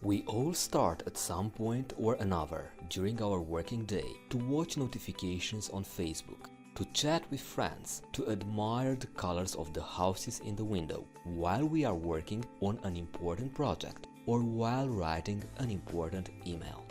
We all start at some point or another during our working day to watch notifications on Facebook, to chat with friends, to admire the colors of the houses in the window while we are working on an important project or while writing an important email.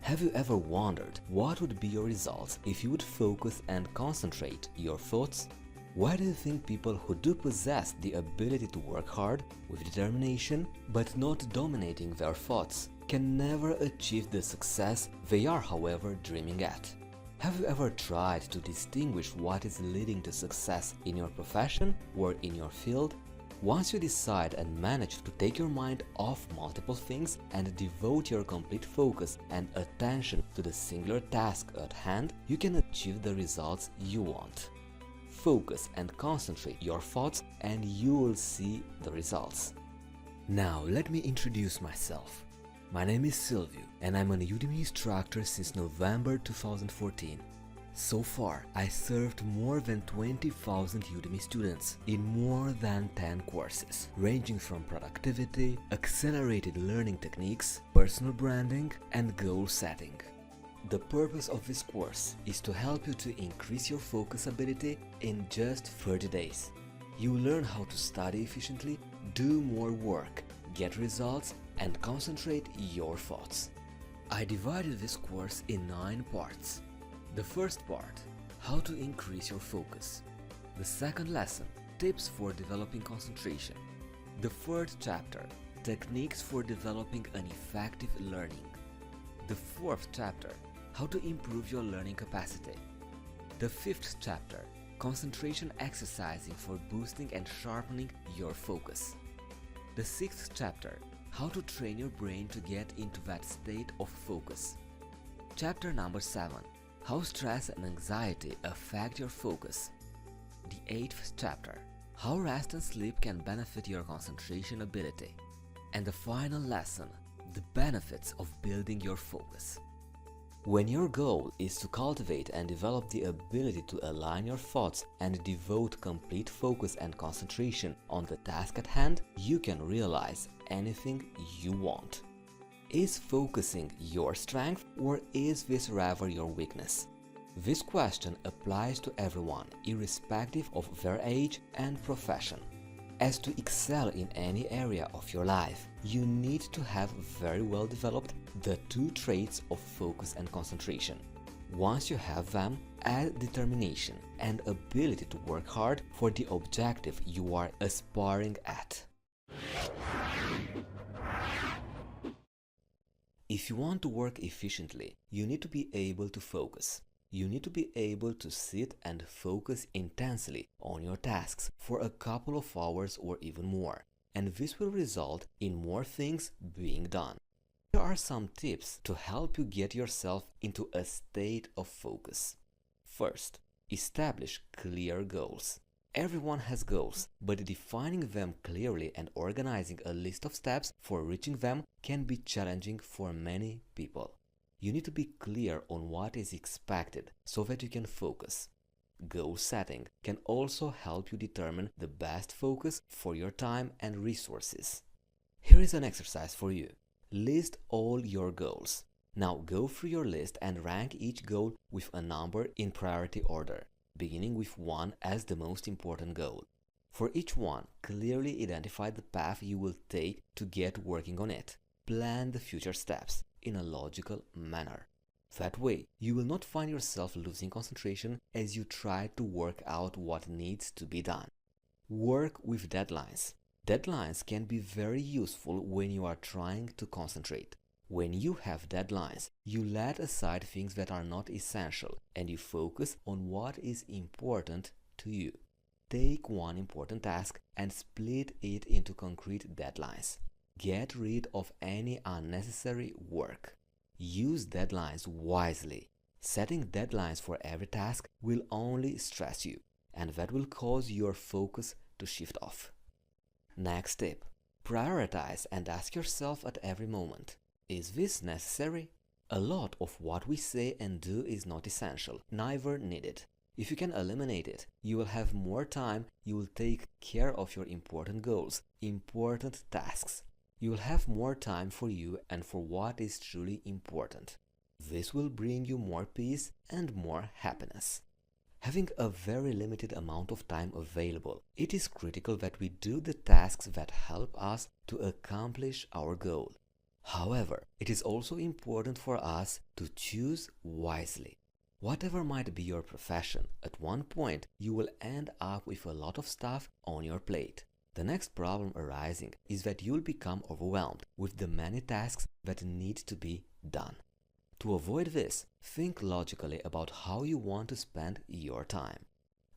Have you ever wondered what would be your results if you would focus and concentrate your thoughts? Why do you think people who do possess the ability to work hard with determination but not dominating their thoughts can never achieve the success they are, however, dreaming at? Have you ever tried to distinguish what is leading to success in your profession or in your field? Once you decide and manage to take your mind off multiple things and devote your complete focus and attention to the singular task at hand, you can achieve the results you want. Focus and concentrate your thoughts and you will see the results. Now let me introduce myself. My name is Silvio and I'm an Udemy instructor since November 2014. So far, I served more than 20,000 Udemy students in more than 10 courses, ranging from productivity, accelerated learning techniques, personal branding, and goal setting. The purpose of this course is to help you to increase your focus ability in just 30 days. You will learn how to study efficiently, do more work, get results, and concentrate your thoughts. I divided this course in 9 parts. The first part, how to increase your focus. The second lesson, tips for developing concentration. The third chapter, techniques for developing an effective learning. The fourth chapter, how to improve your learning capacity. The fifth chapter, concentration exercising for boosting and sharpening your focus. The sixth chapter, how to train your brain to get into that state of focus. Chapter number 7, how stress and anxiety affect your focus. The 8th chapter, how rest and sleep can benefit your concentration ability. And the final lesson, the benefits of building your focus. When your goal is to cultivate and develop the ability to align your thoughts and devote complete focus and concentration on the task at hand, you can realize anything you want. Is focusing your strength or is this rather your weakness? This question applies to everyone, irrespective of their age and profession. As to excel in any area of your life, you need to have very well developed the 2 traits of focus and concentration. Once you have them, add determination and ability to work hard for the objective you are aspiring at. If you want to work efficiently, you need to be able to focus. You need to be able to sit and focus intensely on your tasks for a couple of hours or even more, and this will result in more things being done. Here are some tips to help you get yourself into a state of focus. First, establish clear goals. Everyone has goals, but defining them clearly and organizing a list of steps for reaching them can be challenging for many people. You need to be clear on what is expected so that you can focus. Goal setting can also help you determine the best focus for your time and resources. Here is an exercise for you. List all your goals. Now go through your list and rank each goal with a number in priority order, beginning with 1 as the most important goal. For each one, clearly identify the path you will take to get working on it. Plan the future steps in a logical manner. That way, you will not find yourself losing concentration as you try to work out what needs to be done. Work with deadlines. Deadlines can be very useful when you are trying to concentrate. When you have deadlines, you let aside things that are not essential and you focus on what is important to you. Take one important task and split it into concrete deadlines. Get rid of any unnecessary work. Use deadlines wisely. Setting deadlines for every task will only stress you, and that will cause your focus to shift off. Next tip. Prioritize and ask yourself at every moment, is this necessary? A lot of what we say and do is not essential, neither needed. If you can eliminate it, you will have more time, you will take care of your important goals, important tasks. You will have more time for you and for what is truly important. This will bring you more peace and more happiness. Having a very limited amount of time available, it is critical that we do the tasks that help us to accomplish our goal. However, it is also important for us to choose wisely. Whatever might be your profession, at one point you will end up with a lot of stuff on your plate. The next problem arising is that you'll become overwhelmed with the many tasks that need to be done. To avoid this, think logically about how you want to spend your time.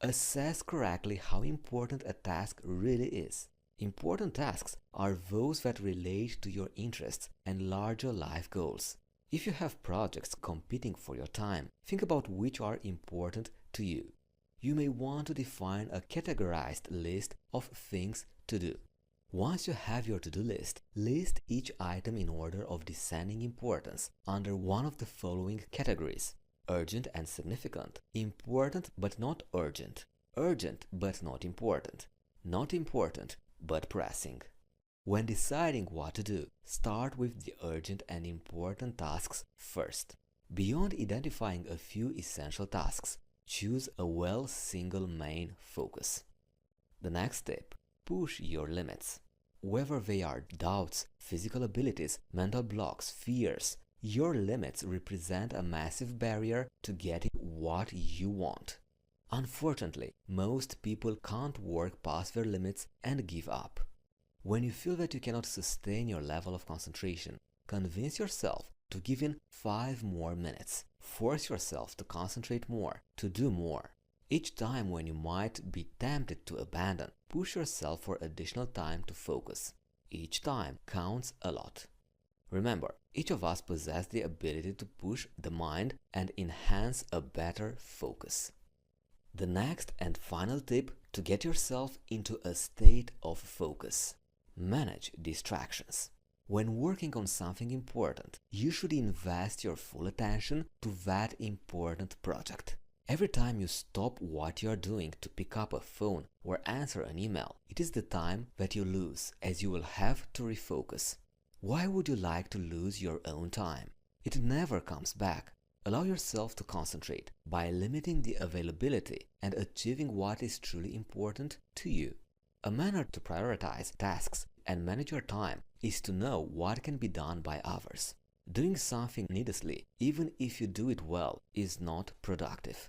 Assess correctly how important a task really is. Important tasks are those that relate to your interests and larger life goals. If you have projects competing for your time, think about which are important to you. You may want to define a categorized list of things to do. Once you have your to-do list, list each item in order of descending importance under one of the following categories: urgent and significant, important but not urgent, urgent but not important but pressing. When deciding what to do, start with the urgent and important tasks first. Beyond identifying a few essential tasks, choose a single main focus. The next step: push your limits. Whether they are doubts, physical abilities, mental blocks, fears, your limits represent a massive barrier to getting what you want. Unfortunately, most people can't work past their limits and give up. When you feel that you cannot sustain your level of concentration, convince yourself to give in 5 more minutes. Force yourself to concentrate more, to do more. Each time when you might be tempted to abandon, push yourself for additional time to focus. Each time counts a lot. Remember, each of us possess the ability to push the mind and enhance a better focus. The next and final tip to get yourself into a state of focus: manage distractions. When working on something important, you should invest your full attention to that important project. Every time you stop what you are doing to pick up a phone or answer an email, it is the time that you lose, as you will have to refocus. Why would you like to lose your own time? It never comes back. Allow yourself to concentrate by limiting the availability and achieving what is truly important to you. A manner to prioritize tasks and manage your time is to know what can be done by others. Doing something needlessly, even if you do it well, is not productive.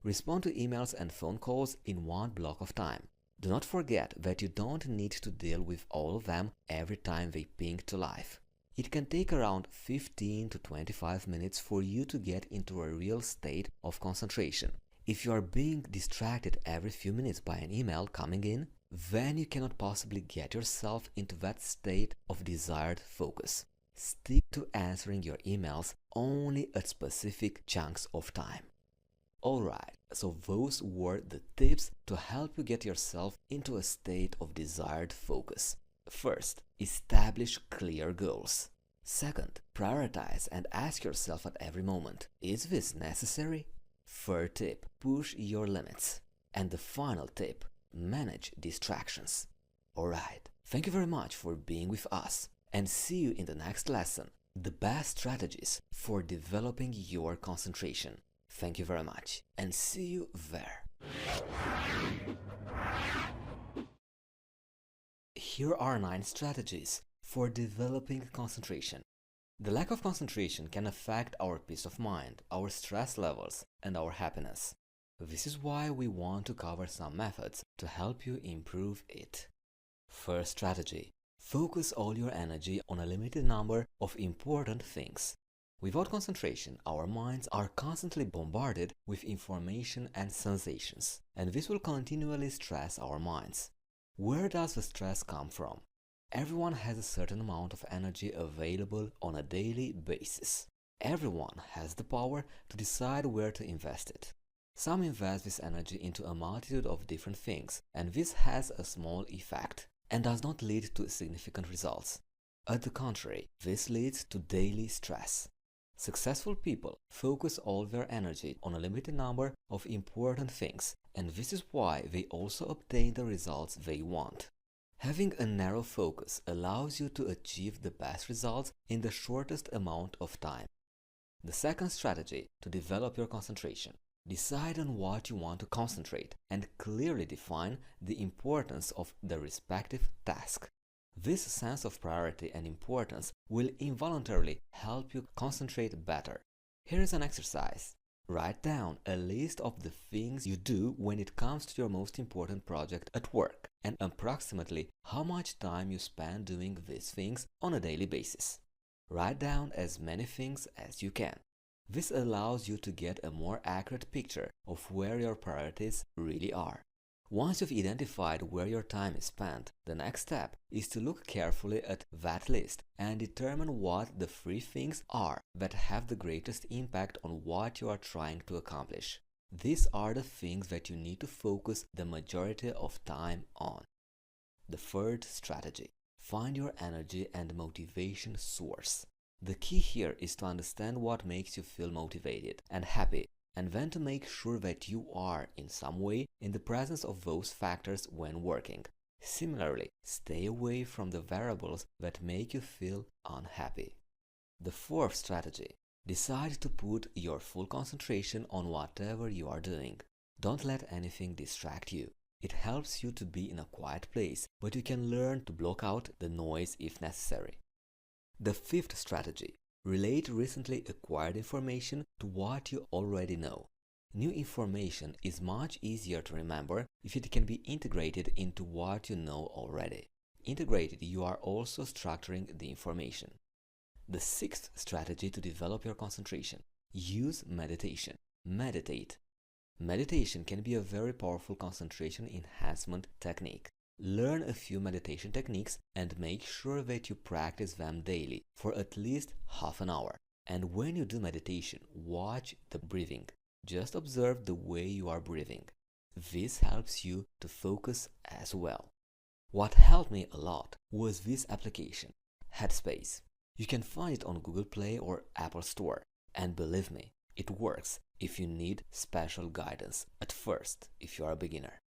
Respond to emails and phone calls in one block of time. Do not forget that you don't need to deal with all of them every time they ping to life. It can take around 15 to 25 minutes for you to get into a real state of concentration. If you are being distracted every few minutes by an email coming in, then you cannot possibly get yourself into that state of desired focus. Stick to answering your emails only at specific chunks of time. Alright, so those were the tips to help you get yourself into a state of desired focus. First, establish clear goals. Second, prioritize and ask yourself at every moment, is this necessary? Third tip, push your limits. And the final tip, manage distractions. Alright, thank you very much for being with us, and see you in the next lesson, the best strategies for developing your concentration. Thank you very much, and see you there. Here are 9 strategies for developing concentration. The lack of concentration can affect our peace of mind, our stress levels, and our happiness. This is why we want to cover some methods to help you improve it. First strategy: focus all your energy on a limited number of important things. Without concentration, our minds are constantly bombarded with information and sensations, and this will continually stress our minds. Where does the stress come from? Everyone has a certain amount of energy available on a daily basis. Everyone has the power to decide where to invest it. Some invest this energy into a multitude of different things, and this has a small effect and does not lead to significant results. On the contrary, this leads to daily stress. Successful people focus all their energy on a limited number of important things, and this is why they also obtain the results they want. Having a narrow focus allows you to achieve the best results in the shortest amount of time. The second strategy to develop your concentration. Decide on what you want to concentrate and clearly define the importance of the respective task. This sense of priority and importance will involuntarily help you concentrate better. Here is an exercise. Write down a list of the things you do when it comes to your most important project at work and approximately how much time you spend doing these things on a daily basis. Write down as many things as you can. This allows you to get a more accurate picture of where your priorities really are. Once you've identified where your time is spent, the next step is to look carefully at that list and determine what the 3 things are that have the greatest impact on what you are trying to accomplish. These are the things that you need to focus the majority of time on. The third strategy. Find your energy and motivation source. The key here is to understand what makes you feel motivated and happy, and then to make sure that you are, in some way, in the presence of those factors when working. Similarly, stay away from the variables that make you feel unhappy. The fourth strategy. Decide to put your full concentration on whatever you are doing. Don't let anything distract you. It helps you to be in a quiet place, but you can learn to block out the noise if necessary. The fifth strategy. Relate recently acquired information to what you already know. New information is much easier to remember if it can be integrated into what you know already. Integrated, you are also structuring the information. The sixth strategy to develop your concentration. Use meditation. Meditate. Meditation can be a very powerful concentration enhancement technique. Learn a few meditation techniques and make sure that you practice them daily for at least half an hour. And when you do meditation, watch the breathing. Just observe the way you are breathing. This helps you to focus as well. What helped me a lot was this application, Headspace. You can find it on Google Play or Apple Store. And believe me, it works if you need special guidance at first if you are a beginner.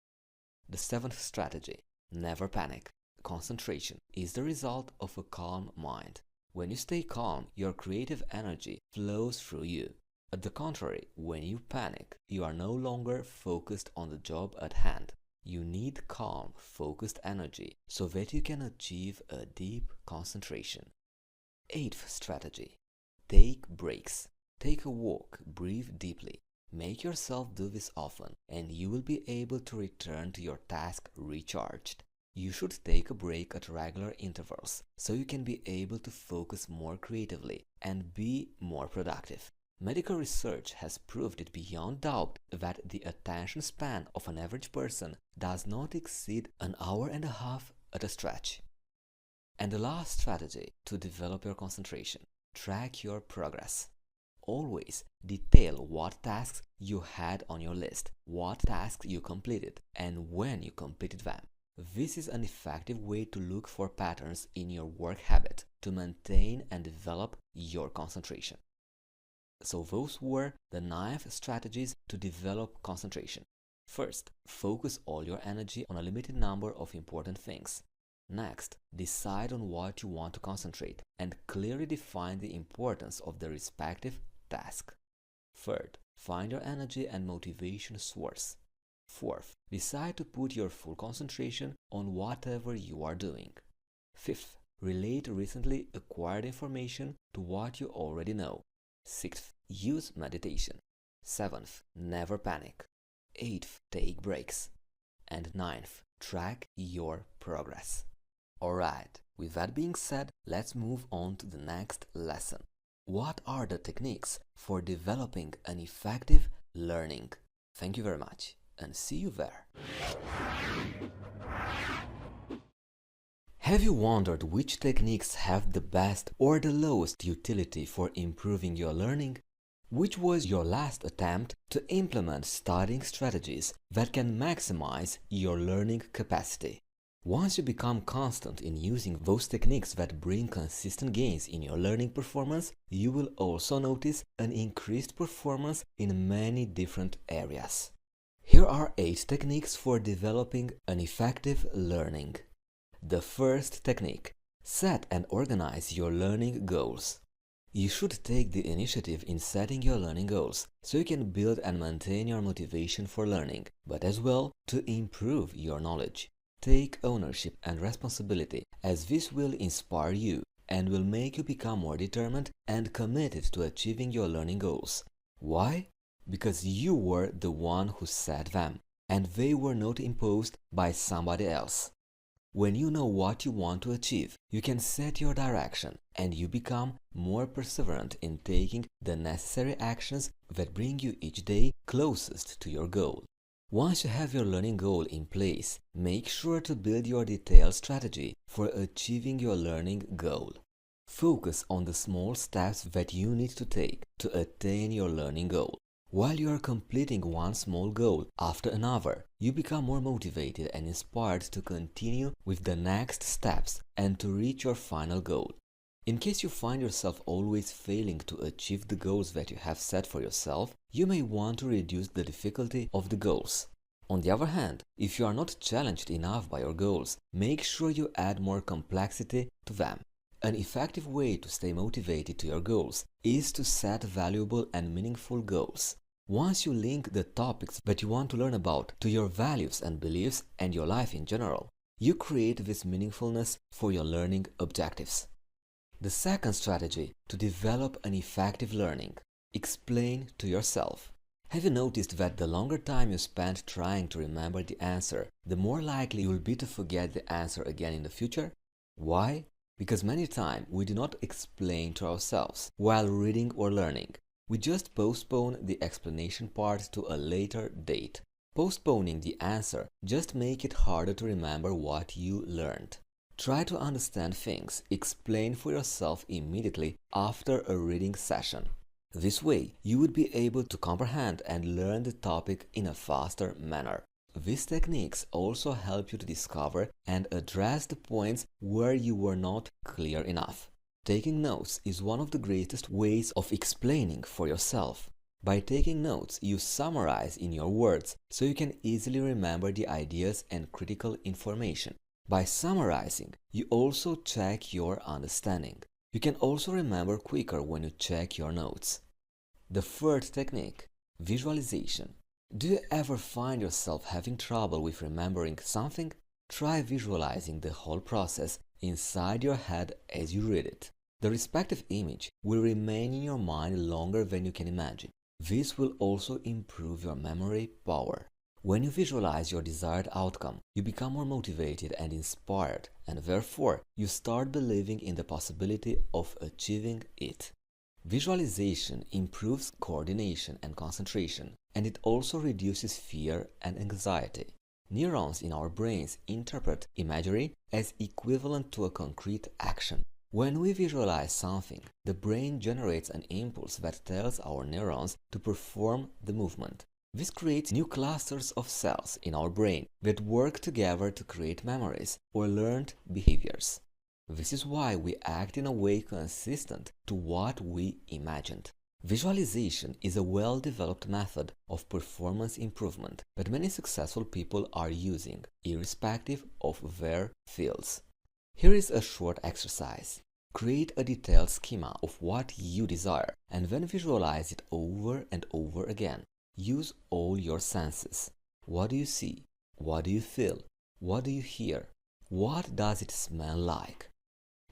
The seventh strategy. Never panic. Concentration is the result of a calm mind. When you stay calm, your creative energy flows through you. At the contrary, when you panic, you are no longer focused on the job at hand. You need calm, focused energy so that you can achieve a deep concentration. Eighth strategy. Take breaks. Take a walk, breathe deeply. Make yourself do this often, and you will be able to return to your task recharged. You should take a break at regular intervals, so you can be able to focus more creatively and be more productive. Medical research has proved it beyond doubt that the attention span of an average person does not exceed an hour and a half at a stretch. And the last strategy to develop your concentration. Track your progress. Always detail what tasks you had on your list, what tasks you completed, and when you completed them. This is an effective way to look for patterns in your work habit to maintain and develop your concentration. So those were the 9 strategies to develop concentration. First, focus all your energy on a limited number of important things. Next, decide on what you want to concentrate and clearly define the importance of the respective task. Third, find your energy and motivation source. Fourth, decide to put your full concentration on whatever you are doing. Fifth, relate recently acquired information to what you already know. Sixth, use meditation. Seventh, never panic. Eighth, take breaks. And ninth, track your progress. Alright, with that being said, let's move on to the next lesson. What are the techniques for developing an effective learning? Thank you very much, and see you there. Have you wondered which techniques have the best or the lowest utility for improving your learning? Which was your last attempt to implement studying strategies that can maximize your learning capacity? Once you become constant in using those techniques that bring consistent gains in your learning performance, you will also notice an increased performance in many different areas. Here are 8 techniques for developing an effective learning. The first technique: set and organize your learning goals. You should take the initiative in setting your learning goals so you can build and maintain your motivation for learning, but as well to improve your knowledge. Take ownership and responsibility, as this will inspire you and will make you become more determined and committed to achieving your learning goals. Why? Because you were the one who set them, and they were not imposed by somebody else. When you know what you want to achieve, you can set your direction and you become more perseverant in taking the necessary actions that bring you each day closest to your goal. Once you have your learning goal in place, make sure to build your detailed strategy for achieving your learning goal. Focus on the small steps that you need to take to attain your learning goal. While you are completing one small goal after another, you become more motivated and inspired to continue with the next steps and to reach your final goal. In case you find yourself always failing to achieve the goals that you have set for yourself, you may want to reduce the difficulty of the goals. On the other hand, if you are not challenged enough by your goals, make sure you add more complexity to them. An effective way to stay motivated to your goals is to set valuable and meaningful goals. Once you link the topics that you want to learn about to your values and beliefs and your life in general, you create this meaningfulness for your learning objectives. The second strategy to develop an effective learning: explain to yourself. Have you noticed that the longer time you spend trying to remember the answer, the more likely you will be to forget the answer again in the future? Why? Because many times we do not explain to ourselves while reading or learning. We just postpone the explanation part to a later date. Postponing the answer just makes it harder to remember what you learned. Try to understand things, explain for yourself immediately after a reading session. This way, you would be able to comprehend and learn the topic in a faster manner. These techniques also help you to discover and address the points where you were not clear enough. Taking notes is one of the greatest ways of explaining for yourself. By taking notes, you summarize in your words so you can easily remember the ideas and critical information. By summarizing, you also check your understanding. You can also remember quicker when you check your notes. The third technique: visualization. Do you ever find yourself having trouble with remembering something? Try visualizing the whole process inside your head as you read it. The respective image will remain in your mind longer than you can imagine. This will also improve your memory power. When you visualize your desired outcome, you become more motivated and inspired, and therefore you start believing in the possibility of achieving it. Visualization improves coordination and concentration, and it also reduces fear and anxiety. Neurons in our brains interpret imagery as equivalent to a concrete action. When we visualize something, the brain generates an impulse that tells our neurons to perform the movement. This creates new clusters of cells in our brain that work together to create memories or learned behaviors. This is why we act in a way consistent to what we imagined. Visualization is a well-developed method of performance improvement that many successful people are using, irrespective of their fields. Here is a short exercise. Create a detailed schema of what you desire and then visualize it over and over again. Use all your senses. What do you see? What do you feel? What do you hear? What does it smell like?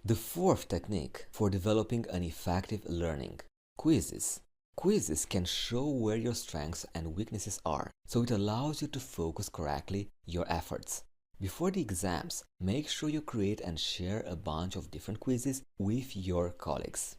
The fourth technique for developing an effective learning: quizzes. Quizzes can show where your strengths and weaknesses are, so it allows you to focus correctly your efforts. Before the exams, make sure you create and share a bunch of different quizzes with your colleagues.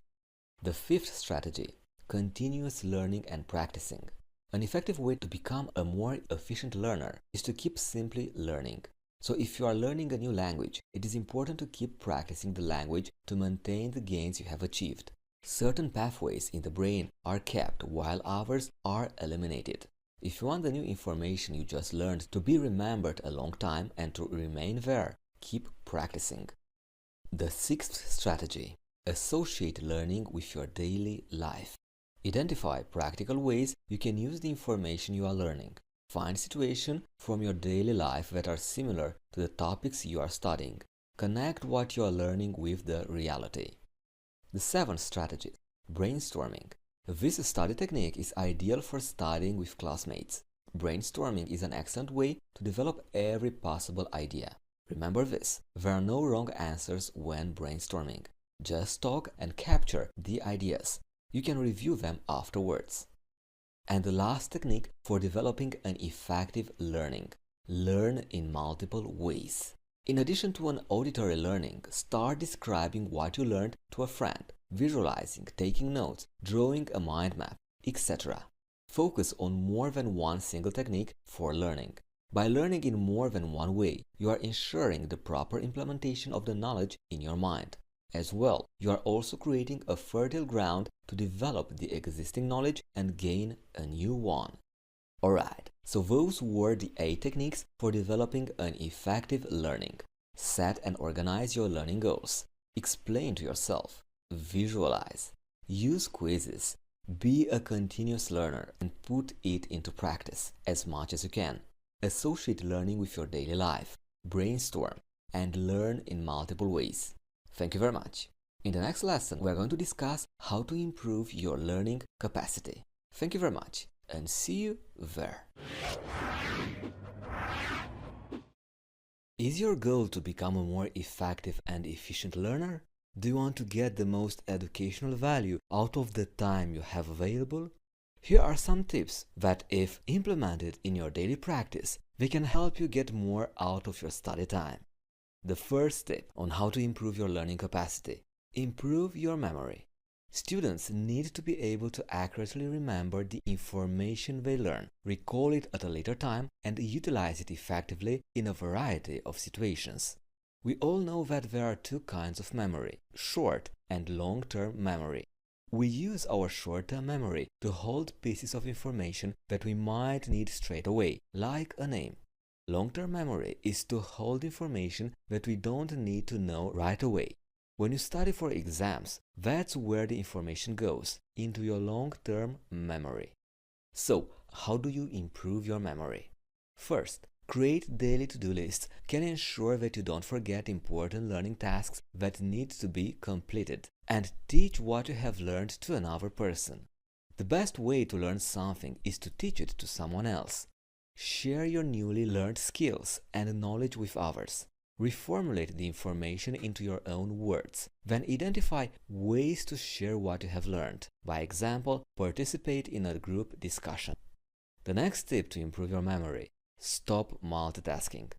The fifth strategy: continuous learning and practicing. An effective way to become a more efficient learner is to keep simply learning. So if you are learning a new language, it is important to keep practicing the language to maintain the gains you have achieved. Certain pathways in the brain are kept while others are eliminated. If you want the new information you just learned to be remembered a long time and to remain there, keep practicing. The sixth strategy: associate learning with your daily life. Identify practical ways you can use the information you are learning. Find situations from your daily life that are similar to the topics you are studying. Connect what you are learning with the reality. The seventh strategy, brainstorming. This study technique is ideal for studying with classmates. Brainstorming is an excellent way to develop every possible idea. Remember this, there are no wrong answers when brainstorming. Just talk and capture the ideas. You can review them afterwards. And the last technique for developing an effective learning. Learn in multiple ways. In addition to an auditory learning, start describing what you learned to a friend, visualizing, taking notes, drawing a mind map, etc. Focus on more than one single technique for learning. By learning in more than one way, you are ensuring the proper implementation of the knowledge in your mind. As well, you are also creating a fertile ground to develop the existing knowledge and gain a new one. Alright, so those were the 8 techniques for developing an effective learning. Set and organize your learning goals. Explain to yourself. Visualize. Use quizzes. Be a continuous learner and put it into practice as much as you can. Associate learning with your daily life. Brainstorm and learn in multiple ways. Thank you very much. In the next lesson, we are going to discuss how to improve your learning capacity. Thank you very much and see you there. Is your goal to become a more effective and efficient learner? Do you want to get the most educational value out of the time you have available? Here are some tips that, if implemented in your daily practice, they can help you get more out of your study time. The first tip on how to improve your learning capacity: improve your memory. Students need to be able to accurately remember the information they learn, recall it at a later time, and utilize it effectively in a variety of situations. We all know that there are two kinds of memory: short and long-term memory. We use our short-term memory to hold pieces of information that we might need straight away, like a name. Long-term memory is to hold information that we don't need to know right away. When you study for exams, that's where the information goes, into your long-term memory. So, how do you improve your memory? First, create daily to-do lists can ensure that you don't forget important learning tasks that need to be completed, and teach what you have learned to another person. The best way to learn something is to teach it to someone else. Share your newly learned skills and knowledge with others. Reformulate the information into your own words. Then identify ways to share what you have learned. By example, participate in a group discussion. The next tip to improve your memory: stop multitasking.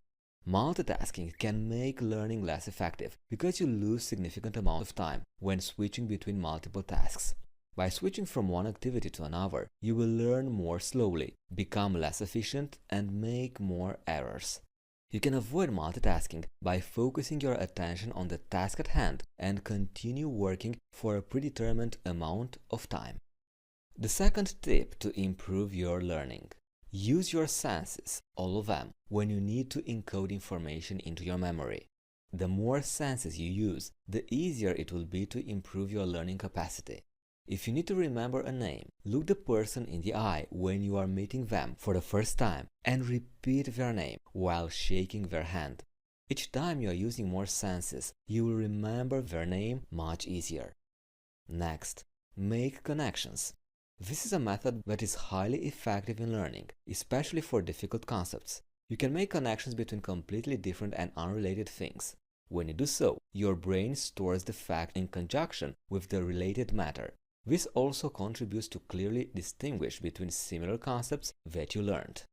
Multitasking can make learning less effective because you lose significant amount of time when switching between multiple tasks. By switching from one activity to another, you will learn more slowly, become less efficient, and make more errors. You can avoid multitasking by focusing your attention on the task at hand and continue working for a predetermined amount of time. The second tip to improve your learning: use your senses, all of them, when you need to encode information into your memory. The more senses you use, the easier it will be to improve your learning capacity. If you need to remember a name, look the person in the eye when you are meeting them for the first time and repeat their name while shaking their hand. Each time you are using more senses, you will remember their name much easier. Next, make connections. This is a method that is highly effective in learning, especially for difficult concepts. You can make connections between completely different and unrelated things. When you do so, your brain stores the fact in conjunction with the related matter. This also contributes to clearly distinguish between similar concepts that you learned.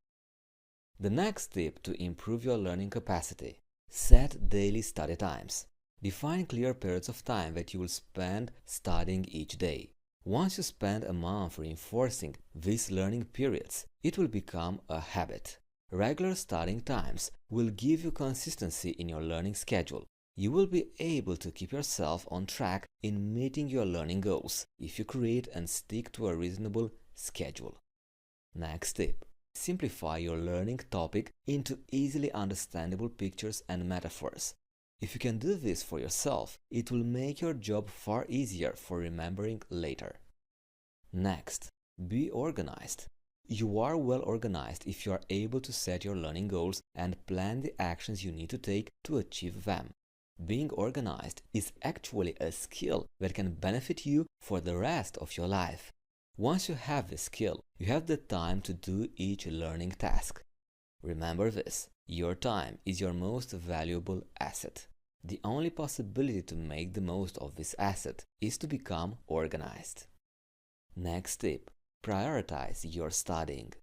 The next tip to improve your learning capacity: set daily study times. Define clear periods of time that you will spend studying each day. Once you spend a month reinforcing these learning periods, it will become a habit. Regular studying times will give you consistency in your learning schedule. You will be able to keep yourself on track in meeting your learning goals if you create and stick to a reasonable schedule. Next tip: simplify your learning topic into easily understandable pictures and metaphors. If you can do this for yourself, it will make your job far easier for remembering later. Next, be organized. You are well organized if you are able to set your learning goals and plan the actions you need to take to achieve them. Being organized is actually a skill that can benefit you for the rest of your life. Once you have this skill, you have the time to do each learning task. Remember this, your time is your most valuable asset. The only possibility to make the most of this asset is to become organized. Next tip, prioritize your studying.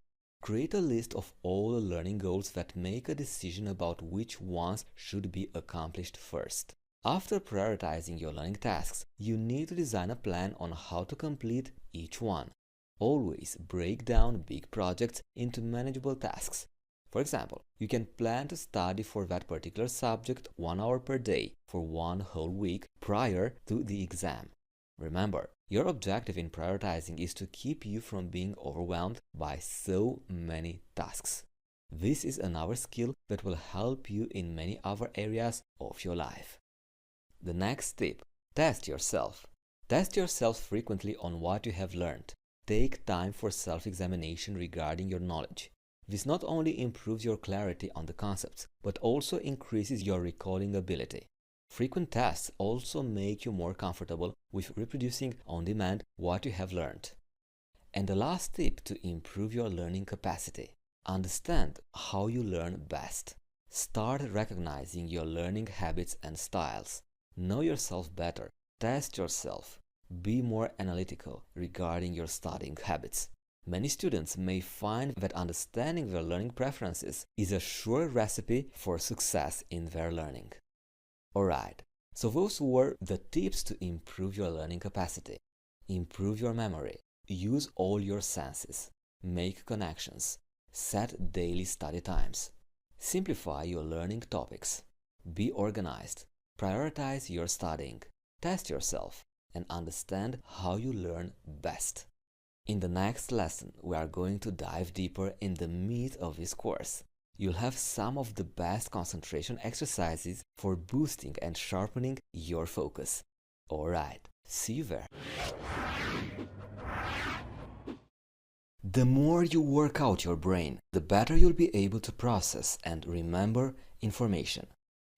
Create a list of all the learning goals that make a decision about which ones should be accomplished first. After prioritizing your learning tasks, you need to design a plan on how to complete each one. Always break down big projects into manageable tasks. For example, you can plan to study for that particular subject 1 hour per day for 1 whole week prior to the exam. Remember, your objective in prioritizing is to keep you from being overwhelmed by so many tasks. This is another skill that will help you in many other areas of your life. The next tip, test yourself. Test yourself frequently on what you have learned. Take time for self-examination regarding your knowledge. This not only improves your clarity on the concepts, but also increases your recalling ability. Frequent tests also make you more comfortable with reproducing on demand what you have learned. And the last tip to improve your learning capacity. Understand how you learn best. Start recognizing your learning habits and styles. Know yourself better. Test yourself. Be more analytical regarding your studying habits. Many students may find that understanding their learning preferences is a sure recipe for success in their learning. Alright, so those were the tips to improve your learning capacity. Improve your memory. Use all your senses. Make connections. Set daily study times. Simplify your learning topics. Be organized. Prioritize your studying. Test yourself and understand how you learn best. In the next lesson, we are going to dive deeper in the meat of this course. You'll have some of the best concentration exercises for boosting and sharpening your focus. Alright, see you there. The more you work out your brain, the better you'll be able to process and remember information.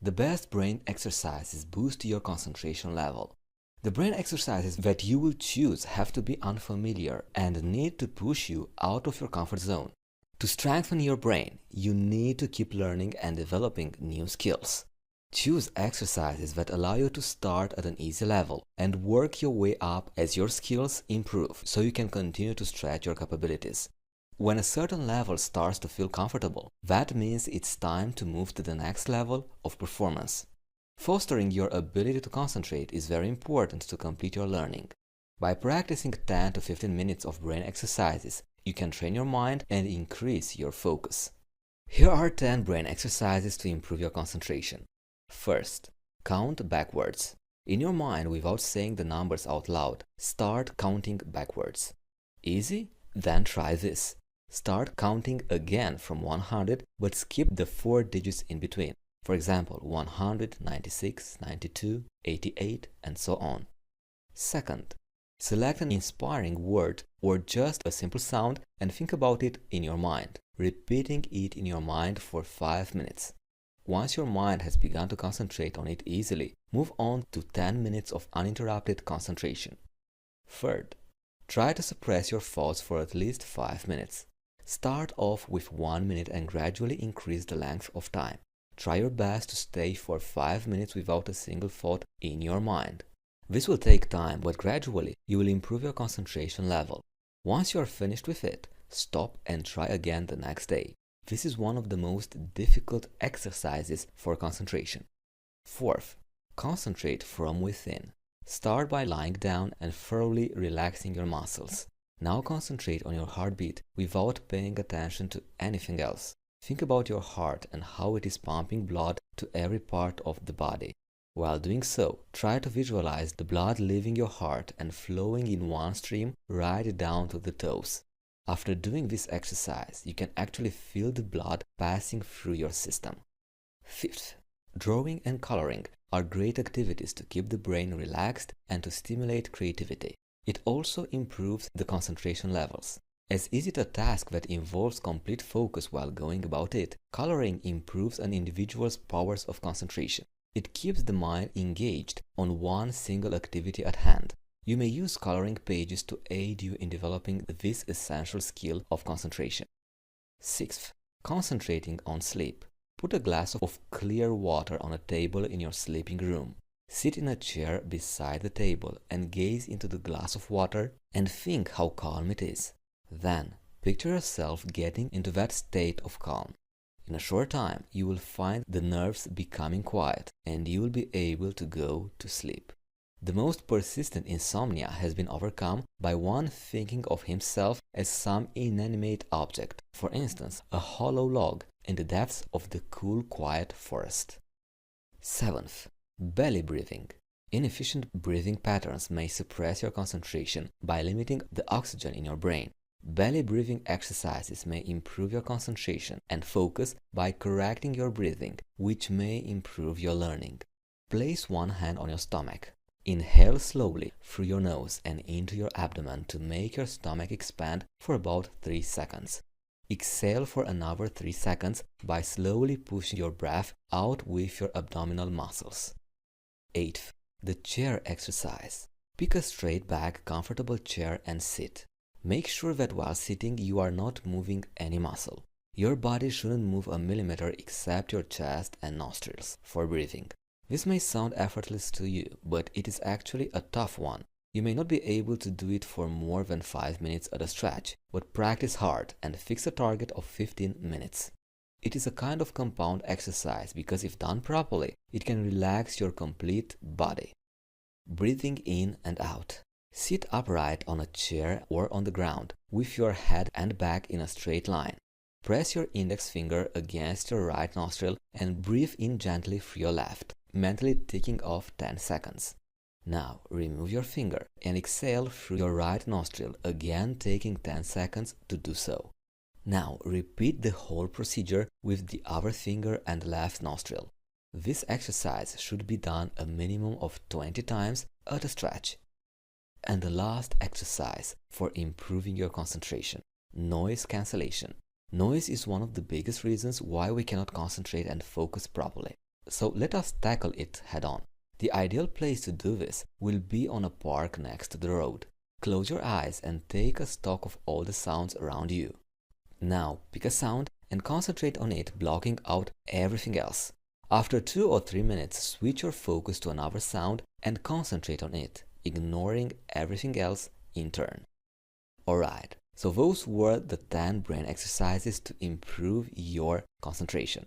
The best brain exercises boost your concentration level. The brain exercises that you will choose have to be unfamiliar and need to push you out of your comfort zone. To strengthen your brain, you need to keep learning and developing new skills. Choose exercises that allow you to start at an easy level and work your way up as your skills improve so you can continue to stretch your capabilities. When a certain level starts to feel comfortable, that means it's time to move to the next level of performance. Fostering your ability to concentrate is very important to complete your learning. By practicing 10 to 15 minutes of brain exercises, you can train your mind and increase your focus. Here are 10 brain exercises to improve your concentration. First, count backwards. In your mind, without saying the numbers out loud, start counting backwards. Easy? Then try this. Start counting again from 100, but skip the 4 digits in between. For example, 100, 96, 92, 88, and so on. Second, select an inspiring word or just a simple sound and think about it in your mind, repeating it in your mind for 5 minutes. Once your mind has begun to concentrate on it easily, move on to 10 minutes of uninterrupted concentration. Third, try to suppress your thoughts for at least 5 minutes. Start off with 1 minute and gradually increase the length of time. Try your best to stay for 5 minutes without a single thought in your mind. This will take time, but gradually you will improve your concentration level. Once you are finished with it, stop and try again the next day. This is one of the most difficult exercises for concentration. Fourth, concentrate from within. Start by lying down and thoroughly relaxing your muscles. Now concentrate on your heartbeat without paying attention to anything else. Think about your heart and how it is pumping blood to every part of the body. While doing so, try to visualize the blood leaving your heart and flowing in one stream right down to the toes. After doing this exercise, you can actually feel the blood passing through your system. Fifth, drawing and coloring are great activities to keep the brain relaxed and to stimulate creativity. It also improves the concentration levels. As is it a task that involves complete focus while going about it, coloring improves an individual's powers of concentration. It keeps the mind engaged on one single activity at hand. You may use coloring pages to aid you in developing this essential skill of concentration. Sixth, concentrating on sleep. Put a glass of clear water on a table in your sleeping room. Sit in a chair beside the table and gaze into the glass of water and think how calm it is. Then, picture yourself getting into that state of calm. In a short time, you will find the nerves becoming quiet and you will be able to go to sleep. The most persistent insomnia has been overcome by one thinking of himself as some inanimate object, for instance, a hollow log in the depths of the cool, quiet forest. Seventh, belly breathing. Inefficient breathing patterns may suppress your concentration by limiting the oxygen in your brain. Belly breathing exercises may improve your concentration and focus by correcting your breathing, which may improve your learning. Place one hand on your stomach. Inhale slowly through your nose and into your abdomen to make your stomach expand for about 3 seconds. Exhale for another 3 seconds by slowly pushing your breath out with your abdominal muscles. Eighth, the chair exercise. Pick a straight back, comfortable chair and sit. Make sure that while sitting you are not moving any muscle. Your body shouldn't move a millimeter except your chest and nostrils for breathing. This may sound effortless to you, but it is actually a tough one. You may not be able to do it for more than 5 minutes at a stretch, but practice hard and fix a target of 15 minutes. It is a kind of compound exercise because if done properly, it can relax your complete body. Breathing in and out. Sit upright on a chair or on the ground with your head and back in a straight line. Press your index finger against your right nostril and breathe in gently through your left, mentally ticking off 10 seconds. Now remove your finger and exhale through your right nostril, again taking 10 seconds to do so. Now repeat the whole procedure with the other finger and left nostril. This exercise should be done a minimum of 20 times at a stretch. And the last exercise for improving your concentration, noise cancellation. Noise is one of the biggest reasons why we cannot concentrate and focus properly. So let us tackle it head on. The ideal place to do this will be on a park next to the road. Close your eyes and take a stock of all the sounds around you. Now pick a sound and concentrate on it, blocking out everything else. After 2 or 3 minutes, switch your focus to another sound and concentrate on it, ignoring everything else in turn. Alright, so those were the 10 brain exercises to improve your concentration.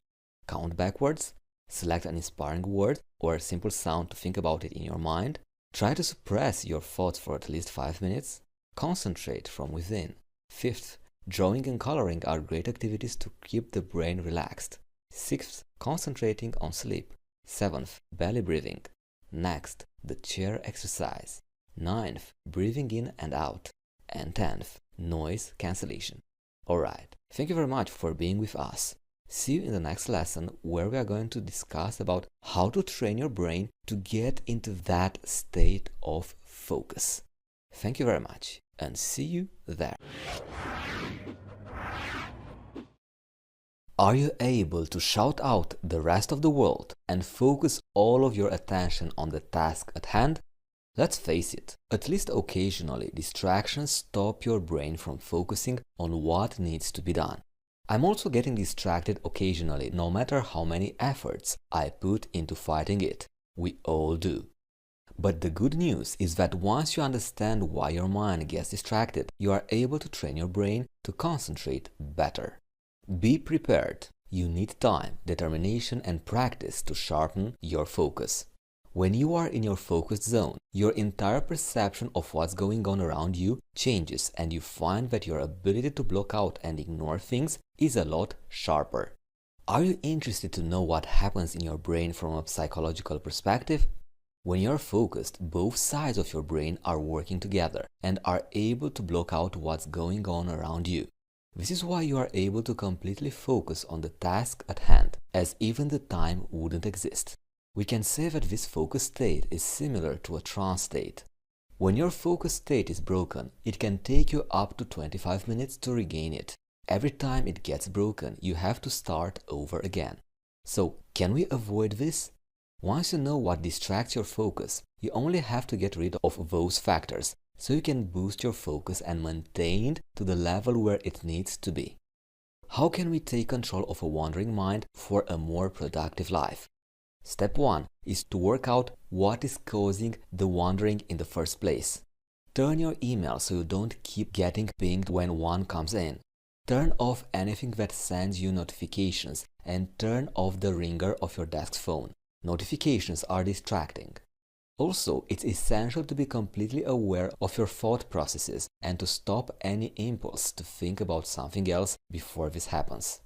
Count backwards, select an inspiring word or a simple sound to think about it in your mind, try to suppress your thoughts for at least 5 minutes, concentrate from within. Fifth, drawing and coloring are great activities to keep the brain relaxed. Sixth, concentrating on sleep. Seventh, belly breathing. Next, the chair exercise. Ninth, breathing in and out. And 10th, noise cancellation. Alright, thank you very much for being with us. See you in the next lesson where we are going to discuss about how to train your brain to get into that state of focus. Thank you very much and see you there. Are you able to shout out the rest of the world and focus all of your attention on the task at hand? Let's face it, at least occasionally distractions stop your brain from focusing on what needs to be done. I'm also getting distracted occasionally, no matter how many efforts I put into fighting it. We all do. But the good news is that once you understand why your mind gets distracted, you are able to train your brain to concentrate better. Be prepared. You need time, determination, and practice to sharpen your focus. When you are in your focused zone, your entire perception of what's going on around you changes and you find that your ability to block out and ignore things is a lot sharper. Are you interested to know what happens in your brain from a psychological perspective? When you're focused, both sides of your brain are working together and are able to block out what's going on around you. This is why you are able to completely focus on the task at hand, as even the time wouldn't exist. We can say that this focus state is similar to a trance state. When your focus state is broken, it can take you up to 25 minutes to regain it. Every time it gets broken, you have to start over again. So, can we avoid this? Once you know what distracts your focus, you only have to get rid of those factors so you can boost your focus and maintain it to the level where it needs to be. How can we take control of a wandering mind for a more productive life? Step 1 is to work out what is causing the wandering in the first place. Turn your email so you don't keep getting pinged when one comes in. Turn off anything that sends you notifications and turn off the ringer of your desk phone. Notifications are distracting. Also, it's essential to be completely aware of your thought processes and to stop any impulse to think about something else before this happens.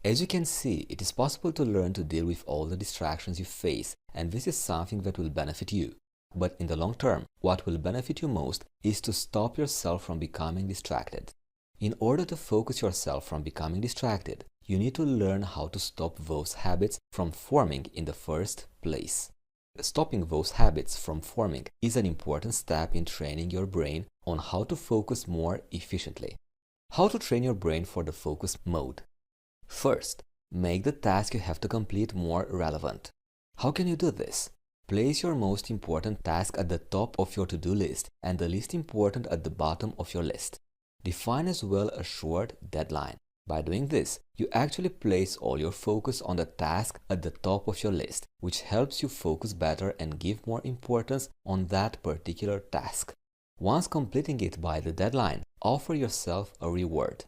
As you can see, it is possible to learn to deal with all the distractions you face, and this is something that will benefit you. But in the long term, what will benefit you most is to stop yourself from becoming distracted. In order to focus yourself from becoming distracted, you need to learn how to stop those habits from forming in the first place. Stopping those habits from forming is an important step in training your brain on how to focus more efficiently. How to train your brain for the focus mode? First, make the task you have to complete more relevant. How can you do this? Place your most important task at the top of your to-do list and the least important at the bottom of your list. Define as well a short deadline. By doing this, you actually place all your focus on the task at the top of your list, which helps you focus better and give more importance on that particular task. Once completing it by the deadline, offer yourself a reward.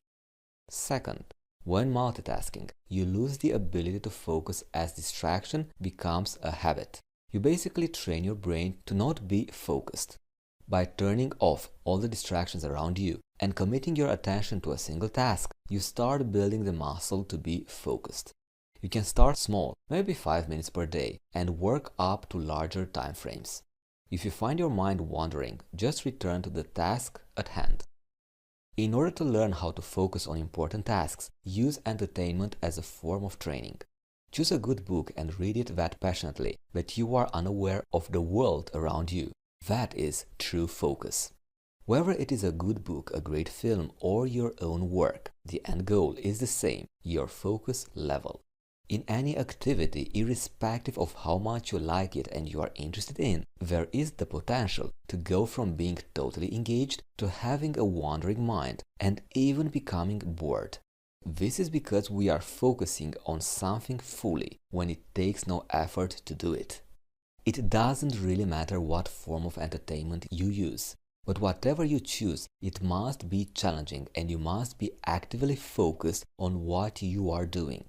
Second, when multitasking, you lose the ability to focus as distraction becomes a habit. You basically train your brain to not be focused. By turning off all the distractions around you and committing your attention to a single task, you start building the muscle to be focused. You can start small, maybe 5 minutes per day, and work up to larger time frames. If you find your mind wandering, just return to the task at hand. In order to learn how to focus on important tasks, use entertainment as a form of training. Choose a good book and read it that passionately that you are unaware of the world around you. That is true focus. Whether it is a good book, a great film, or your own work, the end goal is the same, your focus level. In any activity, irrespective of how much you like it and you are interested in, there is the potential to go from being totally engaged to having a wandering mind and even becoming bored. This is because we are focusing on something fully when it takes no effort to do it. It doesn't really matter what form of entertainment you use, but whatever you choose, it must be challenging and you must be actively focused on what you are doing.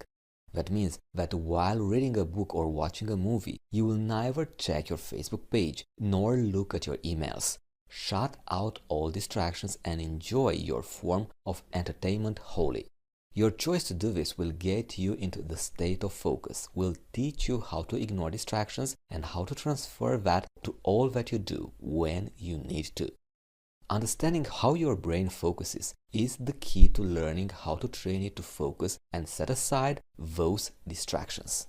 That means that while reading a book or watching a movie, you will neither check your Facebook page nor look at your emails. Shut out all distractions and enjoy your form of entertainment wholly. Your choice to do this will get you into the state of focus, will teach you how to ignore distractions and how to transfer that to all that you do when you need to. Understanding how your brain focuses is the key to learning how to train it to focus and set aside those distractions.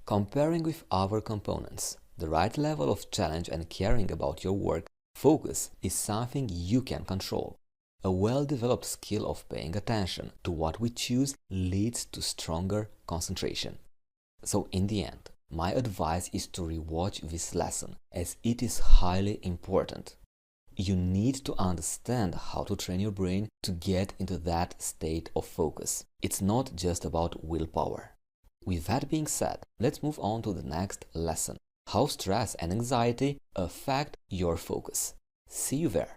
Comparing with other components, the right level of challenge and caring about your work, focus is something you can control. A well-developed skill of paying attention to what we choose leads to stronger concentration. So in the end, my advice is to rewatch this lesson as it is highly important. You need to understand how to train your brain to get into that state of focus. It's not just about willpower. With that being said, let's move on to the next lesson: how stress and anxiety affect your focus. See you there.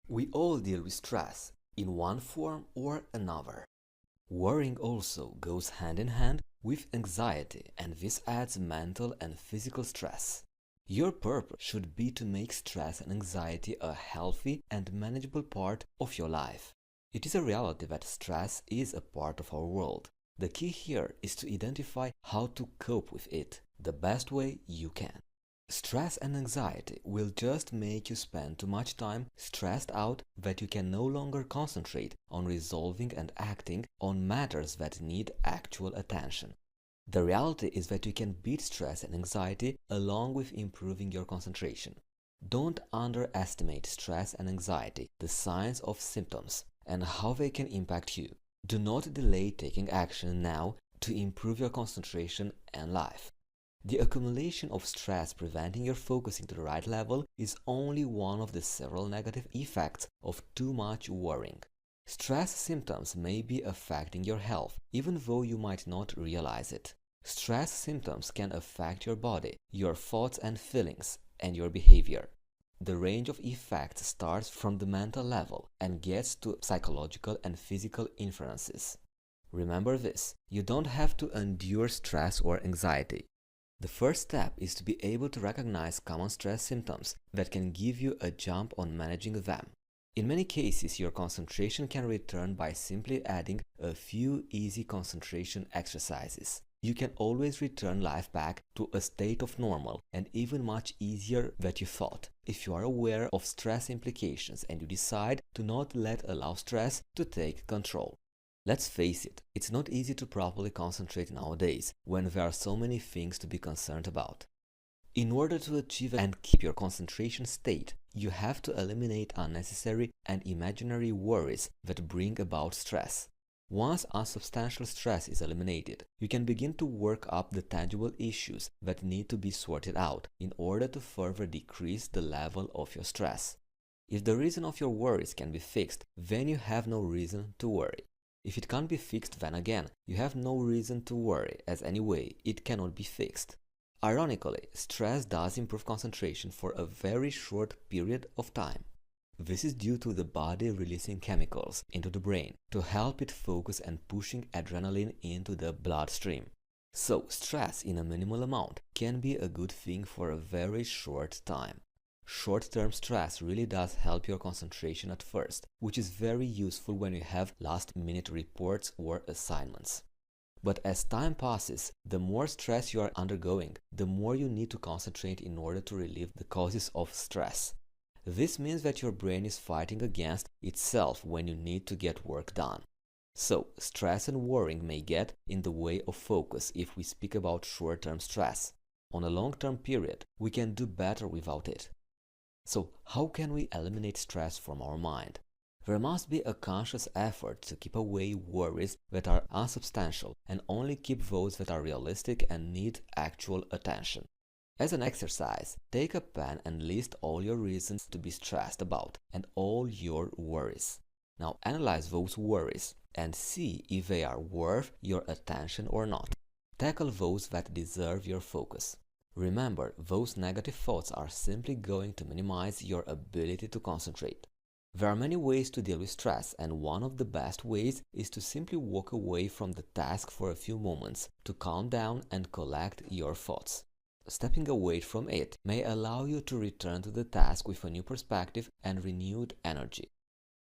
We all deal with stress in one form or another. Worrying also goes hand in hand with anxiety, and this adds mental and physical stress. Your purpose should be to make stress and anxiety a healthy and manageable part of your life. It is a reality that stress is a part of our world. The key here is to identify how to cope with it the best way you can. Stress and anxiety will just make you spend too much time stressed out that you can no longer concentrate on resolving and acting on matters that need actual attention. The reality is that you can beat stress and anxiety along with improving your concentration. Don't underestimate stress and anxiety, the signs of symptoms, and how they can impact you. Do not delay taking action now to improve your concentration and life. The accumulation of stress preventing your focusing to the right level is only one of the several negative effects of too much worrying. Stress symptoms may be affecting your health, even though you might not realize it. Stress symptoms can affect your body, your thoughts and feelings, and your behavior. The range of effects starts from the mental level and gets to psychological and physical influences. Remember this, you don't have to endure stress or anxiety. The first step is to be able to recognize common stress symptoms that can give you a jump on managing them. In many cases, your concentration can return by simply adding a few easy concentration exercises. You can always return life back to a state of normal and even much easier than you thought if you are aware of stress implications and you decide to not allow stress to take control. Let's face it, it's not easy to properly concentrate nowadays when there are so many things to be concerned about. In order to achieve and keep your concentration state, you have to eliminate unnecessary and imaginary worries that bring about stress. Once unsubstantial stress is eliminated, you can begin to work up the tangible issues that need to be sorted out in order to further decrease the level of your stress. If the reason of your worries can be fixed, then you have no reason to worry. If it can't be fixed, then again, you have no reason to worry, as anyway, it cannot be fixed. Ironically, stress does improve concentration for a very short period of time. This is due to the body releasing chemicals into the brain to help it focus and pushing adrenaline into the bloodstream. So, stress in a minimal amount can be a good thing for a very short time. Short-term stress really does help your concentration at first, which is very useful when you have last-minute reports or assignments. But as time passes, the more stress you are undergoing, the more you need to concentrate in order to relieve the causes of stress. This means that your brain is fighting against itself when you need to get work done. So, stress and worrying may get in the way of focus if we speak about short-term stress. On a long-term period, we can do better without it. So, how can we eliminate stress from our mind? There must be a conscious effort to keep away worries that are unsubstantial and only keep those that are realistic and need actual attention. As an exercise, take a pen and list all your reasons to be stressed about and all your worries. Now analyze those worries and see if they are worth your attention or not. Tackle those that deserve your focus. Remember, those negative thoughts are simply going to minimize your ability to concentrate. There are many ways to deal with stress, and one of the best ways is to simply walk away from the task for a few moments to calm down and collect your thoughts. Stepping away from it may allow you to return to the task with a new perspective and renewed energy.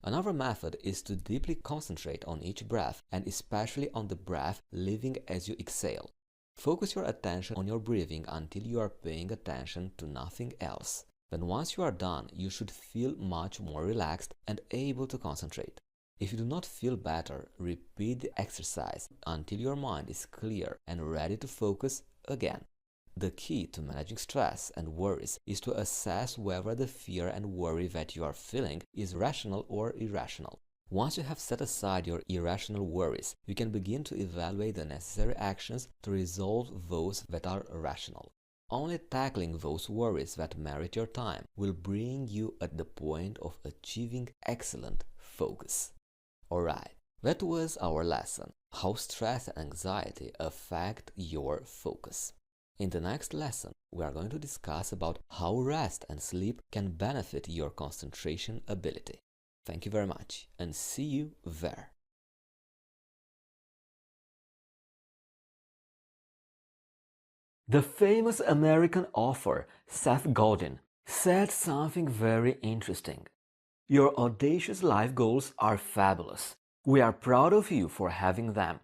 Another method is to deeply concentrate on each breath, and especially on the breath leaving as you exhale. Focus your attention on your breathing until you are paying attention to nothing else. Then once you are done, you should feel much more relaxed and able to concentrate. If you do not feel better, repeat the exercise until your mind is clear and ready to focus again. The key to managing stress and worries is to assess whether the fear and worry that you are feeling is rational or irrational. Once you have set aside your irrational worries, you can begin to evaluate the necessary actions to resolve those that are rational. Only tackling those worries that merit your time will bring you at the point of achieving excellent focus. Alright, that was our lesson, how stress and anxiety affect your focus. In the next lesson, we are going to discuss about how rest and sleep can benefit your concentration ability. Thank you very much, and see you there. The famous American author Seth Godin said something very interesting. Your audacious life goals are fabulous. We are proud of you for having them.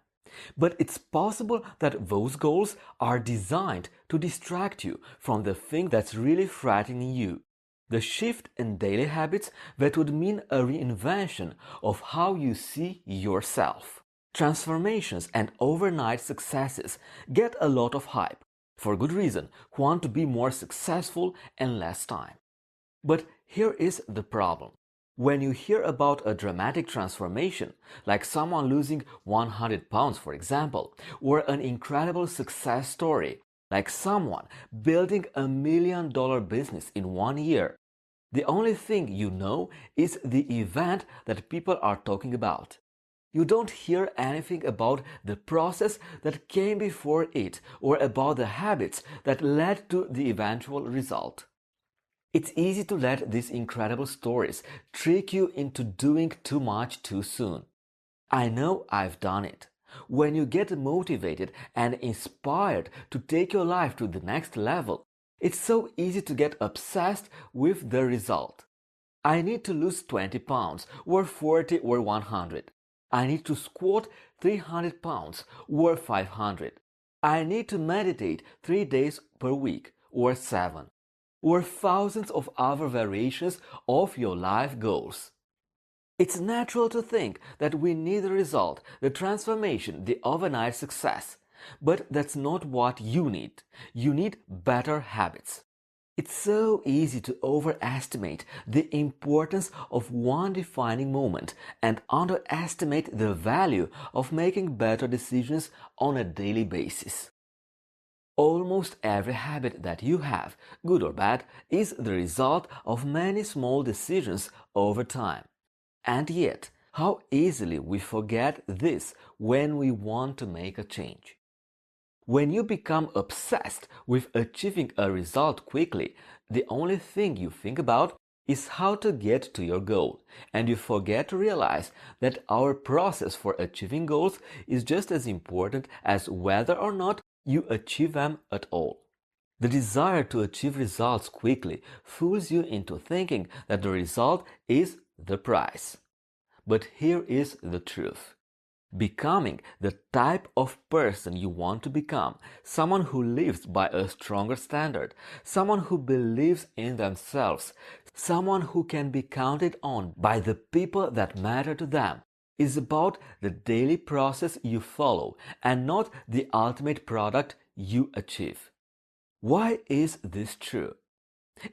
But it's possible that those goals are designed to distract you from the thing that's really frightening you. The shift in daily habits that would mean a reinvention of how you see yourself. Transformations and overnight successes get a lot of hype. For good reason, who want to be more successful in less time. But here is the problem. When you hear about a dramatic transformation, like someone losing 100 pounds, for example, or an incredible success story, like someone building $1 million business in 1 year, the only thing you know is the event that people are talking about. You don't hear anything about the process that came before it or about the habits that led to the eventual result. It's easy to let these incredible stories trick you into doing too much too soon. I know I've done it. When you get motivated and inspired to take your life to the next level, it's so easy to get obsessed with the result. I need to lose 20 pounds or 40 or 100. I need to squat 300 pounds or 500. I need to meditate 3 days per week or 7, or thousands of other variations of your life goals. It's natural to think that we need the result, the transformation, the overnight success. But that's not what you need. You need better habits. It's so easy to overestimate the importance of one defining moment and underestimate the value of making better decisions on a daily basis. Almost every habit that you have, good or bad, is the result of many small decisions over time. And yet, how easily we forget this when we want to make a change. When you become obsessed with achieving a result quickly, the only thing you think about is how to get to your goal, and you forget to realize that our process for achieving goals is just as important as whether or not you achieve them at all. The desire to achieve results quickly fools you into thinking that the result is the prize. But here is the truth. Becoming the type of person you want to become, someone who lives by a stronger standard, someone who believes in themselves, someone who can be counted on by the people that matter to them, is about the daily process you follow and not the ultimate product you achieve. Why is this true?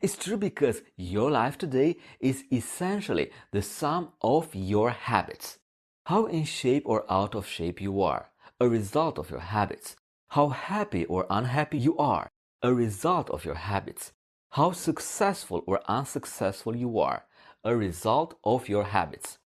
It's true because your life today is essentially the sum of your habits. How in shape or out of shape you are, a result of your habits. How happy or unhappy you are, a result of your habits. How successful or unsuccessful you are, a result of your habits.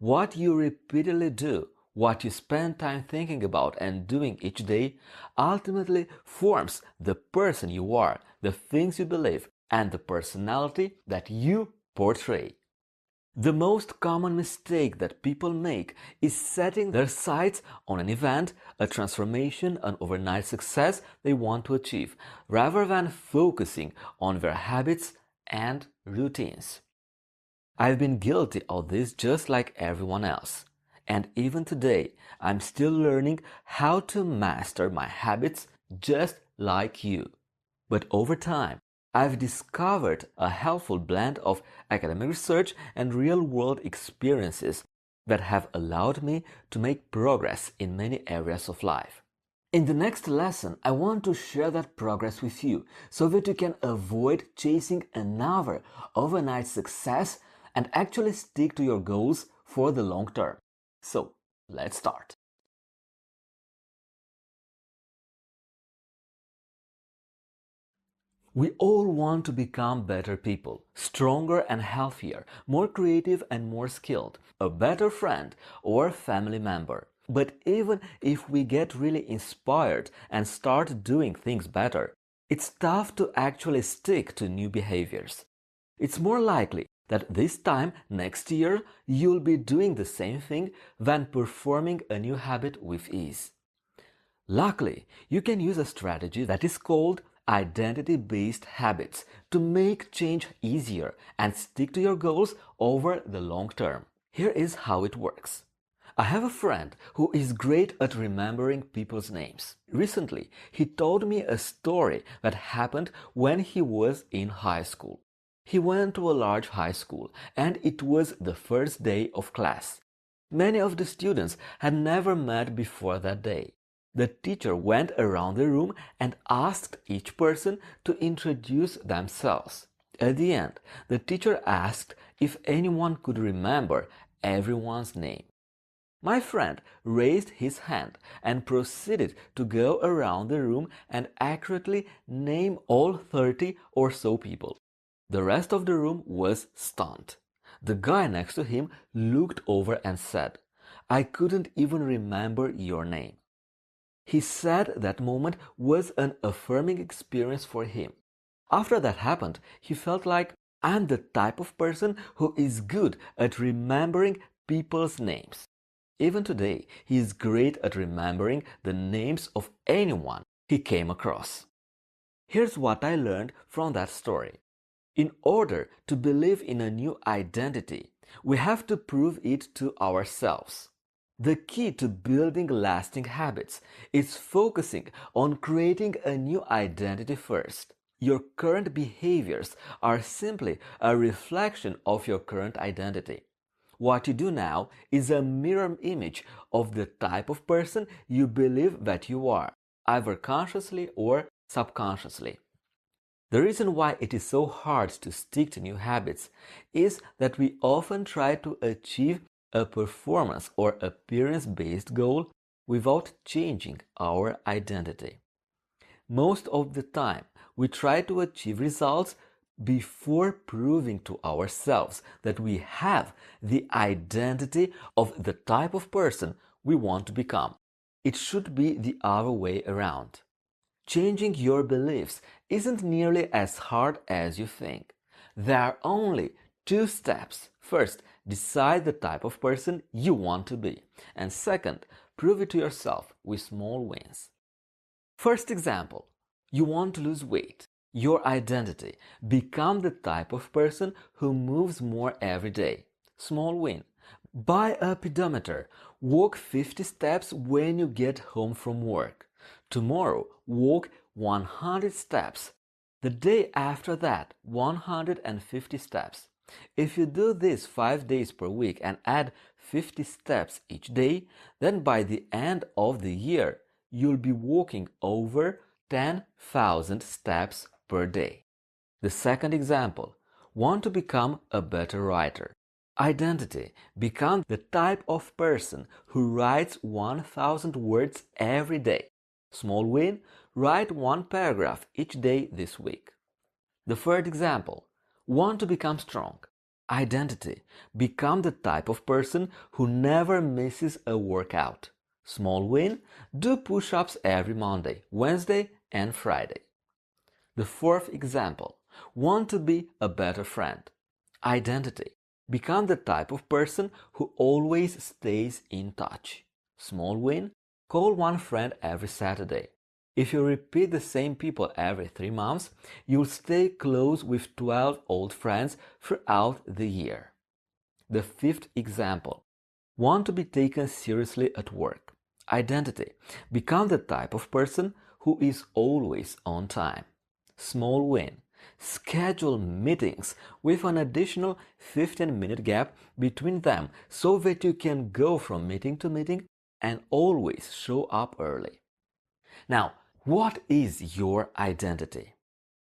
What you repeatedly do, what you spend time thinking about and doing each day, ultimately forms the person you are, the things you believe, and the personality that you portray. The most common mistake that people make is setting their sights on an event, a transformation, an overnight success they want to achieve, rather than focusing on their habits and routines. I've been guilty of this just like everyone else. And even today, I'm still learning how to master my habits just like you. But over time, I've discovered a helpful blend of academic research and real-world experiences that have allowed me to make progress in many areas of life. In the next lesson, I want to share that progress with you so that you can avoid chasing another overnight success and actually stick to your goals for the long term. So, let's start. We all want to become better people, stronger and healthier, more creative and more skilled, a better friend or family member. But even if we get really inspired and start doing things better, it's tough to actually stick to new behaviors. It's more likely that this time next year you'll be doing the same thing than performing a new habit with ease. Luckily, you can use a strategy that is called identity-based habits to make change easier and stick to your goals over the long term. Here is how it works. I have a friend who is great at remembering people's names. Recently, he told me a story that happened when he was in high school. He went to a large high school and it was the first day of class. Many of the students had never met before that day. The teacher went around the room and asked each person to introduce themselves. At the end, the teacher asked if anyone could remember everyone's name. My friend raised his hand and proceeded to go around the room and accurately name all 30 or so people. The rest of the room was stunned. The guy next to him looked over and said, "I couldn't even remember your name." He said that moment was an affirming experience for him. After that happened, he felt like, "I'm the type of person who is good at remembering people's names." Even today, he is great at remembering the names of anyone he came across. Here's what I learned from that story. In order to believe in a new identity, we have to prove it to ourselves. The key to building lasting habits is focusing on creating a new identity first. Your current behaviors are simply a reflection of your current identity. What you do now is a mirror image of the type of person you believe that you are, either consciously or subconsciously. The reason why it is so hard to stick to new habits is that we often try to achieve a performance or appearance-based goal without changing our identity. Most of the time, we try to achieve results before proving to ourselves that we have the identity of the type of person we want to become. It should be the other way around. Changing your beliefs isn't nearly as hard as you think. There are only 2 steps. First, decide the type of person you want to be. And second, prove it to yourself with small wins. First example, you want to lose weight. Your identity. Become the type of person who moves more every day. Small win. Buy a pedometer. Walk 50 steps when you get home from work. Tomorrow, walk 100 steps. The day after that, 150 steps. If you do this 5 days per week and add 50 steps each day, then by the end of the year, you'll be walking over 10,000 steps per day. The second example, want to become a better writer. Identity. Become the type of person who writes 1,000 words every day. Small win, write 1 paragraph each day this week. The third example, want to become strong. Identity. Become the type of person who never misses a workout. Small win, do push-ups every Monday, Wednesday, and Friday. The fourth example, want to be a better friend. Identity. Become the type of person who always stays in touch. Small win, call 1 friend every Saturday. If you repeat the same people every 3 months, you'll stay close with 12 old friends throughout the year. The fifth example, want to be taken seriously at work. Identity. Become the type of person who is always on time. Small win. Schedule meetings with an additional 15-minute gap between them so that you can go from meeting to meeting and always show up early. Now, what is your identity?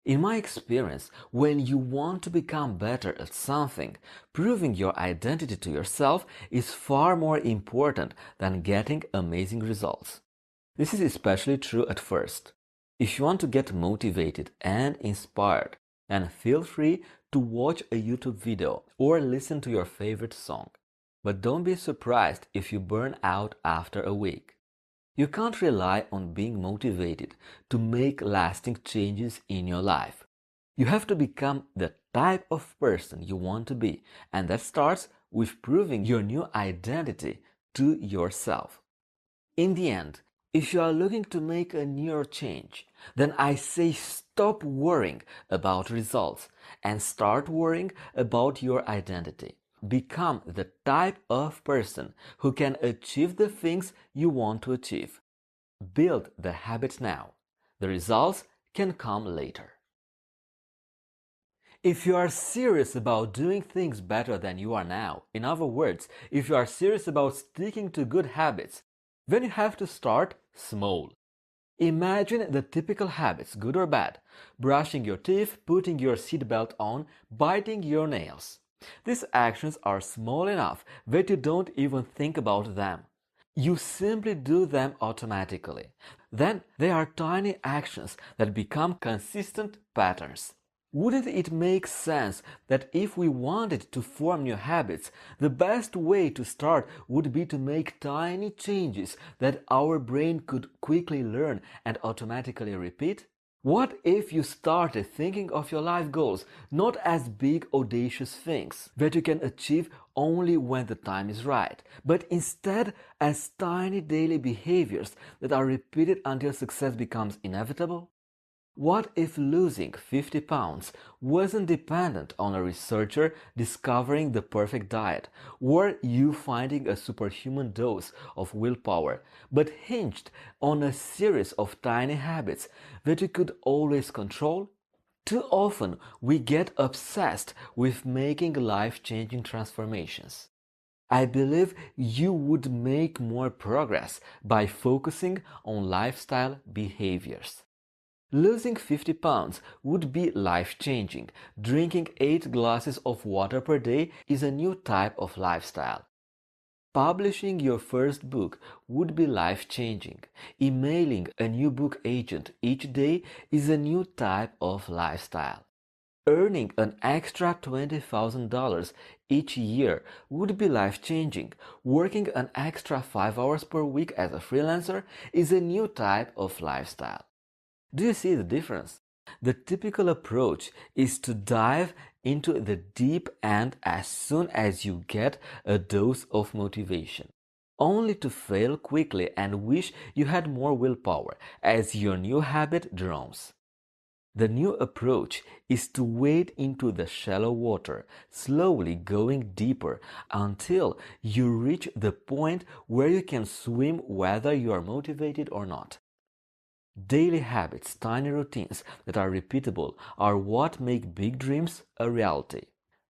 In my experience, when you want to become better at something, proving your identity to yourself is far more important than getting amazing results. This is especially true at first. If you want to get motivated and inspired, then feel free to watch a YouTube video or listen to your favorite song. But don't be surprised if you burn out after a week. You can't rely on being motivated to make lasting changes in your life. You have to become the type of person you want to be, and that starts with proving your new identity to yourself. In the end, if you are looking to make a new change, then I say stop worrying about results and start worrying about your identity. Become the type of person who can achieve the things you want to achieve. Build the habit now. The results can come later. If you are serious about doing things better than you are now, in other words, if you are serious about sticking to good habits, then you have to start small. Imagine the typical habits, good or bad: brushing your teeth, putting your seatbelt on, biting your nails. These actions are small enough that you don't even think about them. You simply do them automatically. Then they are tiny actions that become consistent patterns. Wouldn't it make sense that if we wanted to form new habits, the best way to start would be to make tiny changes that our brain could quickly learn and automatically repeat? What if you started thinking of your life goals not as big, audacious things that you can achieve only when the time is right, but instead as tiny daily behaviors that are repeated until success becomes inevitable? What if losing 50 pounds wasn't dependent on a researcher discovering the perfect diet, or you finding a superhuman dose of willpower, but hinged on a series of tiny habits that you could always control? Too often we get obsessed with making life-changing transformations. I believe you would make more progress by focusing on lifestyle behaviors. Losing 50 pounds would be life-changing. Drinking 8 glasses of water per day is a new type of lifestyle. Publishing your first book would be life-changing. Emailing a new book agent each day is a new type of lifestyle. Earning an extra $20,000 each year would be life-changing. Working an extra 5 hours per week as a freelancer is a new type of lifestyle. Do you see the difference? The typical approach is to dive into the deep end as soon as you get a dose of motivation, only to fail quickly and wish you had more willpower as your new habit drowns. The new approach is to wade into the shallow water, slowly going deeper until you reach the point where you can swim whether you are motivated or not. Daily habits, tiny routines that are repeatable are what make big dreams a reality.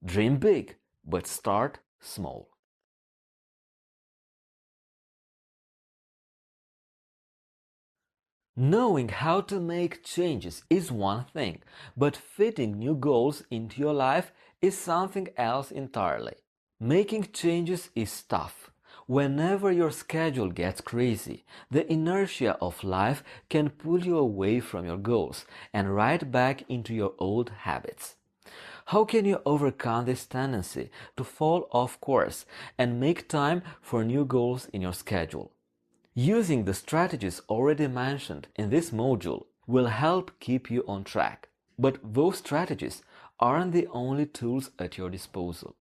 Dream big, but start small. Knowing how to make changes is one thing, but fitting new goals into your life is something else entirely. Making changes is tough. Whenever your schedule gets crazy, the inertia of life can pull you away from your goals and right back into your old habits. How can you overcome this tendency to fall off course and make time for new goals in your schedule? Using the strategies already mentioned in this module will help keep you on track. But those strategies aren't the only tools at your disposal.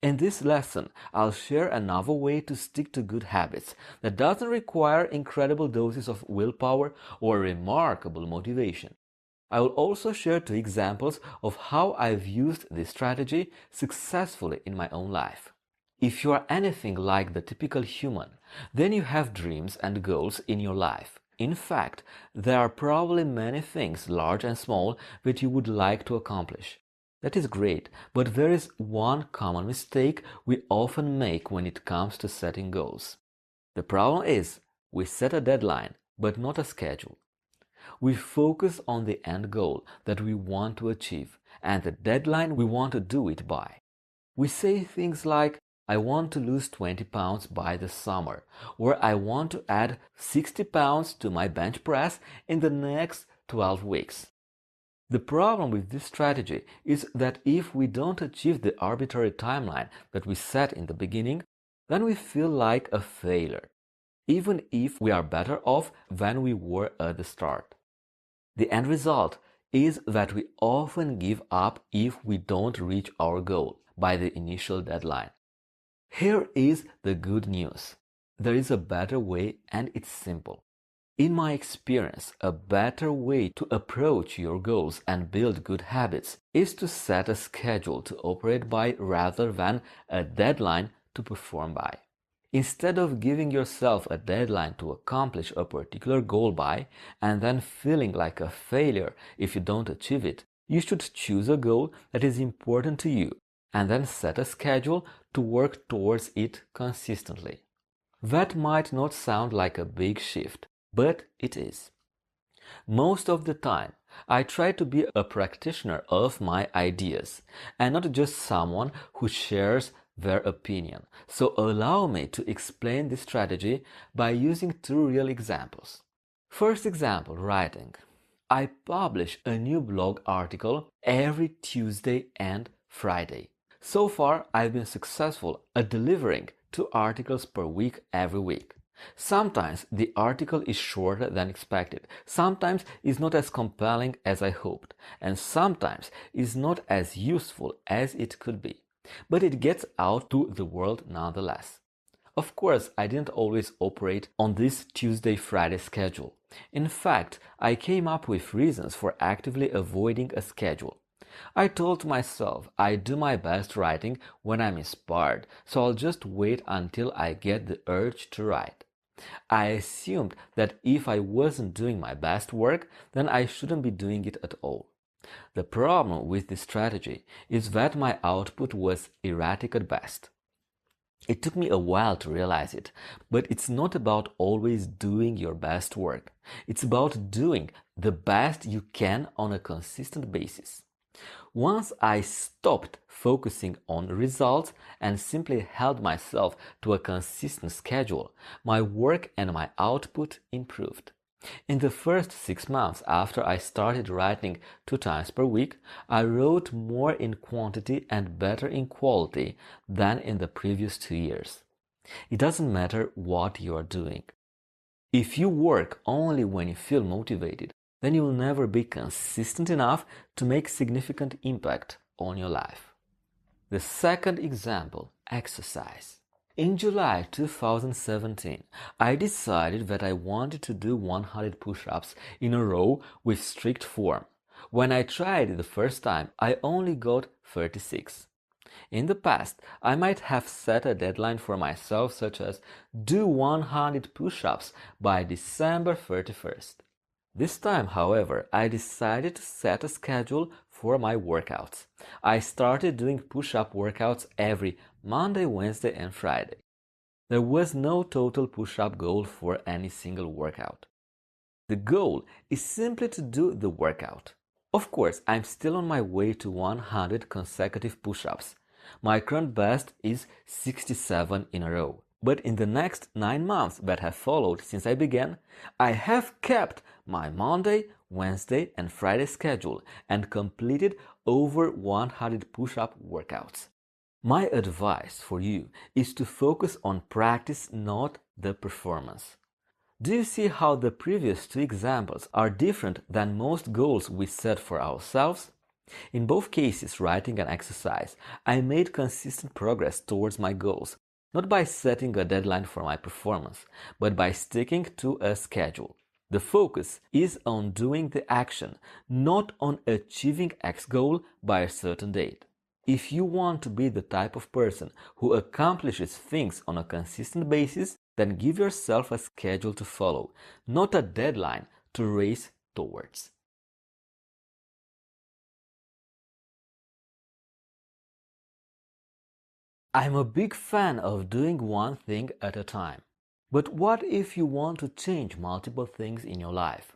In this lesson, I'll share another way to stick to good habits that doesn't require incredible doses of willpower or remarkable motivation. I will also share 2 examples of how I've used this strategy successfully in my own life. If you are anything like the typical human, then you have dreams and goals in your life. In fact, there are probably many things, large and small, that you would like to accomplish. That is great, but there is one common mistake we often make when it comes to setting goals. The problem is, we set a deadline, but not a schedule. We focus on the end goal that we want to achieve and the deadline we want to do it by. We say things like, I want to lose 20 pounds by the summer, or I want to add 60 pounds to my bench press in the next 12 weeks. The problem with this strategy is that if we don't achieve the arbitrary timeline that we set in the beginning, then we feel like a failure, even if we are better off than we were at the start. The end result is that we often give up if we don't reach our goal by the initial deadline. Here is the good news. There is a better way and it's simple. In my experience, a better way to approach your goals and build good habits is to set a schedule to operate by rather than a deadline to perform by. Instead of giving yourself a deadline to accomplish a particular goal by and then feeling like a failure if you don't achieve it, you should choose a goal that is important to you and then set a schedule to work towards it consistently. That might not sound like a big shift, but it is. Most of the time, I try to be a practitioner of my ideas and not just someone who shares their opinion. So allow me to explain this strategy by using two real examples. First example, writing. I publish a new blog article every Tuesday and Friday. So far, I've been successful at delivering 2 articles per week every week. Sometimes the article is shorter than expected, sometimes is not as compelling as I hoped, and sometimes is not as useful as it could be. But it gets out to the world nonetheless. Of course, I didn't always operate on this Tuesday-Friday schedule. In fact, I came up with reasons for actively avoiding a schedule. I told myself I do my best writing when I'm inspired, so I'll just wait until I get the urge to write. I assumed that if I wasn't doing my best work, then I shouldn't be doing it at all. The problem with this strategy is that my output was erratic at best. It took me a while to realize it, but it's not about always doing your best work. It's about doing the best you can on a consistent basis. Once I stopped focusing on results and simply held myself to a consistent schedule, my work and my output improved. In the first 6 months after I started writing 2 times per week, I wrote more in quantity and better in quality than in the previous 2 years. It doesn't matter what you are doing. If you work only when you feel motivated, then you will never be consistent enough to make significant impact on your life. The second example, exercise. In July 2017, I decided that I wanted to do 100 push-ups in a row with strict form. When I tried it the first time, I only got 36. In the past, I might have set a deadline for myself such as do 100 push-ups by December 31st. This time, however, I decided to set a schedule for my workouts. I started doing push-up workouts every Monday, Wednesday, and Friday. There was no total push-up goal for any single workout. The goal is simply to do the workout. Of course, I'm still on my way to 100 consecutive push-ups. My current best is 67 in a row. But in the next 9 months that have followed since I began, I have kept my Monday, Wednesday, and Friday schedule and completed over 100 push-up workouts. My advice for you is to focus on practice, not the performance. Do you see how the previous 2 examples are different than most goals we set for ourselves? In both cases, writing and exercise, I made consistent progress towards my goals, not by setting a deadline for my performance, but by sticking to a schedule. The focus is on doing the action, not on achieving X goal by a certain date. If you want to be the type of person who accomplishes things on a consistent basis, then give yourself a schedule to follow, not a deadline to race towards. I'm a big fan of doing one thing at a time. But what if you want to change multiple things in your life?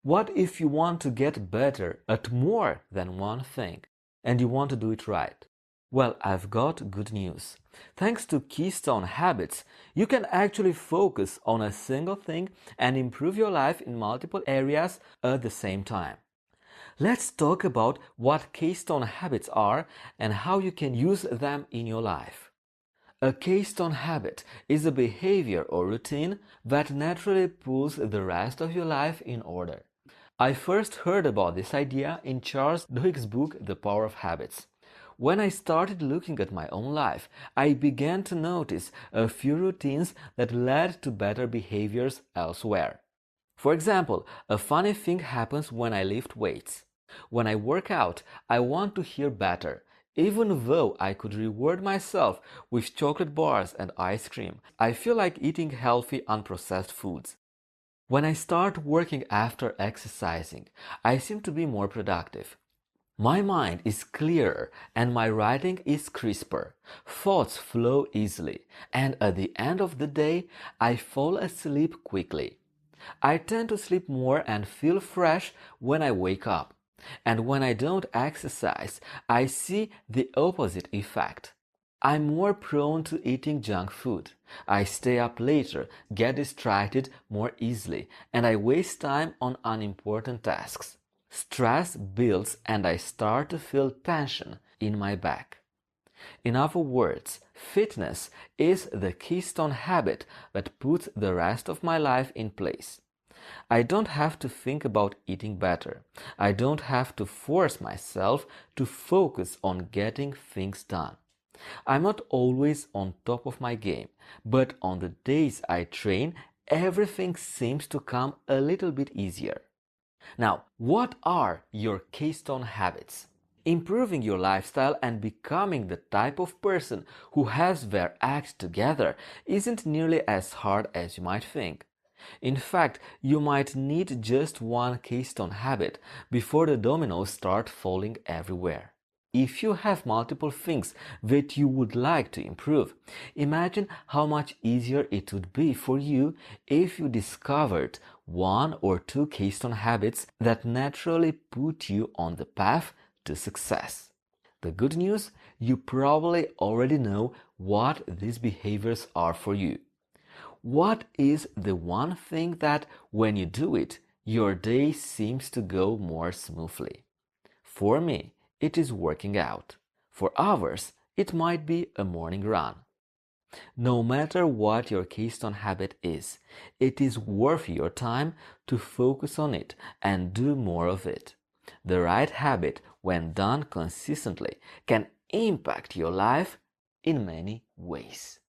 What if you want to get better at more than one thing and you want to do it right? Well, I've got good news. Thanks to Keystone Habits, you can actually focus on a single thing and improve your life in multiple areas at the same time. Let's talk about what Keystone Habits are and how you can use them in your life. A keystone habit is a behavior or routine that naturally pulls the rest of your life in order. I first heard about this idea in Charles Duhigg's book, The Power of Habits. When I started looking at my own life, I began to notice a few routines that led to better behaviors elsewhere. For example, a funny thing happens when I lift weights. When I work out, I want to hear better. Even though I could reward myself with chocolate bars and ice cream, I feel like eating healthy, unprocessed foods. When I start working after exercising, I seem to be more productive. My mind is clearer and my writing is crisper. Thoughts flow easily, and at the end of the day, I fall asleep quickly. I tend to sleep more and feel fresh when I wake up. And when I don't exercise, I see the opposite effect. I'm more prone to eating junk food. I stay up later, get distracted more easily, and I waste time on unimportant tasks. Stress builds and I start to feel tension in my back. In other words, fitness is the keystone habit that puts the rest of my life in place. I don't have to think about eating better. I don't have to force myself to focus on getting things done. I'm not always on top of my game, but on the days I train, everything seems to come a little bit easier. Now, what are your keystone habits? Improving your lifestyle and becoming the type of person who has their act together isn't nearly as hard as you might think. In fact, you might need just one keystone habit before the dominoes start falling everywhere. If you have multiple things that you would like to improve, imagine how much easier it would be for you if you discovered one or two keystone habits that naturally put you on the path to success. The good news, you probably already know what these behaviors are for you. What is the one thing that, when you do it, your day seems to go more smoothly? For me, it is working out. For others, it might be a morning run. No matter what your keystone habit is, it is worth your time to focus on it and do more of it. The right habit, when done consistently, can impact your life in many ways.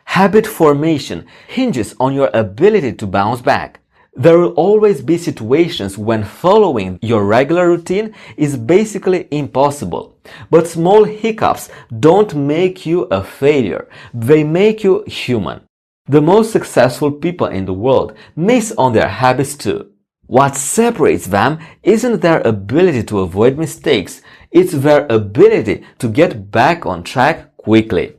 Habit formation hinges on your ability to bounce back. There will always be situations when following your regular routine is basically impossible. But small hiccups don't make you a failure, they make you human. The most successful people in the world miss on their habits too. What separates them isn't their ability to avoid mistakes, it's their ability to get back on track quickly.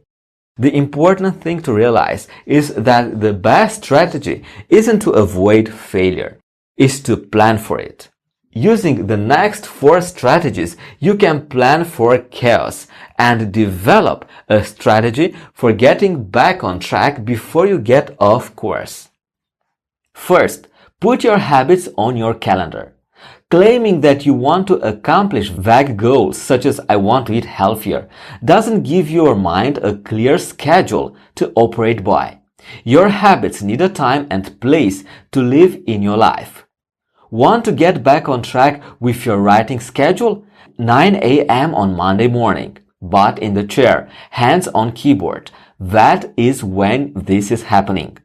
The important thing to realize is that the best strategy isn't to avoid failure, it's to plan for it. Using the next 4 strategies, you can plan for chaos and develop a strategy for getting back on track before you get off course. First, put your habits on your calendar. Claiming that you want to accomplish vague goals such as I want to eat healthier doesn't give your mind a clear schedule to operate by. Your habits need a time and place to live in your life. Want to get back on track with your writing schedule? 9 a.m. on Monday morning, butt in the chair, hands on keyboard. That is when this is happening.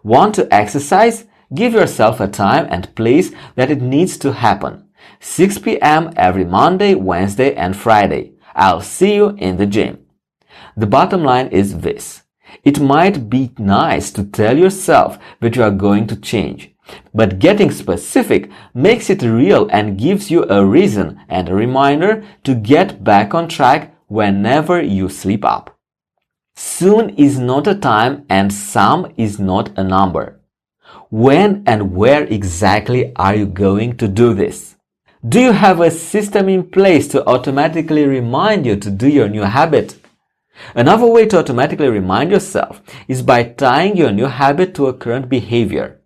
Want to exercise? Give yourself a time and place that it needs to happen. 6 p.m. every Monday, Wednesday, and Friday. I'll see you in the gym. The bottom line is this. It might be nice to tell yourself that you are going to change, but getting specific makes it real and gives you a reason and a reminder to get back on track whenever you slip up. Soon is not a time and some is not a number. When and where exactly are you going to do this? Do you have a system in place to automatically remind you to do your new habit? Another way to automatically remind yourself is by tying your new habit to a current behavior.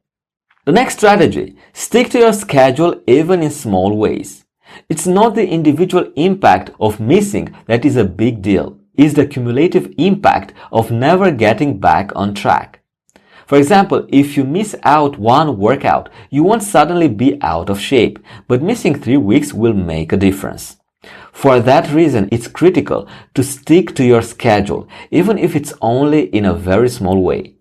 The next strategy, stick to your schedule even in small ways. It's not the individual impact of missing that is a big deal. It's the cumulative impact of never getting back on track. For example, if you miss out one workout, you won't suddenly be out of shape, but missing 3 weeks will make a difference. For that reason, it's critical to stick to your schedule, even if it's only in a very small way.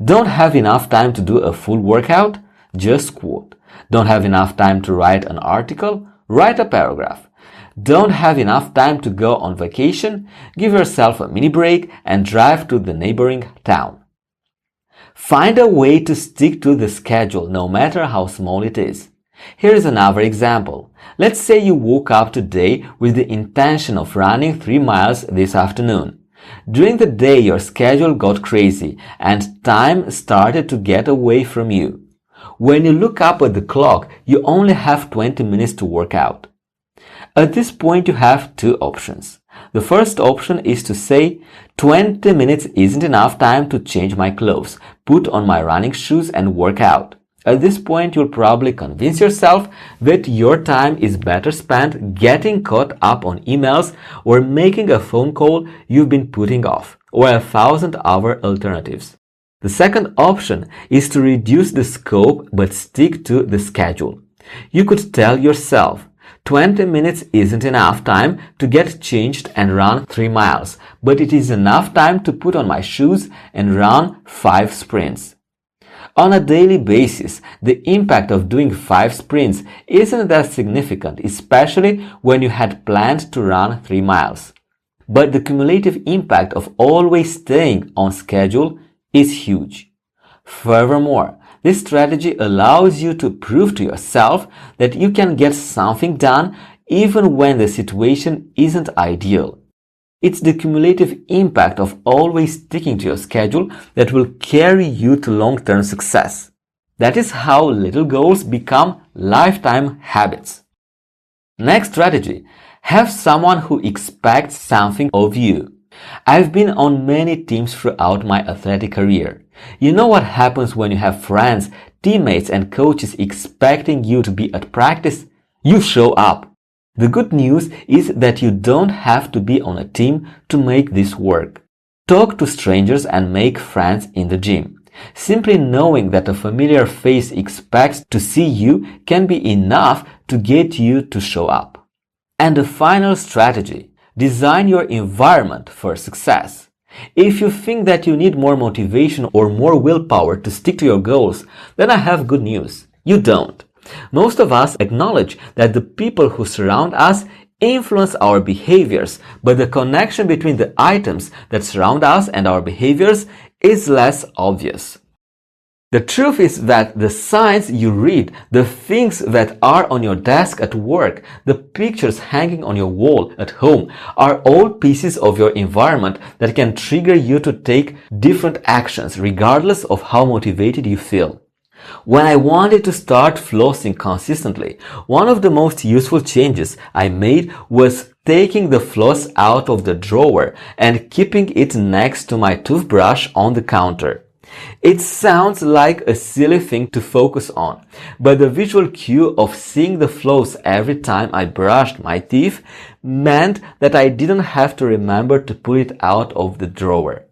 Don't have enough time to do a full workout? Just quote. Don't have enough time to write an article? Write a paragraph. Don't have enough time to go on vacation? Give yourself a mini break and drive to the neighboring town. Find a way to stick to the schedule, no matter how small it is. Here is another example. Let's say you woke up today with the intention of running 3 miles this afternoon. During the day, your schedule got crazy and time started to get away from you. When you look up at the clock, you only have 20 minutes to work out. At this point, you have two options. The first option is to say, 20 minutes isn't enough time to change my clothes, put on my running shoes and work out. At this point, you'll probably convince yourself that your time is better spent getting caught up on emails or making a phone call you've been putting off, or 1,000 other alternatives. The second option is to reduce the scope but stick to the schedule. You could tell yourself, 20 minutes isn't enough time to get changed and run 3 miles, but it is enough time to put on my shoes and run 5 sprints. On a daily basis, the impact of doing 5 sprints isn't that significant, especially when you had planned to run 3 miles. But the cumulative impact of always staying on schedule is huge. Furthermore, this strategy allows you to prove to yourself that you can get something done even when the situation isn't ideal. It's the cumulative impact of always sticking to your schedule that will carry you to long-term success. That is how little goals become lifetime habits. Next strategy, have someone who expects something of you. I've been on many teams throughout my athletic career. You know what happens when you have friends, teammates and coaches expecting you to be at practice? You show up. The good news is that you don't have to be on a team to make this work. Talk to strangers and make friends in the gym. Simply knowing that a familiar face expects to see you can be enough to get you to show up. And the final strategy, design your environment for success. If you think that you need more motivation or more willpower to stick to your goals, then I have good news. You don't. Most of us acknowledge that the people who surround us influence our behaviors, but the connection between the items that surround us and our behaviors is less obvious. The truth is that the signs you read, the things that are on your desk at work, the pictures hanging on your wall at home are all pieces of your environment that can trigger you to take different actions regardless of how motivated you feel. When I wanted to start flossing consistently, one of the most useful changes I made was taking the floss out of the drawer and keeping it next to my toothbrush on the counter. It sounds like a silly thing to focus on, but the visual cue of seeing the floss every time I brushed my teeth meant that I didn't have to remember to put it out of the drawer.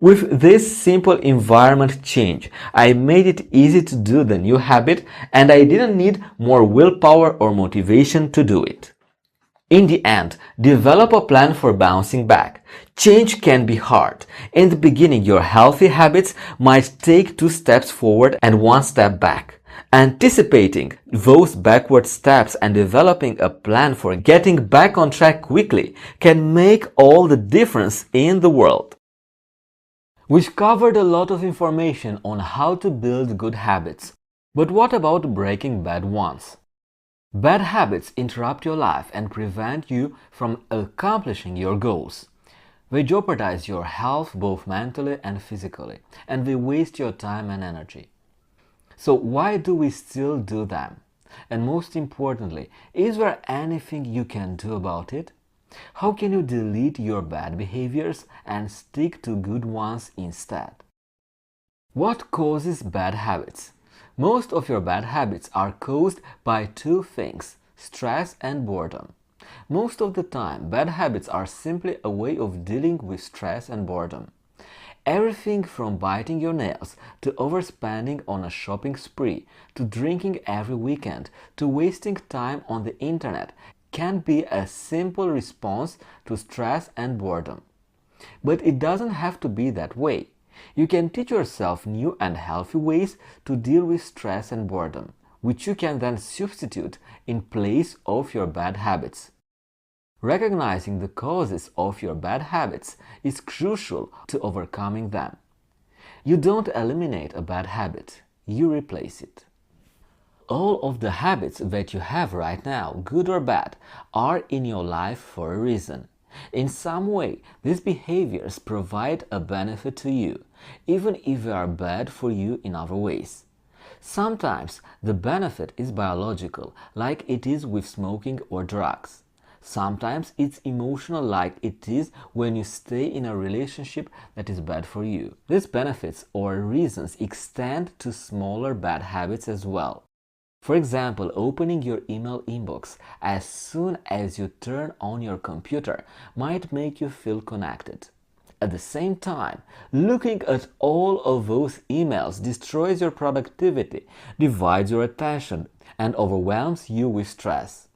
With this simple environment change, I made it easy to do the new habit and I didn't need more willpower or motivation to do it. In the end, develop a plan for bouncing back. Change can be hard. In the beginning, your healthy habits might take 2 steps forward and 1 step back. Anticipating those backward steps and developing a plan for getting back on track quickly can make all the difference in the world. We've covered a lot of information on how to build good habits, but what about breaking bad ones? Bad habits interrupt your life and prevent you from accomplishing your goals. They jeopardize your health both mentally and physically, and they waste your time and energy. So why do we still do them? And most importantly, is there anything you can do about it? How can you delete your bad behaviors and stick to good ones instead? What causes bad habits? Most of your bad habits are caused by 2 things, stress and boredom. Most of the time, bad habits are simply a way of dealing with stress and boredom. Everything from biting your nails, to overspending on a shopping spree, to drinking every weekend, to wasting time on the internet can be a simple response to stress and boredom. But it doesn't have to be that way. You can teach yourself new and healthy ways to deal with stress and boredom, which you can then substitute in place of your bad habits. Recognizing the causes of your bad habits is crucial to overcoming them. You don't eliminate a bad habit, you replace it. All of the habits that you have right now, good or bad, are in your life for a reason. In some way, these behaviors provide a benefit to you, even if they are bad for you in other ways. Sometimes the benefit is biological, like it is with smoking or drugs. Sometimes it's emotional, like it is when you stay in a relationship that is bad for you. These benefits or reasons extend to smaller bad habits as well. For example, opening your email inbox as soon as you turn on your computer might make you feel connected. At the same time, looking at all of those emails destroys your productivity, divides your attention, and overwhelms you with stress.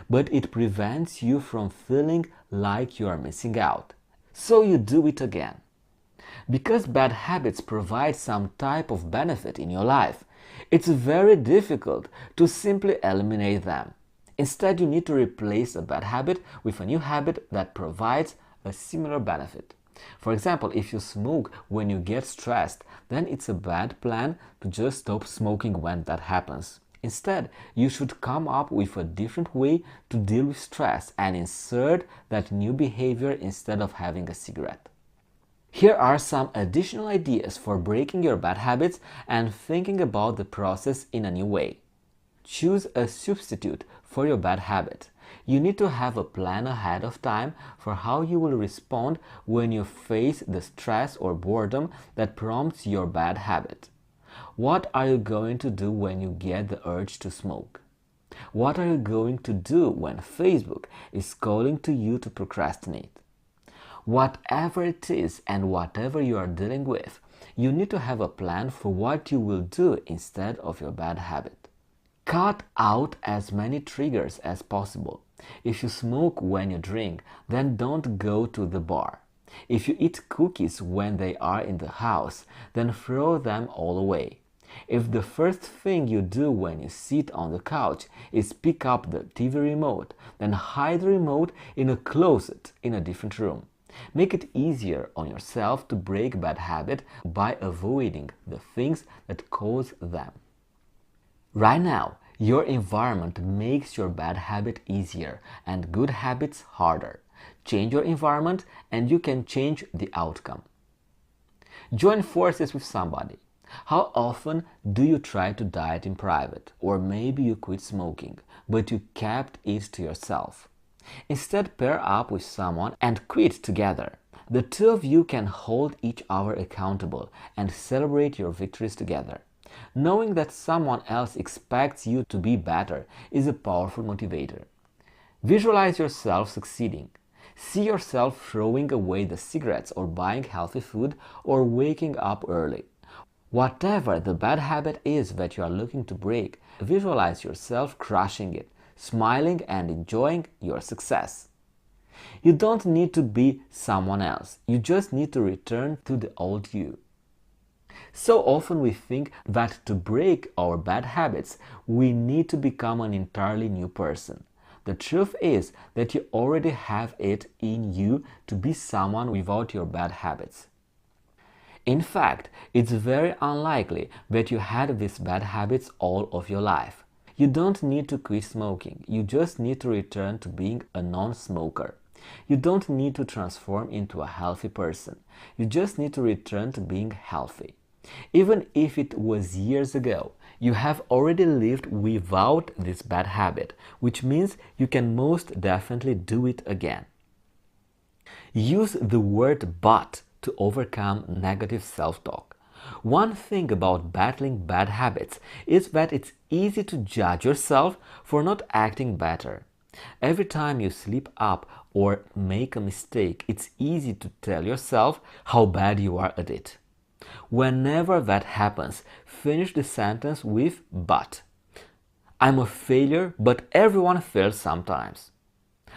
But it prevents you from feeling like you are missing out. So you do it again. Because bad habits provide some type of benefit in your life, it's very difficult to simply eliminate them. Instead, you need to replace a bad habit with a new habit that provides a similar benefit. For example, if you smoke when you get stressed, then it's a bad plan to just stop smoking when that happens. Instead, you should come up with a different way to deal with stress and insert that new behavior instead of having a cigarette. Here are some additional ideas for breaking your bad habits and thinking about the process in a new way. Choose a substitute for your bad habit. You need to have a plan ahead of time for how you will respond when you face the stress or boredom that prompts your bad habit. What are you going to do when you get the urge to smoke? What are you going to do when Facebook is calling to you to procrastinate? Whatever it is and whatever you are dealing with, you need to have a plan for what you will do instead of your bad habit. Cut out as many triggers as possible. If you smoke when you drink, then don't go to the bar. If you eat cookies when they are in the house, then throw them all away. If the first thing you do when you sit on the couch is pick up the TV remote, then hide the remote in a closet in a different room. Make it easier on yourself to break bad habit by avoiding the things that cause them. Right now, your environment makes your bad habit easier and good habits harder. Change your environment and you can change the outcome. Join forces with somebody. How often do you try to diet in private? Or maybe you quit smoking, but you kept it to yourself. Instead, pair up with someone and quit together. The two of you can hold each other accountable and celebrate your victories together. Knowing that someone else expects you to be better is a powerful motivator. Visualize yourself succeeding. See yourself throwing away the cigarettes or buying healthy food or waking up early. Whatever the bad habit is that you are looking to break, visualize yourself crushing it, smiling and enjoying your success. You don't need to be someone else. You just need to return to the old you. So often we think that to break our bad habits, we need to become an entirely new person. The truth is that you already have it in you to be someone without your bad habits. In fact, it's very unlikely that you had these bad habits all of your life. You don't need to quit smoking, you just need to return to being a non-smoker. You don't need to transform into a healthy person, you just need to return to being healthy. Even if it was years ago, you have already lived without this bad habit, which means you can most definitely do it again. Use the word "but" to overcome negative self-talk. One thing about battling bad habits is that it's easy to judge yourself for not acting better. Every time you slip up or make a mistake, it's easy to tell yourself how bad you are at it. Whenever that happens, finish the sentence with "but." I'm a failure, but everyone fails sometimes.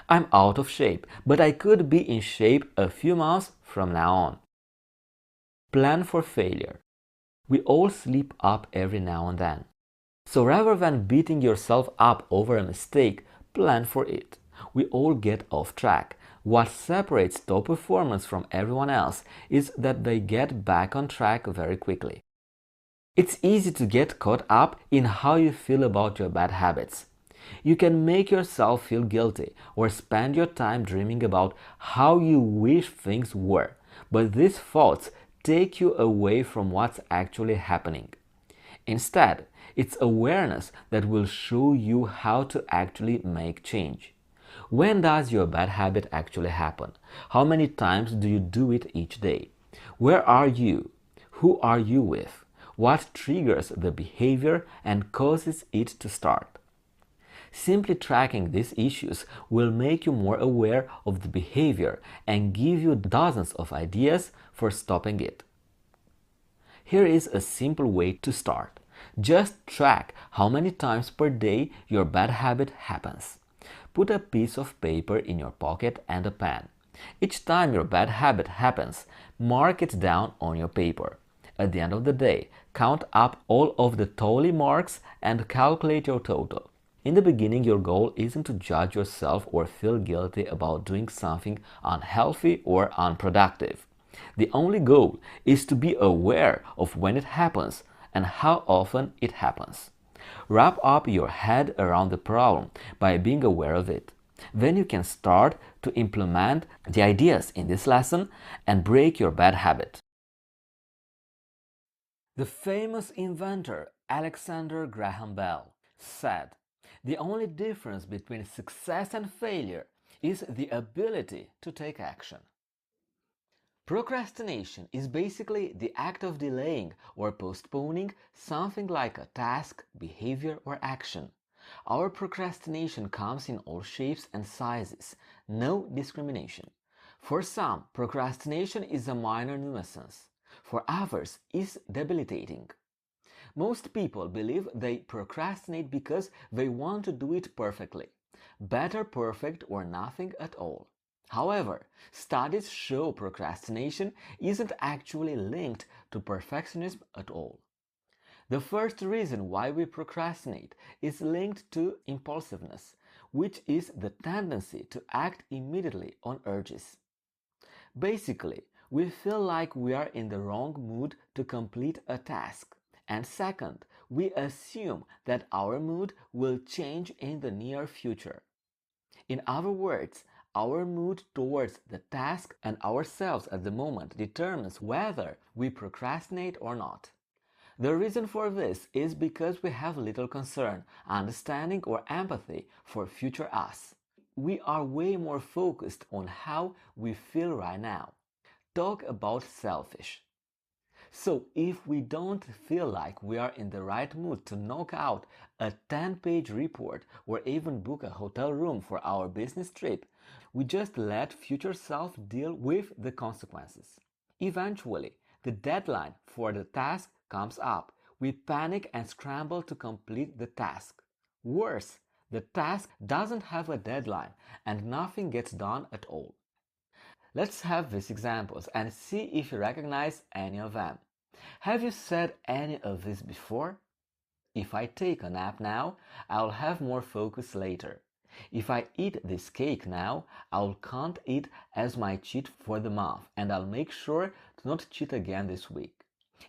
I'm out of shape, but I could be in shape a few months from now on. Plan for failure. We all slip up every now and then. So rather than beating yourself up over a mistake, plan for it. We all get off track. What separates top performers from everyone else is that they get back on track very quickly. It's easy to get caught up in how you feel about your bad habits. You can make yourself feel guilty or spend your time dreaming about how you wish things were, but these thoughts take you away from what's actually happening. Instead, it's awareness that will show you how to actually make change. When does your bad habit actually happen? How many times do you do it each day? Where are you? Who are you with? What triggers the behavior and causes it to start? Simply tracking these issues will make you more aware of the behavior and give you dozens of ideas for stopping it. Here is a simple way to start. Just track how many times per day your bad habit happens. Put a piece of paper in your pocket and a pen. Each time your bad habit happens, mark it down on your paper. At the end of the day, count up all of the tally marks and calculate your total. In the beginning, your goal isn't to judge yourself or feel guilty about doing something unhealthy or unproductive. The only goal is to be aware of when it happens and how often it happens. Wrap up your head around the problem by being aware of it. Then you can start to implement the ideas in this lesson and break your bad habit. The famous inventor Alexander Graham Bell said, "The only difference between success and failure is the ability to take action." Procrastination is basically the act of delaying or postponing something like a task, behavior, or action. Our procrastination comes in all shapes and sizes, no discrimination. For some, procrastination is a minor nuisance. For others, it's debilitating. Most people believe they procrastinate because they want to do it perfectly. Better perfect or nothing at all. However, studies show procrastination isn't actually linked to perfectionism at all. The first reason why we procrastinate is linked to impulsiveness, which is the tendency to act immediately on urges. Basically, we feel like we are in the wrong mood to complete a task. And second, we assume that our mood will change in the near future. In other words, our mood towards the task and ourselves at the moment determines whether we procrastinate or not. The reason for this is because we have little concern, understanding, or empathy for future us. We are way more focused on how we feel right now. Talk about selfish. So, if we don't feel like we are in the right mood to knock out a 10-page report or even book a hotel room for our business trip, we just let future self deal with the consequences. Eventually, the deadline for the task comes up. We panic and scramble to complete the task. Worse, the task doesn't have a deadline and nothing gets done at all. Let's have these examples and see if you recognize any of them. Have you said any of these before? If I take a nap now, I'll have more focus later. If I eat this cake now, I'll count it as my cheat for the month and I'll make sure to not cheat again this week.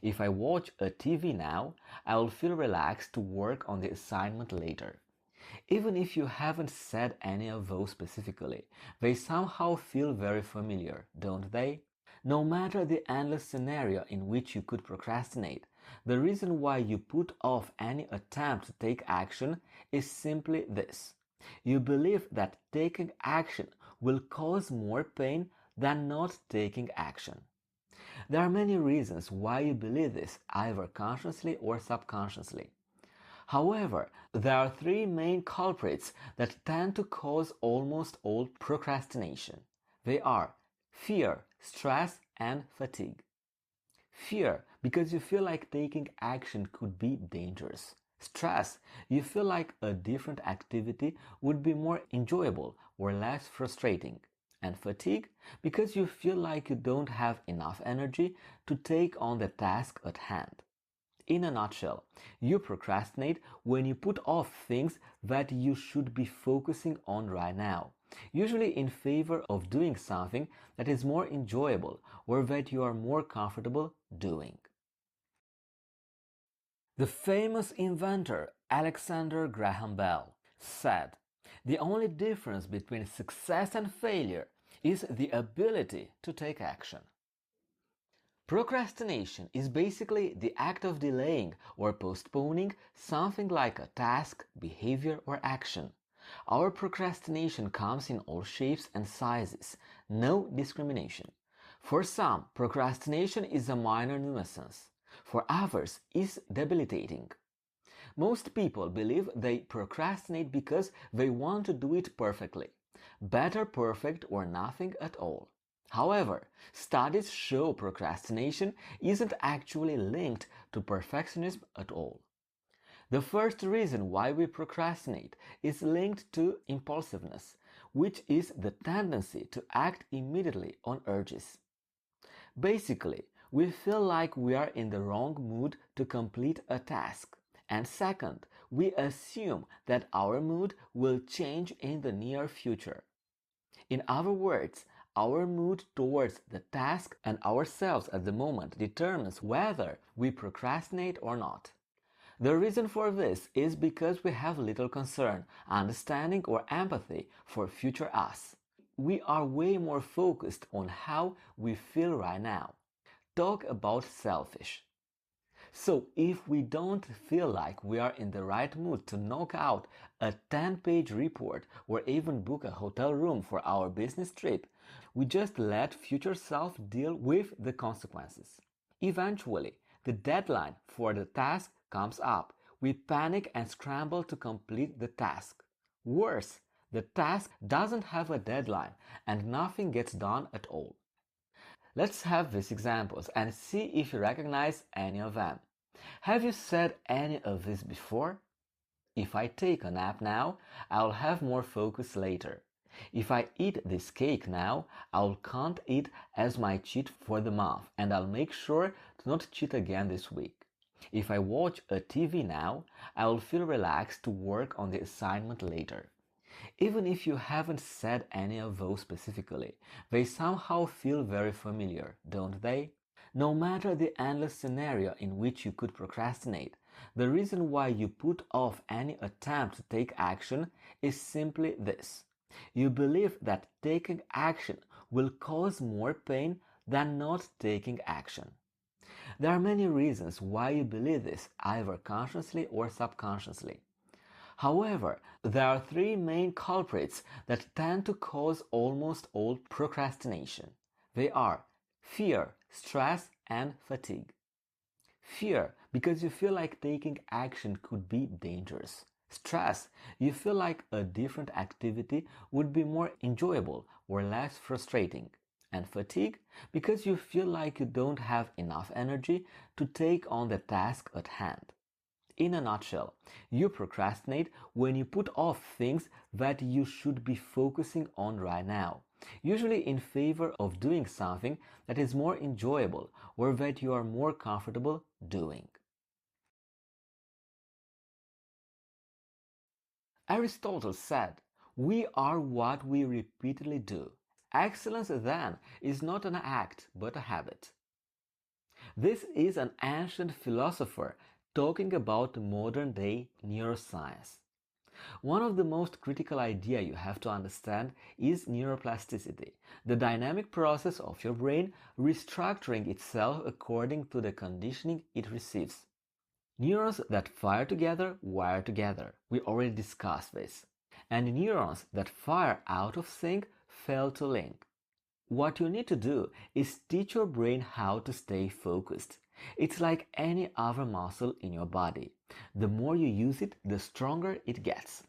If I watch a TV now, I'll feel relaxed to work on the assignment later. Even if you haven't said any of those specifically, they somehow feel very familiar, don't they? No matter the endless scenario in which you could procrastinate, the reason why you put off any attempt to take action is simply this. You believe that taking action will cause more pain than not taking action. There are many reasons why you believe this, either consciously or subconsciously. However, there are three main culprits that tend to cause almost all procrastination. They are fear, stress, and fatigue. Fear, because you feel like taking action could be dangerous. Stress, you feel like a different activity would be more enjoyable or less frustrating. And fatigue, because you feel like you don't have enough energy to take on the task at hand. In a nutshell, you procrastinate when you put off things that you should be focusing on right now, usually in favor of doing something that is more enjoyable or that you are more comfortable doing. The famous inventor Alexander Graham Bell said, "The only difference between success and failure is the ability to take action." Procrastination is basically the act of delaying or postponing something like a task, behavior, or action. Our procrastination comes in all shapes and sizes, no discrimination. For some, procrastination is a minor nuisance. For others, it's debilitating. Most people believe they procrastinate because they want to do it perfectly. Better perfect or nothing at all. However, studies show procrastination isn't actually linked to perfectionism at all. The first reason why we procrastinate is linked to impulsiveness, which is the tendency to act immediately on urges. Basically, we feel like we are in the wrong mood to complete a task. And second, we assume that our mood will change in the near future. In other words, our mood towards the task and ourselves at the moment determines whether we procrastinate or not. The reason for this is because we have little concern, understanding, or empathy for future us. We are way more focused on how we feel right now. Talk about selfish. So if we don't feel like we are in the right mood to knock out a 10-page report or even book a hotel room for our business trip, we just let future self deal with the consequences. Eventually, the deadline for the task comes up. We panic and scramble to complete the task. Worse, the task doesn't have a deadline and nothing gets done at all. Let's have these examples and see if you recognize any of them. Have you said any of these before? If I take a nap now, I'll have more focus later. If I eat this cake now, I'll count it as my cheat for the month and I'll make sure to not cheat again this week. If I watch a TV now, I'll feel relaxed to work on the assignment later. Even if you haven't said any of those specifically, they somehow feel very familiar, don't they? No matter the endless scenario in which you could procrastinate, the reason why you put off any attempt to take action is simply this. You believe that taking action will cause more pain than not taking action. There are many reasons why you believe this, either consciously or subconsciously. However, there are three main culprits that tend to cause almost all procrastination. They are fear, stress, and fatigue. Fear, because you feel like taking action could be dangerous. Stress, you feel like a different activity would be more enjoyable or less frustrating. And fatigue, because you feel like you don't have enough energy to take on the task at hand. In a nutshell, you procrastinate when you put off things that you should be focusing on right now, usually in favor of doing something that is more enjoyable or that you are more comfortable doing. Aristotle said, "We are what we repeatedly do." Excellence, then, is not an act, but a habit. This is an ancient philosopher talking about modern-day neuroscience. One of the most critical ideas you have to understand is neuroplasticity, the dynamic process of your brain restructuring itself according to the conditioning it receives. Neurons that fire together wire together. We already discussed this. And neurons that fire out of sync fail to link. What you need to do is teach your brain how to stay focused. It's like any other muscle in your body. The more you use it, the stronger it gets.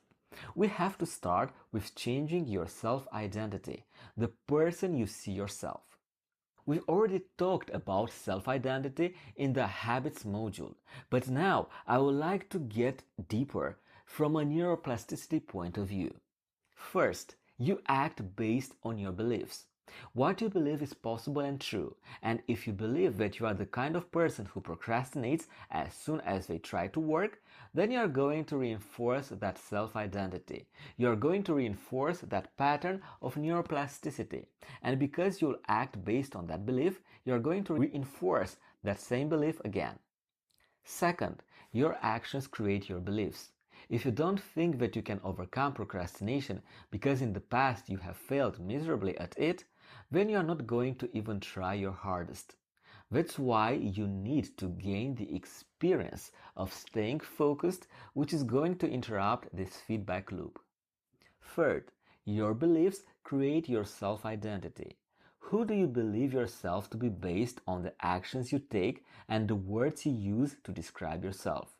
We have to start with changing your self-identity, the person you see yourself. We've already talked about self-identity in the habits module, but now I would like to get deeper from a neuroplasticity point of view. First, you act based on your beliefs. What you believe is possible and true, and if you believe that you are the kind of person who procrastinates as soon as they try to work, then you are going to reinforce that self-identity. You are going to reinforce that pattern of neuroplasticity, and because you'll act based on that belief, you are going to reinforce that same belief again. Second, your actions create your beliefs. If you don't think that you can overcome procrastination because in the past you have failed miserably at it, then you are not going to even try your hardest. That's why you need to gain the experience of staying focused, which is going to interrupt this feedback loop. Third, your beliefs create your self-identity. Who do you believe yourself to be based on the actions you take and the words you use to describe yourself?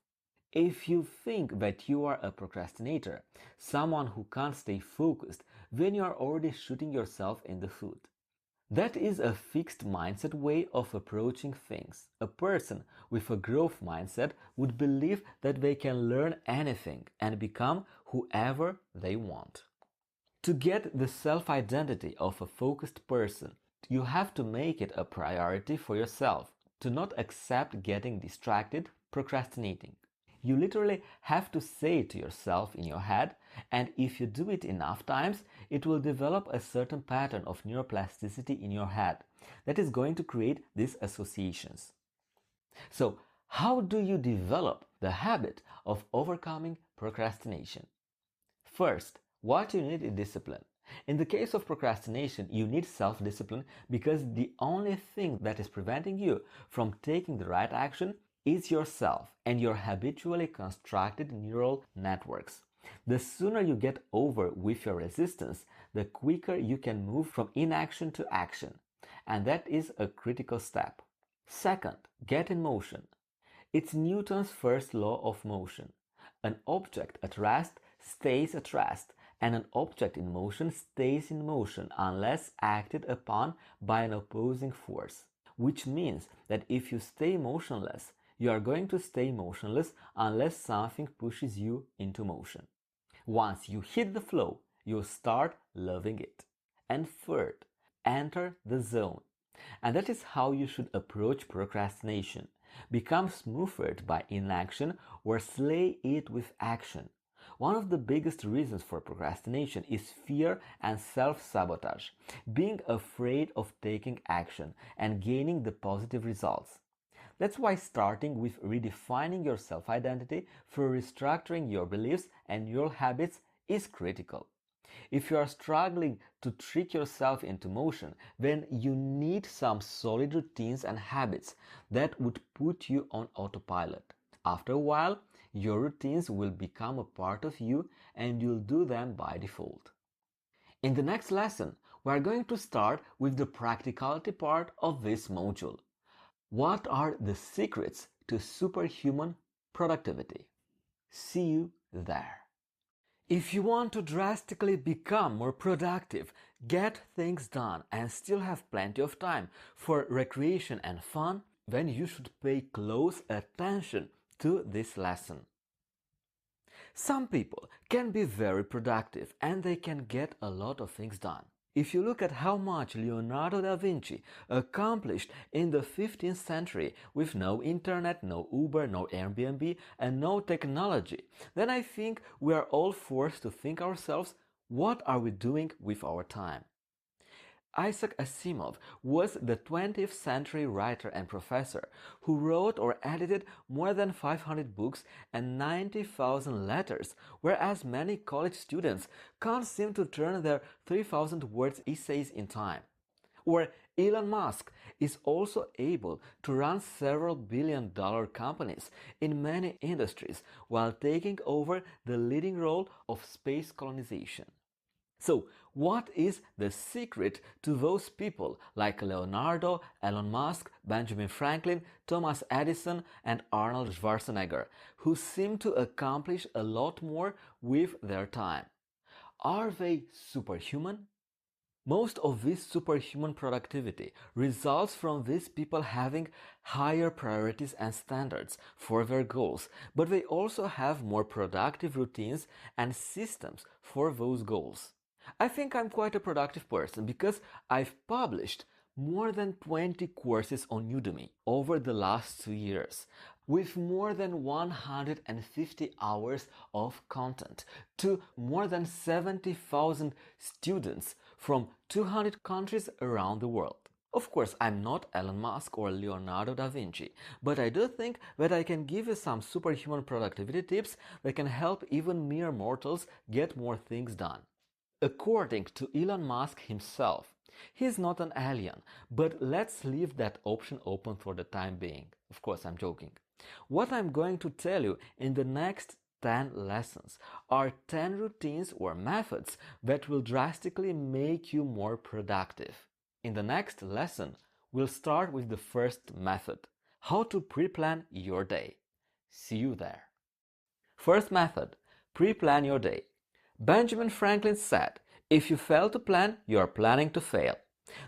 If you think that you are a procrastinator, someone who can't stay focused, then you are already shooting yourself in the foot. That is a fixed mindset way of approaching things. A person with a growth mindset would believe that they can learn anything and become whoever they want. To get the self-identity of a focused person, you have to make it a priority for yourself to not accept getting distracted, procrastinating. You literally have to say it to yourself in your head, and if you do it enough times, it will develop a certain pattern of neuroplasticity in your head that is going to create these associations. So, how do you develop the habit of overcoming procrastination? First, what you need is discipline. In the case of procrastination, you need self-discipline because the only thing that is preventing you from taking the right action is yourself and your habitually constructed neural networks. The sooner you get over with your resistance, the quicker you can move from inaction to action. And that is a critical step. Second, get in motion. It's Newton's first law of motion. An object at rest stays at rest, and an object in motion stays in motion unless acted upon by an opposing force. Which means that if you stay motionless, you are going to stay motionless unless something pushes you into motion. Once you hit the flow, you'll start loving it. And third, enter the zone. And that is how you should approach procrastination. Become smoothed by inaction or slay it with action. One of the biggest reasons for procrastination is fear and self-sabotage, being afraid of taking action and gaining the positive results. That's why starting with redefining your self-identity through restructuring your beliefs and neural habits is critical. If you are struggling to trick yourself into motion, then you need some solid routines and habits that would put you on autopilot. After a while, your routines will become a part of you and you'll do them by default. In the next lesson, we are going to start with the practicality part of this module. What are the secrets to superhuman productivity? See you there. If you want to drastically become more productive, get things done, and still have plenty of time for recreation and fun, then you should pay close attention to this lesson. Some people can be very productive and they can get a lot of things done. If you look at how much Leonardo da Vinci accomplished in the 15th century with no internet, no Uber, no Airbnb, and no technology, then I think we are all forced to think ourselves, what are we doing with our time? Isaac Asimov was the 20th century writer and professor who wrote or edited more than 500 books and 90,000 letters, whereas many college students can't seem to turn their 3,000 words essays in time. Or Elon Musk is also able to run several billion-dollar companies in many industries while taking over the leading role of space colonization. So, what is the secret to those people like Leonardo, Elon Musk, Benjamin Franklin, Thomas Edison, and Arnold Schwarzenegger, who seem to accomplish a lot more with their time? Are they superhuman? Most of this superhuman productivity results from these people having higher priorities and standards for their goals, but they also have more productive routines and systems for those goals. I think I'm quite a productive person because I've published more than 20 courses on Udemy over the last 2 years, with more than 150 hours of content to more than 70,000 students from 200 countries around the world. Of course, I'm not Elon Musk or Leonardo da Vinci, but I do think that I can give you some superhuman productivity tips that can help even mere mortals get more things done. According to Elon Musk himself, he's not an alien, but let's leave that option open for the time being. Of course, I'm joking. What I'm going to tell you in the next 10 lessons are 10 routines or methods that will drastically make you more productive. In the next lesson, we'll start with the first method, how to pre-plan your day. See you there. First method, pre-plan your day. Benjamin Franklin said, if you fail to plan, you are planning to fail.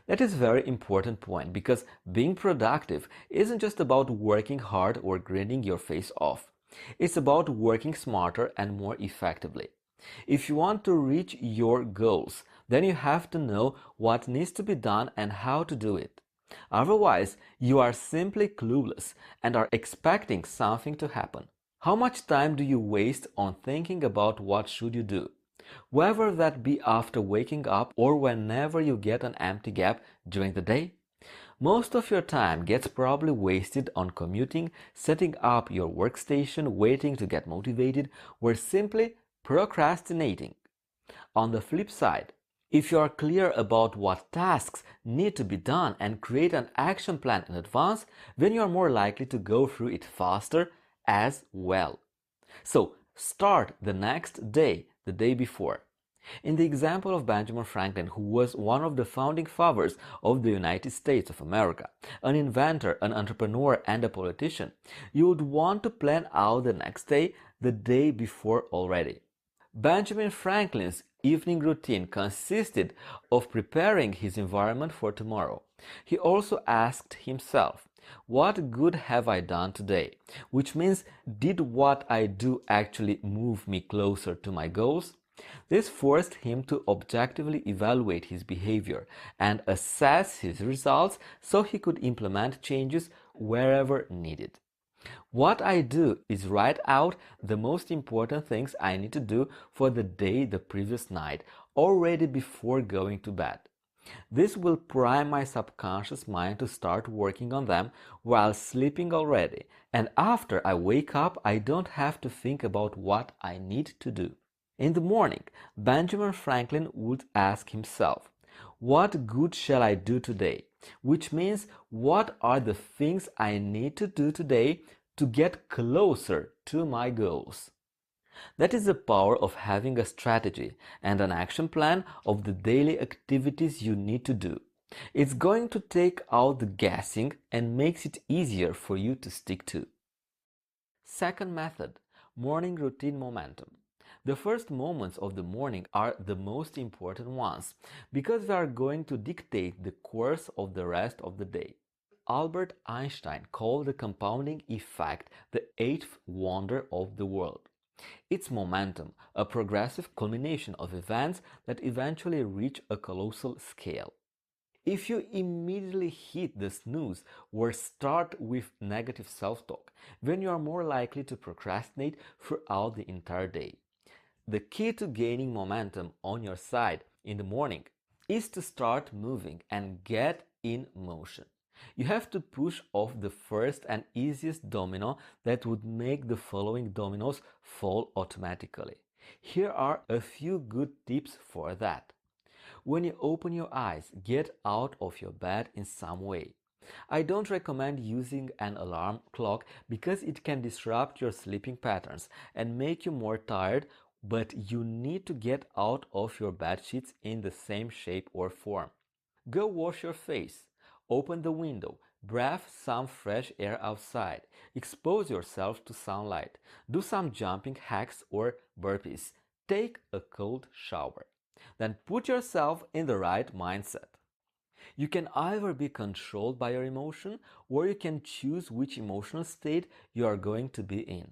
That is a very important point because being productive isn't just about working hard or grinding your face off. It's about working smarter and more effectively. If you want to reach your goals, then you have to know what needs to be done and how to do it. Otherwise, you are simply clueless and are expecting something to happen. How much time do you waste on thinking about what should you do? Whether that be after waking up or whenever you get an empty gap during the day? Most of your time gets probably wasted on commuting, setting up your workstation, waiting to get motivated, or simply procrastinating. On the flip side, if you are clear about what tasks need to be done and create an action plan in advance, then you are more likely to go through it faster as well. So start the next day, the day before. In the example of Benjamin Franklin, who was one of the founding fathers of the United States of America, an inventor, an entrepreneur, and a politician, you would want to plan out the next day, the day before already. Benjamin Franklin's evening routine consisted of preparing his environment for tomorrow. He also asked himself, what good have I done today? Which means, did what I do actually move me closer to my goals? This forced him to objectively evaluate his behavior and assess his results so he could implement changes wherever needed. What I do is write out the most important things I need to do for the day the previous night, already before going to bed. This will prime my subconscious mind to start working on them while sleeping already, and after I wake up, I don't have to think about what I need to do. In the morning, Benjamin Franklin would ask himself, what good shall I do today? Which means, what are the things I need to do today to get closer to my goals? That is the power of having a strategy and an action plan of the daily activities you need to do. It's going to take out the guessing and makes it easier for you to stick to. Second method, morning routine momentum. The first moments of the morning are the most important ones because they are going to dictate the course of the rest of the day. Albert Einstein called the compounding effect the eighth wonder of the world. It's momentum, a progressive culmination of events that eventually reach a colossal scale. If you immediately hit the snooze or start with negative self-talk, then you are more likely to procrastinate throughout the entire day. The key to gaining momentum on your side in the morning is to start moving and get in motion. You have to push off the first and easiest domino that would make the following dominoes fall automatically. Here are a few good tips for that. When you open your eyes, get out of your bed in some way. I don't recommend using an alarm clock because it can disrupt your sleeping patterns and make you more tired, but you need to get out of your bed sheets in the same shape or form. Go wash your face. Open the window. Breathe some fresh air outside. Expose yourself to sunlight. Do some jumping hacks or burpees. Take a cold shower. Then put yourself in the right mindset. You can either be controlled by your emotion or you can choose which emotional state you are going to be in.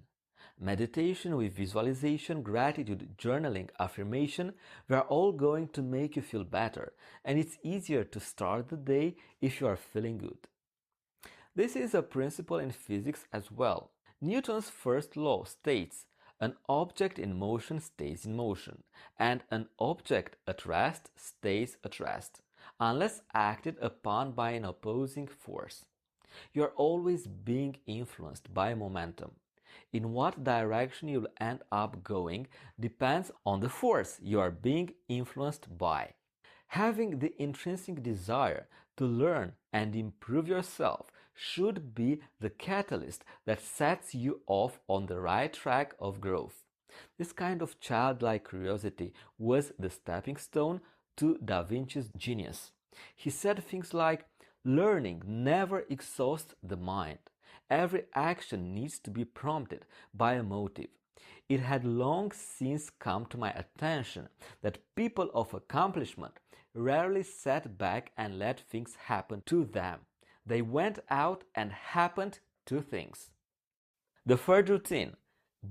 Meditation with visualization, gratitude, journaling, affirmation, they are all going to make you feel better, and it's easier to start the day if you are feeling good. This is a principle in physics as well. Newton's first law states, an object in motion stays in motion, and an object at rest stays at rest. unless acted upon by an opposing force. You're always being influenced by momentum. In what direction you'll end up going depends on the force you are being influenced by. Having the intrinsic desire to learn and improve yourself should be the catalyst that sets you off on the right track of growth. This kind of childlike curiosity was the stepping stone to Da Vinci's genius. He said things like, "Learning never exhausts the mind. Every action needs to be prompted by a motive." It had long since come to my attention that people of accomplishment rarely sat back and let things happen to them. They went out and happened to things. The third routine,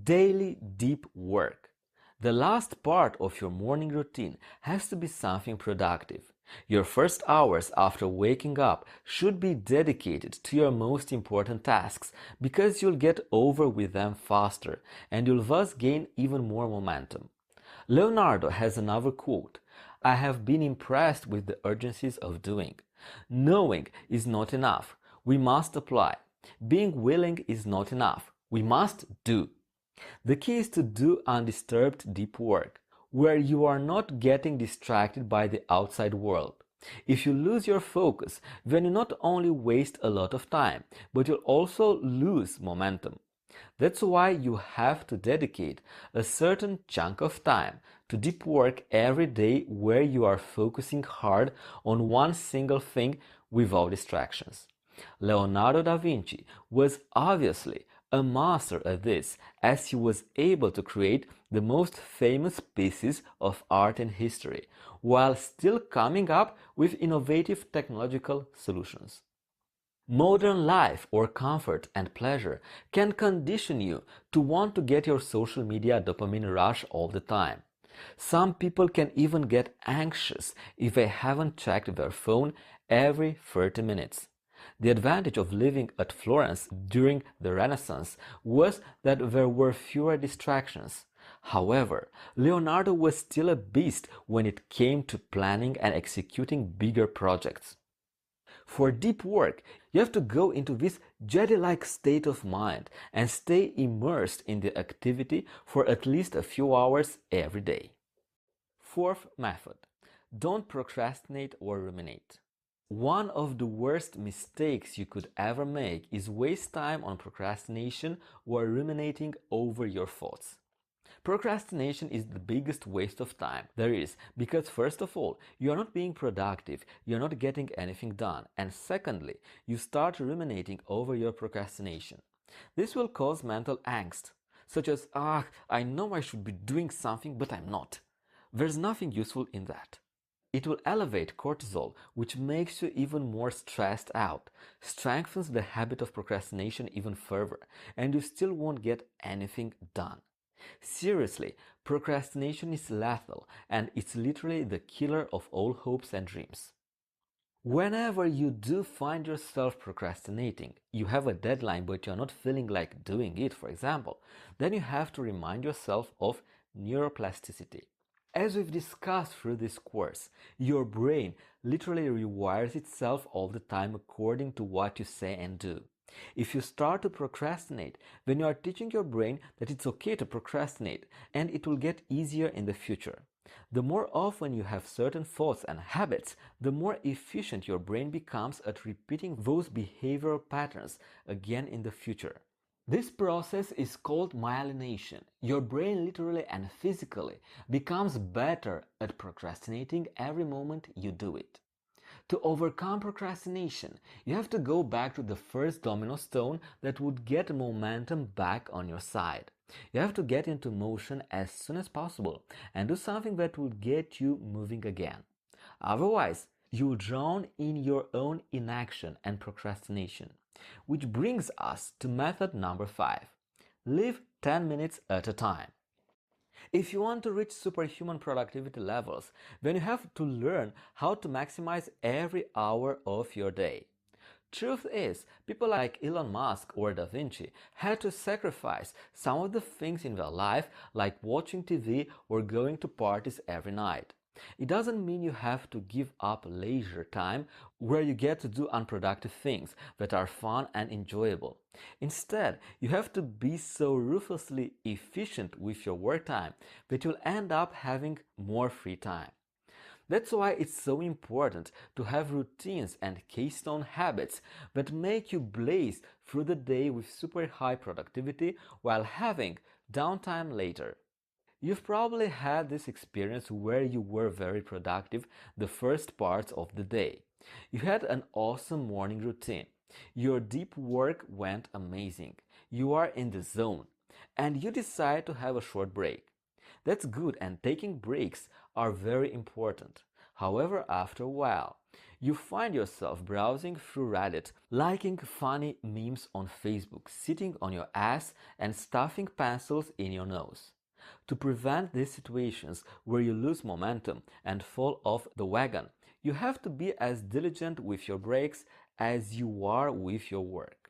daily deep work. The last part of your morning routine has to be something productive. Your first hours after waking up should be dedicated to your most important tasks because you'll get over with them faster and you'll thus gain even more momentum. Leonardo has another quote: "I have been impressed with the urgencies of doing. Knowing is not enough. We must apply. Being willing is not enough. We must do." The key is to do undisturbed deep work, where you are not getting distracted by the outside world. If you lose your focus, then you not only waste a lot of time, but you'll also lose momentum. That's why you have to dedicate a certain chunk of time to deep work every day, where you are focusing hard on one single thing without distractions. Leonardo da Vinci was obviously a master at this, as he was able to create the most famous pieces of art in history, while still coming up with innovative technological solutions. Modern life or comfort and pleasure can condition you to want to get your social media dopamine rush all the time. Some people can even get anxious if they haven't checked their phone every 30 minutes. The advantage of living at Florence during the Renaissance was that there were fewer distractions. However, Leonardo was still a beast when it came to planning and executing bigger projects. For deep work, you have to go into this Jedi-like state of mind and stay immersed in the activity for at least a few hours every day. Fourth method, don't procrastinate or ruminate. One of the worst mistakes you could ever make is waste time on procrastination or ruminating over your thoughts. Procrastination is the biggest waste of time there is because, first of all, you are not being productive, you are not getting anything done, and secondly, you start ruminating over your procrastination. This will cause mental angst, such as, I know I should be doing something, but I'm not. There's nothing useful in that. It will elevate cortisol, which makes you even more stressed out, strengthens the habit of procrastination even further, and you still won't get anything done. Seriously, procrastination is lethal, and it's literally the killer of all hopes and dreams. Whenever you do find yourself procrastinating, you have a deadline but you're not feeling like doing it, for example, then you have to remind yourself of neuroplasticity. As we've discussed through this course, your brain literally rewires itself all the time according to what you say and do. If you start to procrastinate, then you are teaching your brain that it's okay to procrastinate and it will get easier in the future. The more often you have certain thoughts and habits, the more efficient your brain becomes at repeating those behavioral patterns again in the future. This process is called myelination. Your brain literally and physically becomes better at procrastinating every moment you do it. To overcome procrastination, you have to go back to the first domino stone that would get momentum back on your side. You have to get into motion as soon as possible and do something that will get you moving again. Otherwise, you drown in your own inaction and procrastination. Which brings us to method number 5. Live 10 minutes at a time. If you want to reach superhuman productivity levels, then you have to learn how to maximize every hour of your day. Truth is, people like Elon Musk or Da Vinci had to sacrifice some of the things in their life, like watching TV or going to parties every night. It doesn't mean you have to give up leisure time where you get to do unproductive things that are fun and enjoyable. Instead, you have to be so ruthlessly efficient with your work time that you'll end up having more free time. That's why it's so important to have routines and keystone habits that make you blaze through the day with super high productivity while having downtime later. You've probably had this experience where you were very productive the first parts of the day. You had an awesome morning routine. Your deep work went amazing. You are in the zone. And you decide to have a short break. That's good, and taking breaks are very important. However, after a while, you find yourself browsing through Reddit, liking funny memes on Facebook, sitting on your ass and stuffing pencils in your nose. To prevent these situations where you lose momentum and fall off the wagon, you have to be as diligent with your breaks as you are with your work.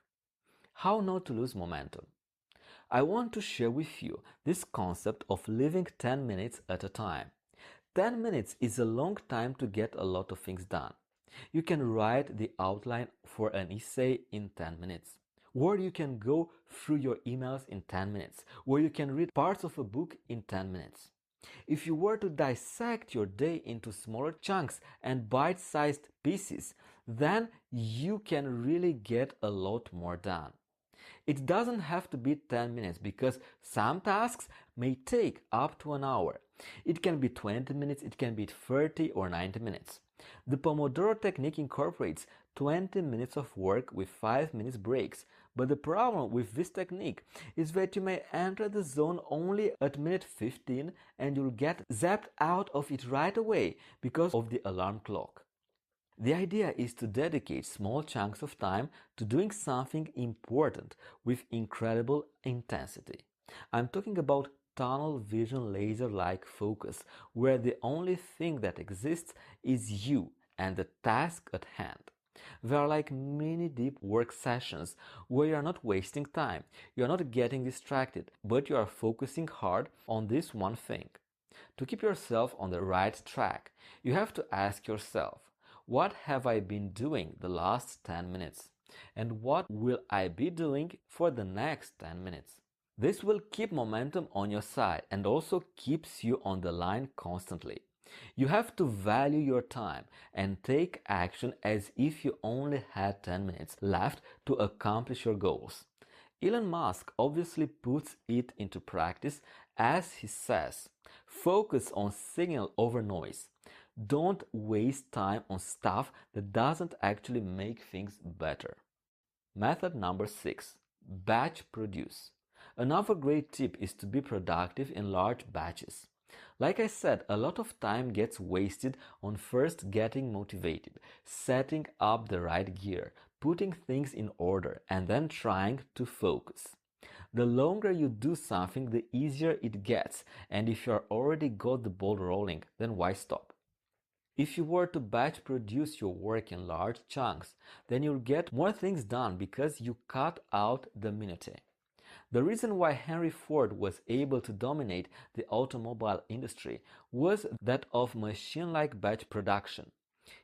How not to lose momentum? I want to share with you this concept of living 10 minutes at a time. 10 minutes is a long time to get a lot of things done. You can write the outline for an essay in 10 minutes. Or you can go through your emails in 10 minutes. Or you can read parts of a book in 10 minutes. If you were to dissect your day into smaller chunks and bite-sized pieces, then you can really get a lot more done. It doesn't have to be 10 minutes because some tasks may take up to an hour. It can be 20 minutes, it can be 30 or 90 minutes. The Pomodoro technique incorporates 20 minutes of work with 5 minutes breaks, but the problem with this technique is that you may enter the zone only at minute 15 and you'll get zapped out of it right away because of the alarm clock. The idea is to dedicate small chunks of time to doing something important with incredible intensity. I'm talking about tunnel vision laser-like focus, where the only thing that exists is you and the task at hand. They are like mini deep work sessions where you are not wasting time, you are not getting distracted, but you are focusing hard on this one thing. To keep yourself on the right track, you have to ask yourself, what have I been doing the last 10 minutes? And what will I be doing for the next 10 minutes? This will keep momentum on your side and also keeps you on the line constantly. You have to value your time and take action as if you only had 10 minutes left to accomplish your goals. Elon Musk obviously puts it into practice as he says, focus on signal over noise. Don't waste time on stuff that doesn't actually make things better. Method number 6. Batch produce. Another great tip is to be productive in large batches. Like I said, a lot of time gets wasted on first getting motivated, setting up the right gear, putting things in order, and then trying to focus. The longer you do something, the easier it gets, and if you're already got the ball rolling, then why stop? If you were to batch produce your work in large chunks, then you'll get more things done because you cut out the minutiae. The reason why Henry Ford was able to dominate the automobile industry was that of machine-like batch production.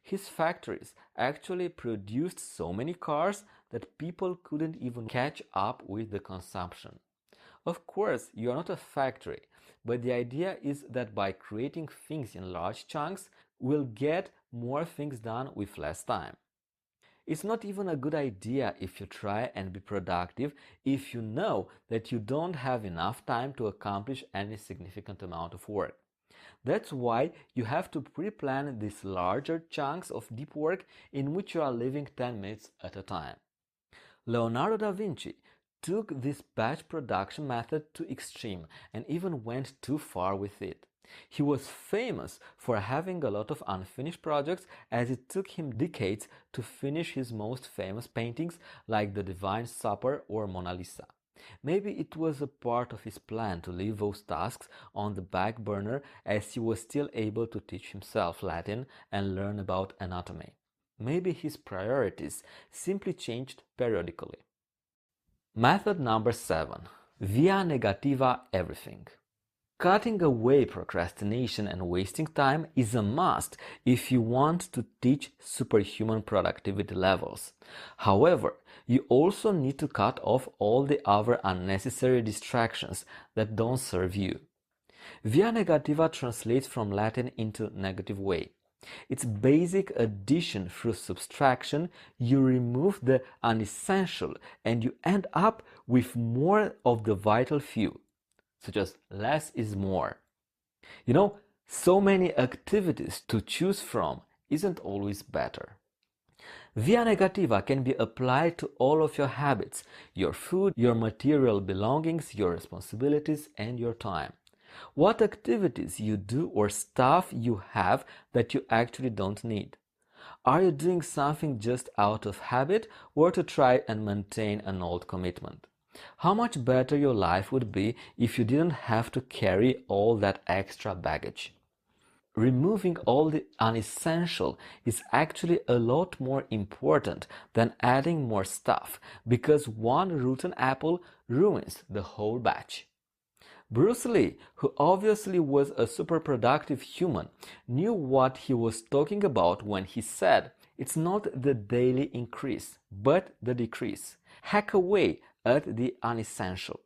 His factories actually produced so many cars that people couldn't even catch up with the consumption. Of course, you are not a factory, but the idea is that by creating things in large chunks, we'll get more things done with less time. It's not even a good idea if you try and be productive if you know that you don't have enough time to accomplish any significant amount of work. That's why you have to pre-plan these larger chunks of deep work in which you are living 10 minutes at a time. Leonardo da Vinci took this batch production method to extreme and even went too far with it. He was famous for having a lot of unfinished projects as it took him decades to finish his most famous paintings like the Divine Supper or Mona Lisa. Maybe it was a part of his plan to leave those tasks on the back burner as he was still able to teach himself Latin and learn about anatomy. Maybe his priorities simply changed periodically. Method number 7. Via negativa everything. Cutting away procrastination and wasting time is a must if you want to teach superhuman productivity levels. However, you also need to cut off all the other unnecessary distractions that don't serve you. Via negativa translates from Latin into negative way. It's basic addition through subtraction. You remove the unessential and you end up with more of the vital few, such as less is more. So many activities to choose from isn't always better. Via negativa can be applied to all of your habits, your food, your material belongings, your responsibilities, and your time. What activities you do or stuff you have that you actually don't need? Are you doing something just out of habit or to try and maintain an old commitment? How much better your life would be if you didn't have to carry all that extra baggage? Removing all the unessential is actually a lot more important than adding more stuff, because one rotten apple ruins the whole batch. Bruce Lee, who obviously was a super productive human, knew what he was talking about when he said, "It's not the daily increase, but the decrease. Hack away at the unessential."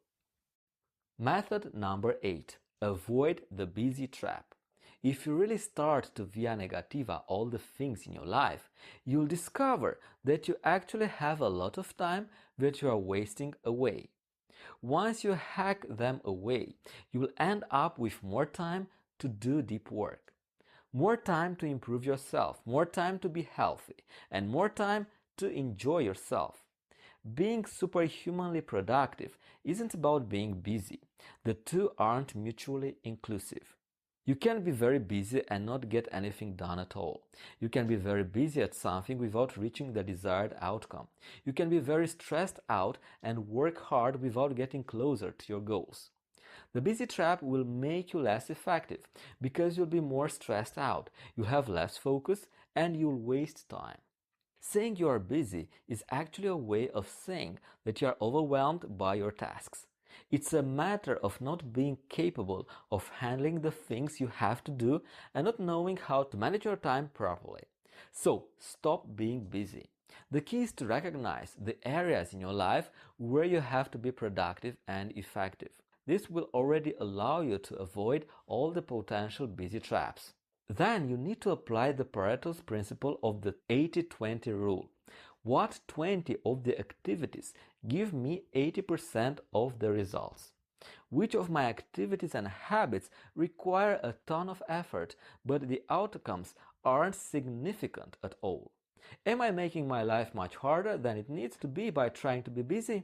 Method number 8. Avoid the busy trap. If you really start to via negativa all the things in your life, you'll discover that you actually have a lot of time that you are wasting away. Once you hack them away, you will end up with more time to do deep work, more time to improve yourself, more time to be healthy, and more time to enjoy yourself. Being superhumanly productive isn't about being busy. The two aren't mutually inclusive. You can be very busy and not get anything done at all. You can be very busy at something without reaching the desired outcome. You can be very stressed out and work hard without getting closer to your goals. The busy trap will make you less effective because you'll be more stressed out, you have less focus, and you'll waste time. Saying you are busy is actually a way of saying that you are overwhelmed by your tasks. It's a matter of not being capable of handling the things you have to do and not knowing how to manage your time properly. So, stop being busy. The key is to recognize the areas in your life where you have to be productive and effective. This will already allow you to avoid all the potential busy traps. Then you need to apply the Pareto's principle of the 80-20 rule. What 20 of the activities give me 80% of the results? Which of my activities and habits require a ton of effort, but the outcomes aren't significant at all? Am I making my life much harder than it needs to be by trying to be busy?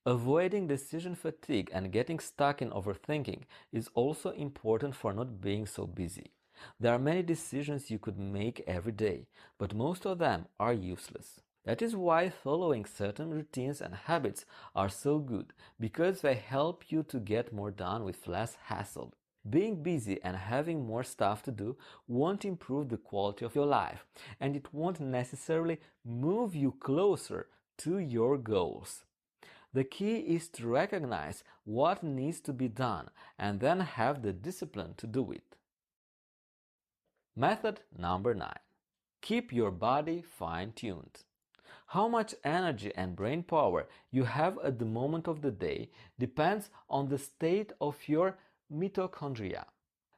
Avoiding decision fatigue and getting stuck in overthinking is also important for not being so busy. There are many decisions you could make every day, but most of them are useless. That is why following certain routines and habits are so good, because they help you to get more done with less hassle. Being busy and having more stuff to do won't improve the quality of your life, and it won't necessarily move you closer to your goals. The key is to recognize what needs to be done and then have the discipline to do it. Method number 9. Keep your body fine-tuned. How much energy and brain power you have at the moment of the day depends on the state of your mitochondria.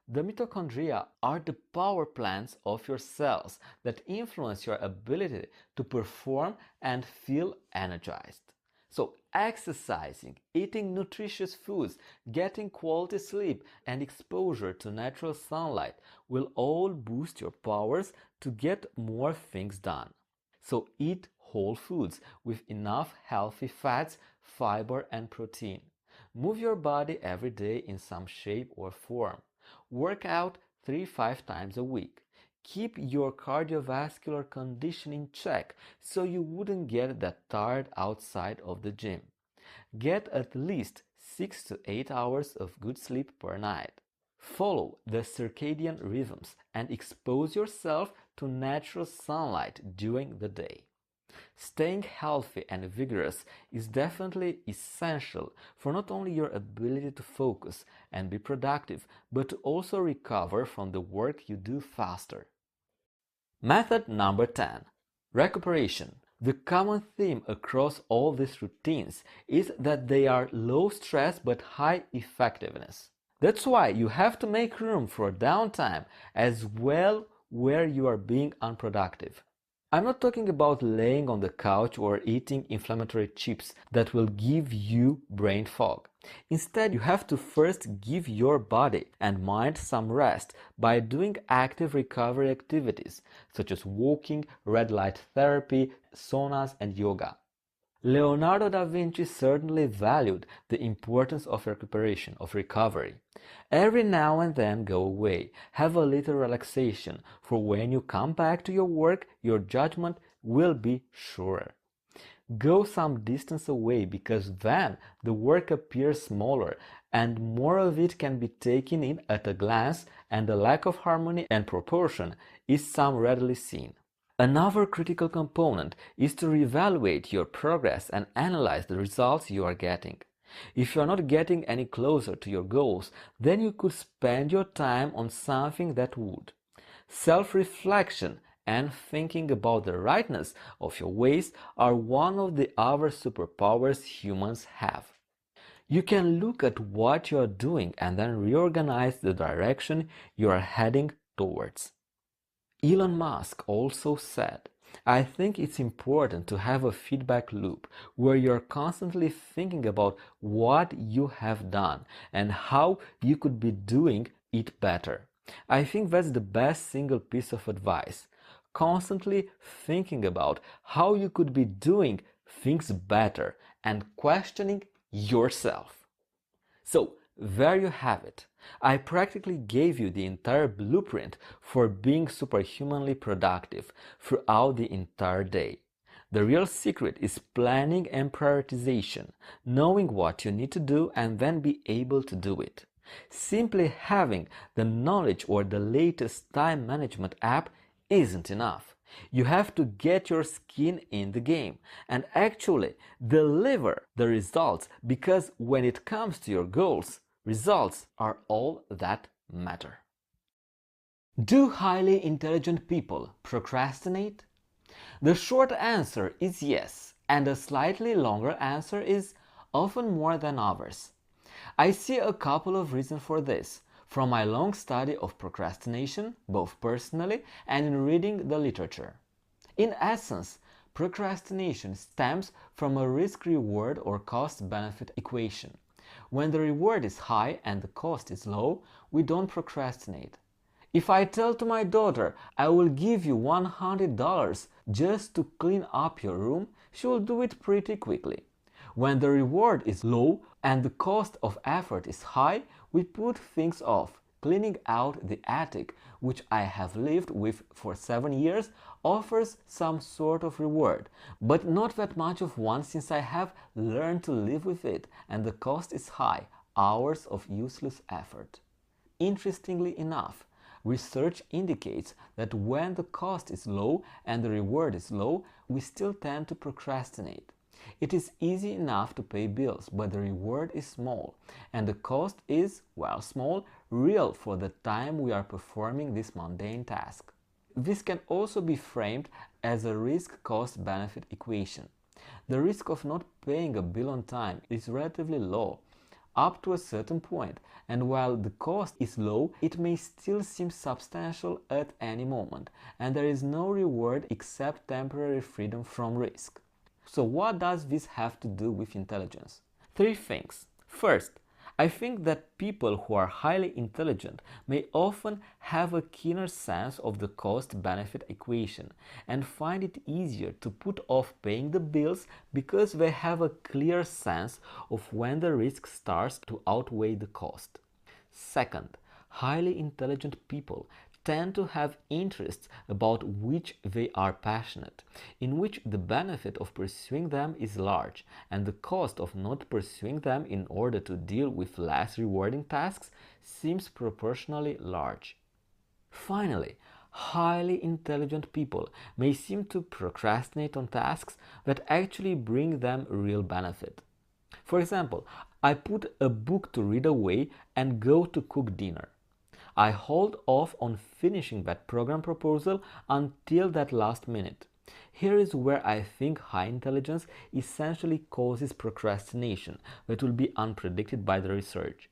The mitochondria are the power plants of your cells that influence your ability to perform and feel energized. So exercising, eating nutritious foods, getting quality sleep, and exposure to natural sunlight will all boost your powers to get more things done. So eat whole foods with enough healthy fats, fiber, and protein. Move your body every day in some shape or form. Work out 3-5 times a week. Keep your cardiovascular condition in check so you wouldn't get that tired outside of the gym. Get at least 6 to 8 hours of good sleep per night. Follow the circadian rhythms and expose yourself to natural sunlight during the day. Staying healthy and vigorous is definitely essential for not only your ability to focus and be productive, but to also recover from the work you do faster. Method number 10. Recuperation. The common theme across all these routines is that they are low stress but high effectiveness. That's why you have to make room for downtime as well where you are being unproductive. I'm not talking about laying on the couch or eating inflammatory chips that will give you brain fog. Instead, you have to first give your body and mind some rest by doing active recovery activities such as walking, red light therapy, saunas, and yoga. Leonardo da Vinci certainly valued the importance of recuperation, of recovery. Every now and then go away, have a little relaxation, for when you come back to your work, your judgment will be surer. Go some distance away because then the work appears smaller and more of it can be taken in at a glance, and the lack of harmony and proportion is some readily seen. Another critical component is to reevaluate your progress and analyze the results you are getting. If you are not getting any closer to your goals, then you could spend your time on something that would. Self-reflection and thinking about the rightness of your ways are one of the other superpowers humans have. You can look at what you are doing and then reorganize the direction you are heading towards. Elon Musk also said, I think it's important to have a feedback loop where you're constantly thinking about what you have done and how you could be doing it better. I think that's the best single piece of advice. Constantly thinking about how you could be doing things better and questioning yourself. So, there you have it. I practically gave you the entire blueprint for being superhumanly productive throughout the entire day. The real secret is planning and prioritization, knowing what you need to do and then be able to do it. Simply having the knowledge or the latest time management app isn't enough. You have to get your skin in the game and actually deliver the results, because when it comes to your goals, results are all that matter. Do highly intelligent people procrastinate? The short answer is yes, and a slightly longer answer is often more than others. I see a couple of reasons for this from my long study of procrastination, both personally and in reading the literature. In essence, procrastination stems from a risk-reward or cost-benefit equation. When the reward is high and the cost is low, we don't procrastinate. If I tell to my daughter, I will give you $100 just to clean up your room, she will do it pretty quickly. When the reward is low and the cost of effort is high, we put things off. Cleaning out the attic, which I have lived with for 7 years, offers some sort of reward, but not that much of one since I have learned to live with it and the cost is high, hours of useless effort. Interestingly enough, research indicates that when the cost is low and the reward is low, we still tend to procrastinate. It is easy enough to pay bills, but the reward is small, and the cost is, while small, real for the time we are performing this mundane task. This can also be framed as a risk-cost-benefit equation. The risk of not paying a bill on time is relatively low, up to a certain point, and while the cost is low, it may still seem substantial at any moment, and there is no reward except temporary freedom from risk. So what does this have to do with intelligence? 3 things. First, I think that people who are highly intelligent may often have a keener sense of the cost-benefit equation and find it easier to put off paying the bills because they have a clear sense of when the risk starts to outweigh the cost. Second, highly intelligent people tend to have interests about which they are passionate, in which the benefit of pursuing them is large, and the cost of not pursuing them in order to deal with less rewarding tasks seems proportionally large. Finally, Highly intelligent people may seem to procrastinate on tasks that actually bring them real benefit. For example, I put a book to read away and go to cook dinner. I hold off on finishing that program proposal until that last minute. Here is where I think high intelligence essentially causes procrastination that will be unpredicted by the research.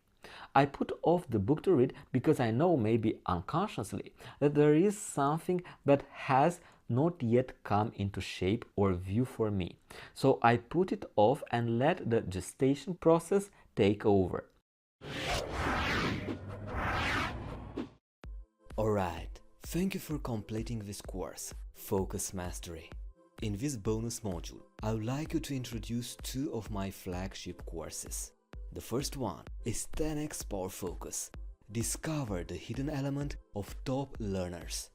I put off the book to read because I know, maybe unconsciously, that there is something that has not yet come into shape or view for me. So I put it off and let the gestation process take over. Alright, thank you for completing this course, Focus Mastery. In this bonus module, I would like you to introduce two of my flagship courses. The first one is 10x Power Focus. Discover the hidden element of top learners.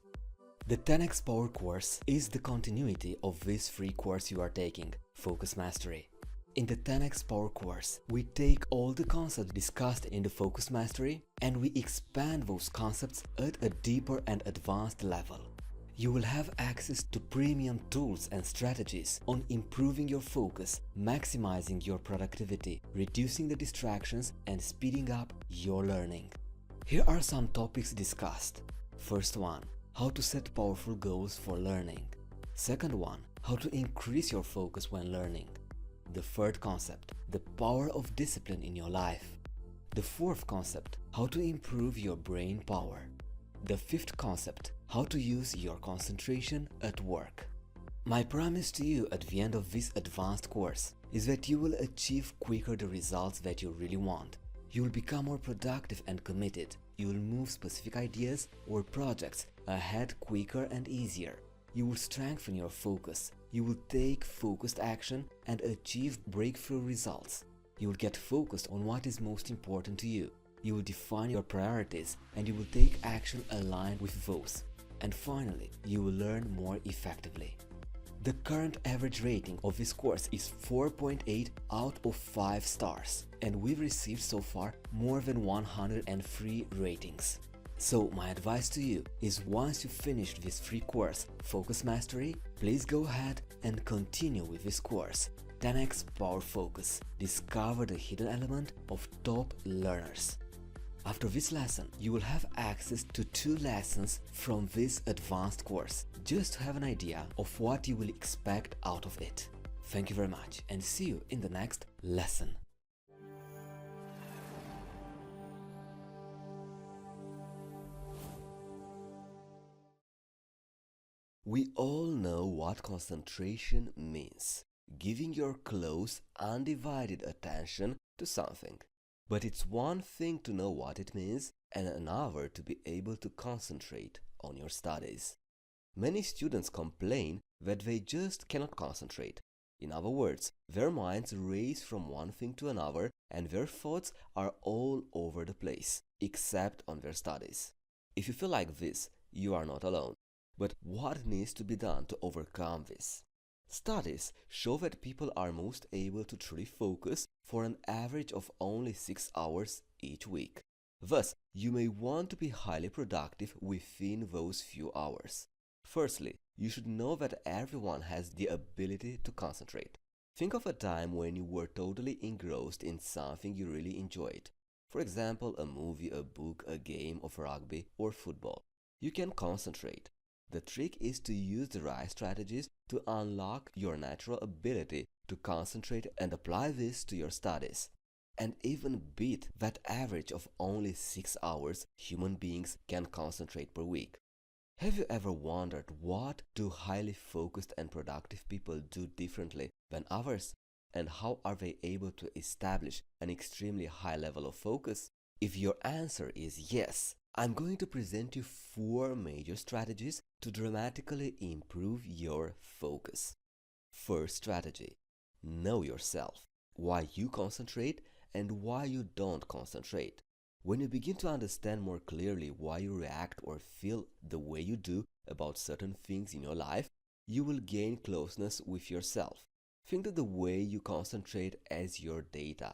The 10x Power course is the continuity of this free course you are taking, Focus Mastery. In the 10x Power course, we take all the concepts discussed in the Focus Mastery and we expand those concepts at a deeper and advanced level. You will have access to premium tools and strategies on improving your focus, maximizing your productivity, reducing the distractions, and speeding up your learning. Here are some topics discussed. First one, how to set powerful goals for learning. Second one, how to increase your focus when learning. The third concept, the power of discipline in your life. The fourth concept, how to improve your brain power. The fifth concept, how to use your concentration at work. My promise to you at the end of this advanced course is that you will achieve quicker the results that you really want. You will become more productive and committed. You will move specific ideas or projects ahead quicker and easier. You will strengthen your focus. You will take focused action and achieve breakthrough results. You will get focused on what is most important to you. You will define your priorities and you will take action aligned with those. And finally, you will learn more effectively. The current average rating of this course is 4.8 out of 5 stars, and we've received so far more than 103 ratings. So my advice to you is, once you finish this free course, Focus Mastery, please go ahead and continue with this course, 10x Power Focus. Discover the hidden element of top learners. After this lesson, you will have access to 2 lessons from this advanced course, just to have an idea of what you will expect out of it. Thank you very much and see you in the next lesson. We all know what concentration means: giving your close, undivided attention to something. But it's one thing to know what it means and another to be able to concentrate on your studies. Many students complain that they just cannot concentrate. In other words, their minds race from one thing to another and their thoughts are all over the place, except on their studies. If you feel like this, you are not alone. But what needs to be done to overcome this? Studies show that people are most able to truly focus for an average of only 6 hours each week. Thus, you may want to be highly productive within those few hours. Firstly, you should know that everyone has the ability to concentrate. Think of a time when you were totally engrossed in something you really enjoyed. For example, a movie, a book, a game of rugby or football. You can concentrate. The trick is to use the right strategies to unlock your natural ability to concentrate and apply this to your studies, and even beat that average of only 6 hours human beings can concentrate per week. Have you ever wondered, what do highly focused and productive people do differently than others? And how are they able to establish an extremely high level of focus? If your answer is yes, I'm going to present you 4 major strategies to dramatically improve your focus. First strategy: know yourself, why you concentrate and why you don't concentrate. When you begin to understand more clearly why you react or feel the way you do about certain things in your life, you will gain closeness with yourself. Think of the way you concentrate as your data.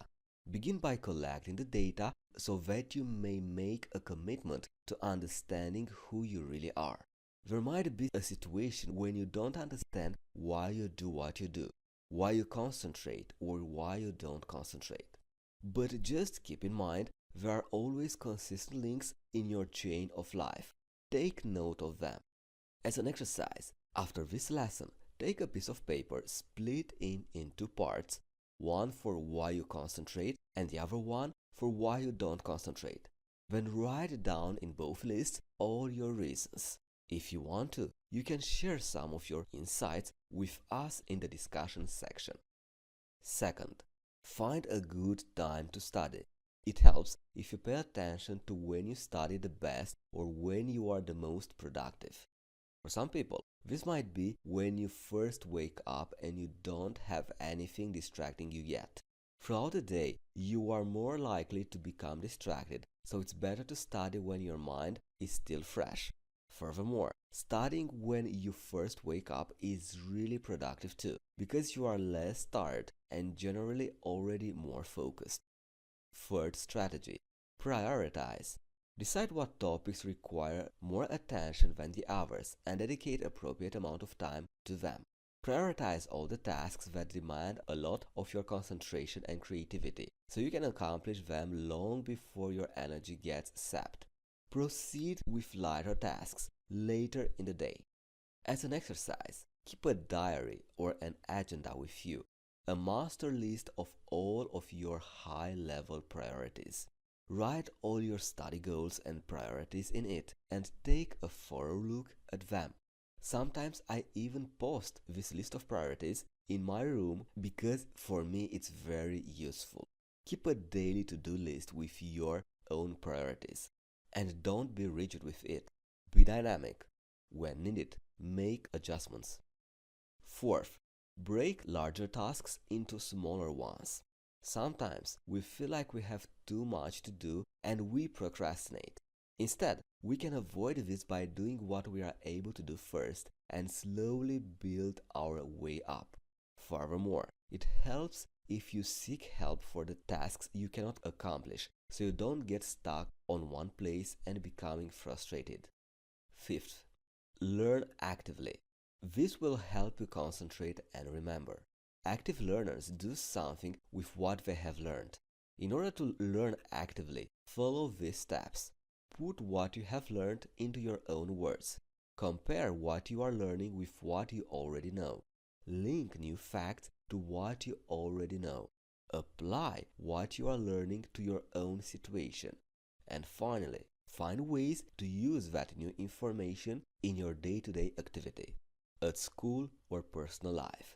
Begin by collecting the data so that you may make a commitment to understanding who you really are. There might be a situation when you don't understand why you do what you do, why you concentrate, or why you don't concentrate. But just keep in mind, there are always consistent links in your chain of life. Take note of them. As an exercise, after this lesson, take a piece of paper, split it in two parts, one for why you concentrate and the other one for why you don't concentrate. Then write down in both lists all your reasons. If you want to, you can share some of your insights with us in the discussion section. Second, find a good time to study. It helps if you pay attention to when you study the best or when you are the most productive. For some people, this might be when you first wake up and you don't have anything distracting you yet. Throughout the day, you are more likely to become distracted, so it's better to study when your mind is still fresh. Furthermore, studying when you first wake up is really productive too, because you are less tired and generally already more focused. Third strategy, prioritize. Decide what topics require more attention than the others and dedicate appropriate amount of time to them. Prioritize all the tasks that demand a lot of your concentration and creativity, so you can accomplish them long before your energy gets sapped. Proceed with lighter tasks later in the day. As an exercise, keep a diary or an agenda with you, a master list of all of your high-level priorities. Write all your study goals and priorities in it and take a thorough look at them. Sometimes I even post this list of priorities in my room because for me it's very useful. Keep a daily to-do list with your own priorities and don't be rigid with it. Be dynamic. When needed, make adjustments. Fourth, break larger tasks into smaller ones. Sometimes we feel like we have too much to do and we procrastinate. Instead, we can avoid this by doing what we are able to do first and slowly build our way up. Furthermore, it helps if you seek help for the tasks you cannot accomplish, so you don't get stuck on one place and becoming frustrated. Fifth, learn actively. This will help you concentrate and remember. Active learners do something with what they have learned. In order to learn actively, follow these steps. Put what you have learned into your own words. Compare what you are learning with what you already know. Link new facts to what you already know. Apply what you are learning to your own situation. And finally, find ways to use that new information in your day-to-day activity, at school or personal life.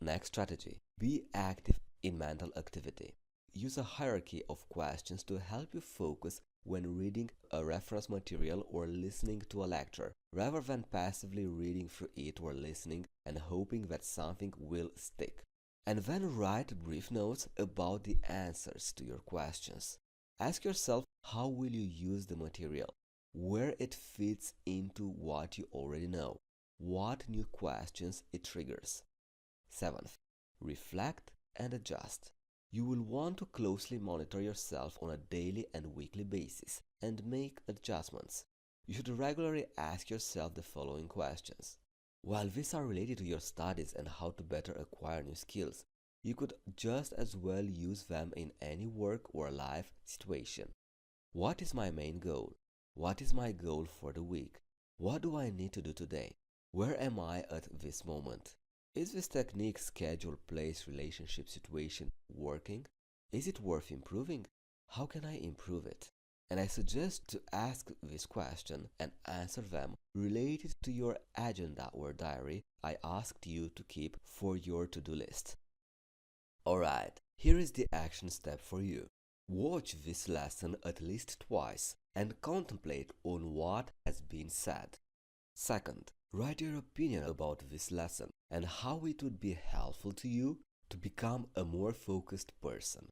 Next strategy, be active in mental activity. Use a hierarchy of questions to help you focus when reading a reference material or listening to a lecture, rather than passively reading through it or listening and hoping that something will stick. And then write brief notes about the answers to your questions. Ask yourself, how will you use the material? Where it fits into what you already know? What new questions it triggers? Seventh, reflect and adjust. You will want to closely monitor yourself on a daily and weekly basis and make adjustments. You should regularly ask yourself the following questions. While these are related to your studies and how to better acquire new skills, you could just as well use them in any work or life situation. What is my main goal? What is my goal for the week? What do I need to do today? Where am I at this moment? Is this technique, schedule, place, relationship, situation working? Is it worth improving? How can I improve it? And I suggest to ask this question and answer them related to your agenda or diary I asked you to keep for your to-do list. Alright, here is the action step for you. Watch this lesson at least twice and contemplate on what has been said. Second, write your opinion about this lesson and how it would be helpful to you to become a more focused person.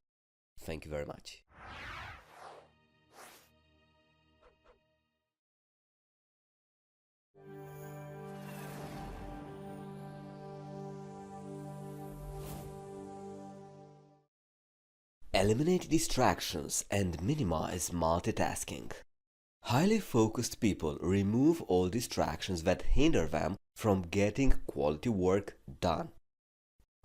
Thank you very much. Eliminate distractions and minimize multitasking. Highly focused people remove all distractions that hinder them from getting quality work done.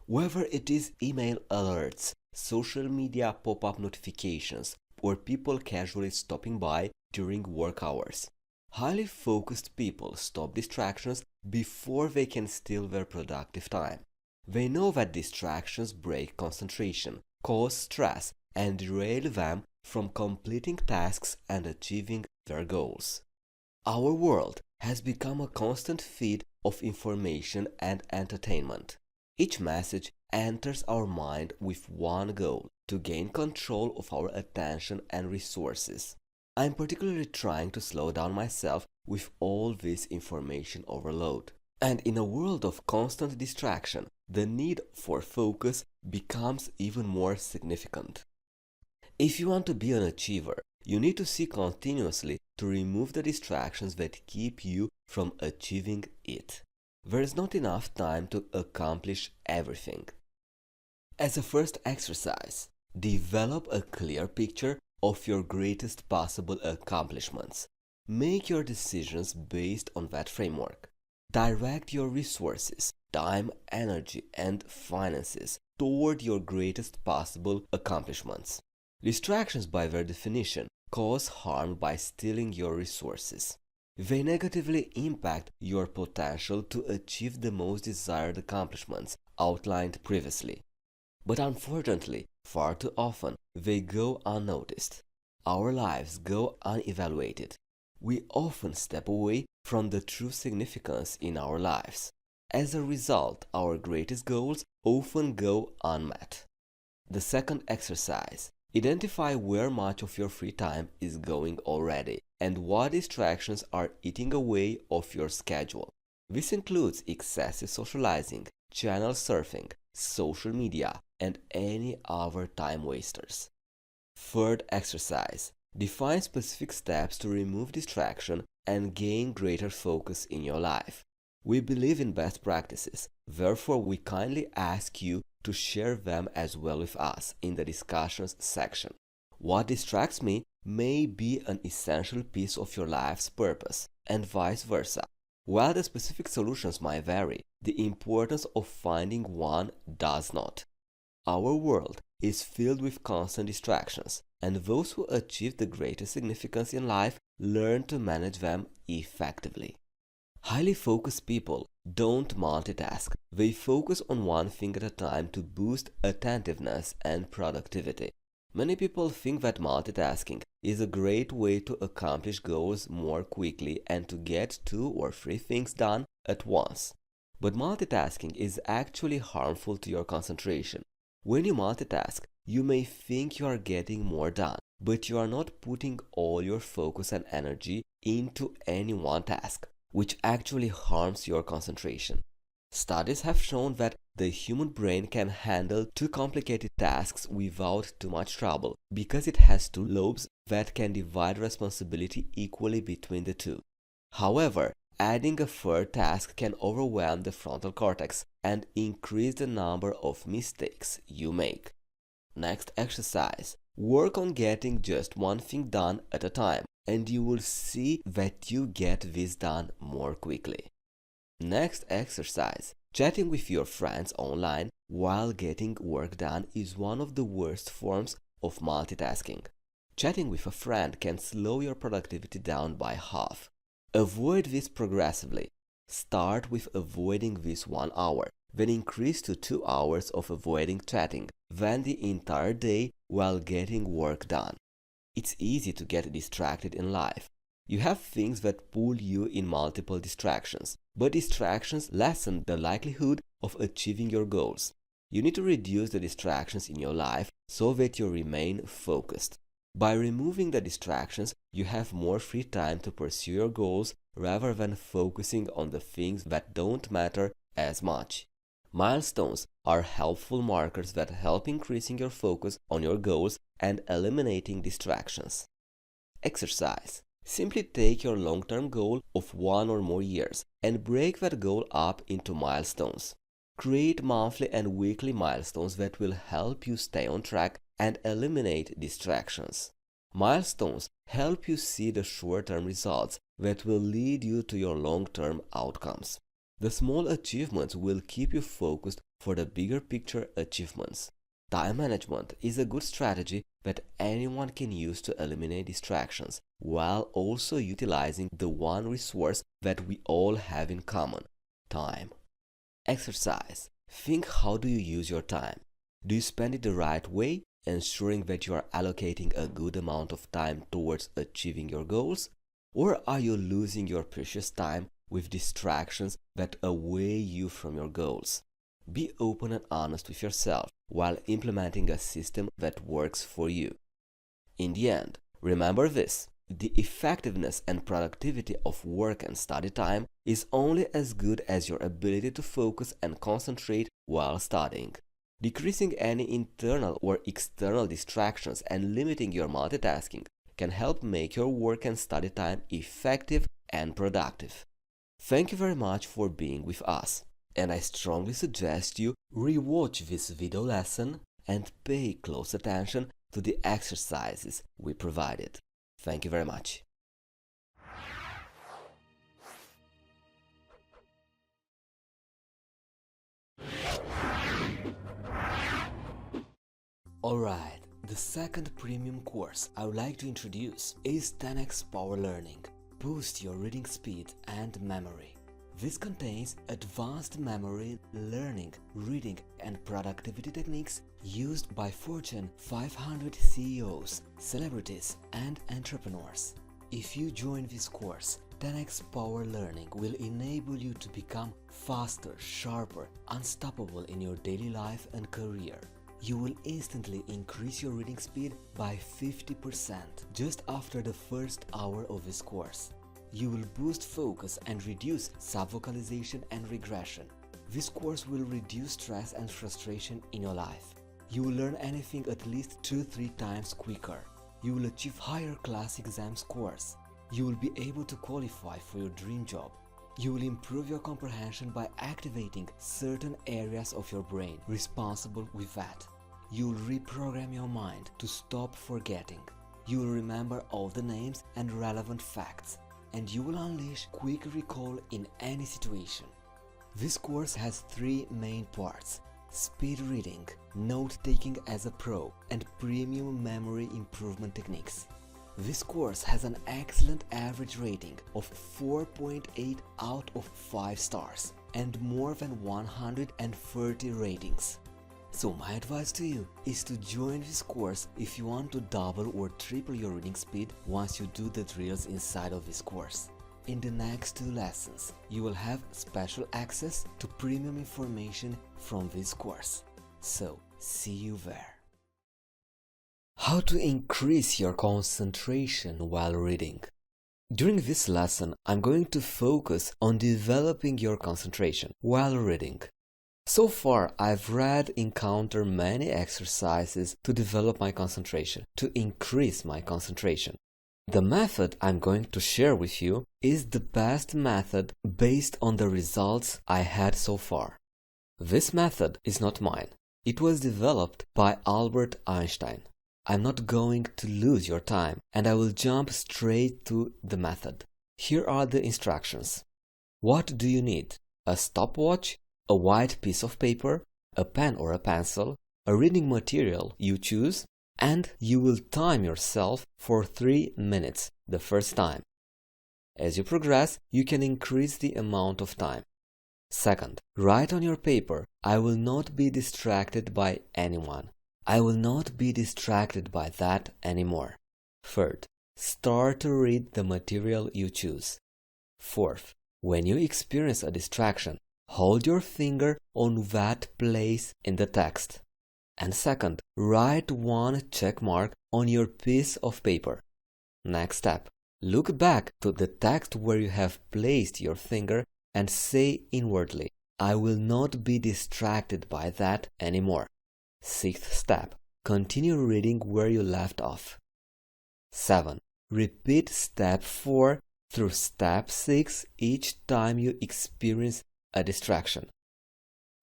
Whether it is email alerts, social media pop-up notifications, or people casually stopping by during work hours. Highly focused people stop distractions before they can steal their productive time. They know that distractions break concentration, cause stress, and derail them from completing tasks and achieving their goals. Our world has become a constant feed of information and entertainment. Each message enters our mind with one goal: to gain control of our attention and resources. I'm particularly trying to slow down myself with all this information overload. And in a world of constant distraction, the need for focus becomes even more significant. If you want to be an achiever, you need to seek continuously to remove the distractions that keep you from achieving it. There is not enough time to accomplish everything. As a first exercise, develop a clear picture of your greatest possible accomplishments. Make your decisions based on that framework. Direct your resources, time, energy, and finances toward your greatest possible accomplishments. Distractions, by their definition, cause harm by stealing your resources. They negatively impact your potential to achieve the most desired accomplishments outlined previously. But unfortunately, far too often, they go unnoticed. Our lives go unevaluated. We often step away from the true significance in our lives. As a result, our greatest goals often go unmet. The second exercise: identify where much of your free time is going already and what distractions are eating away of your schedule. This includes excessive socializing, channel surfing, social media, and any other time wasters. Third exercise: define specific steps to remove distraction and gain greater focus in your life. We believe in best practices, therefore we kindly ask you to share them as well with us in the discussions section. What distracts me may be an essential piece of your life's purpose, and vice versa. While the specific solutions might vary, the importance of finding one does not. Our world is filled with constant distractions, and those who achieve the greatest significance in life learn to manage them effectively. Highly focused people don't multitask. They focus on one thing at a time to boost attentiveness and productivity. Many people think that multitasking is a great way to accomplish goals more quickly and to get 2 or 3 things done at once. But multitasking is actually harmful to your concentration. When you multitask, you may think you are getting more done, but you are not putting all your focus and energy into any one task, which actually harms your concentration. Studies have shown that the human brain can handle 2 complicated tasks without too much trouble because it has 2 lobes that can divide responsibility equally between the 2. However, adding a third task can overwhelm the frontal cortex and increase the number of mistakes you make. Next exercise: work on getting just one thing done at a time, and you will see that you get this done more quickly. Next exercise: chatting with your friends online while getting work done is one of the worst forms of multitasking. Chatting with a friend can slow your productivity down by half. Avoid this progressively. Start with avoiding this 1 hour, then increase to 2 hours of avoiding chatting, then the entire day while getting work done. It's easy to get distracted in life. You have things that pull you in multiple distractions, but distractions lessen the likelihood of achieving your goals. You need to reduce the distractions in your life so that you remain focused. By removing the distractions, you have more free time to pursue your goals rather than focusing on the things that don't matter as much. Milestones are helpful markers that help increasing your focus on your goals and eliminating distractions. Exercise: simply take your long-term goal of 1 or more years and break that goal up into milestones. Create monthly and weekly milestones that will help you stay on track and eliminate distractions. Milestones help you see the short-term results that will lead you to your long-term outcomes. The small achievements will keep you focused for the bigger picture achievements. Time management is a good strategy that anyone can use to eliminate distractions, while also utilizing the one resource that we all have in common: time. Exercise. Think, how do you use your time? Do you spend it the right way, ensuring that you are allocating a good amount of time towards achieving your goals? Or are you losing your precious time with distractions that away you from your goals? Be open and honest with yourself while implementing a system that works for you. In the end, remember this: the effectiveness and productivity of work and study time is only as good as your ability to focus and concentrate while studying. Decreasing any internal or external distractions and limiting your multitasking can help make your work and study time effective and productive. Thank you very much for being with us, and I strongly suggest you rewatch this video lesson and pay close attention to the exercises we provided. Thank you very much. Alright, the second premium course I would like to introduce is 10x Power Learning. Boost your reading speed and memory. This contains advanced memory, learning, reading, and productivity techniques used by Fortune 500 CEOs, celebrities, and entrepreneurs. If you join this course, 10x Power Learning will enable you to become faster, sharper, unstoppable in your daily life and career. You will instantly increase your reading speed by 50% just after the first hour of this course. You will boost focus and reduce subvocalization and regression. This course will reduce stress and frustration in your life. You will learn anything at least 2-3 times quicker. You will achieve higher class exam scores. You will be able to qualify for your dream job. You will improve your comprehension by activating certain areas of your brain responsible with that. You will reprogram your mind to stop forgetting. You will remember all the names and relevant facts, and you will unleash quick recall in any situation. This course has 3 main parts: speed reading, note-taking as a pro, and premium memory improvement techniques. This course has an excellent average rating of 4.8 out of 5 stars and more than 130 ratings. So my advice to you is to join this course if you want to double or triple your reading speed once you do the drills inside of this course. In the next 2 lessons, you will have special access to premium information from this course. So, see you there. How to increase your concentration while reading. During this lesson, I'm going to focus on developing your concentration while reading. So far, I've encountered many exercises to develop my concentration, to increase my concentration. The method I'm going to share with you is the best method based on the results I had so far. This method is not mine. It was developed by Albert Einstein. I'm not going to lose your time, and I will jump straight to the method. Here are the instructions. What do you need? A stopwatch, a white piece of paper, a pen or a pencil, a reading material you choose, and you will time yourself for 3 minutes the first time. As you progress, you can increase the amount of time. Second, write on your paper, I will not be distracted by anyone. I will not be distracted by that anymore. Third, start to read the material you choose. Fourth, when you experience a distraction, hold your finger on that place in the text. And second, write 1 check mark on your piece of paper. Next step, look back to the text where you have placed your finger and say inwardly, I will not be distracted by that anymore. Sixth step, continue reading where you left off. 7. Repeat step 4 through step 6 each time you experience a distraction.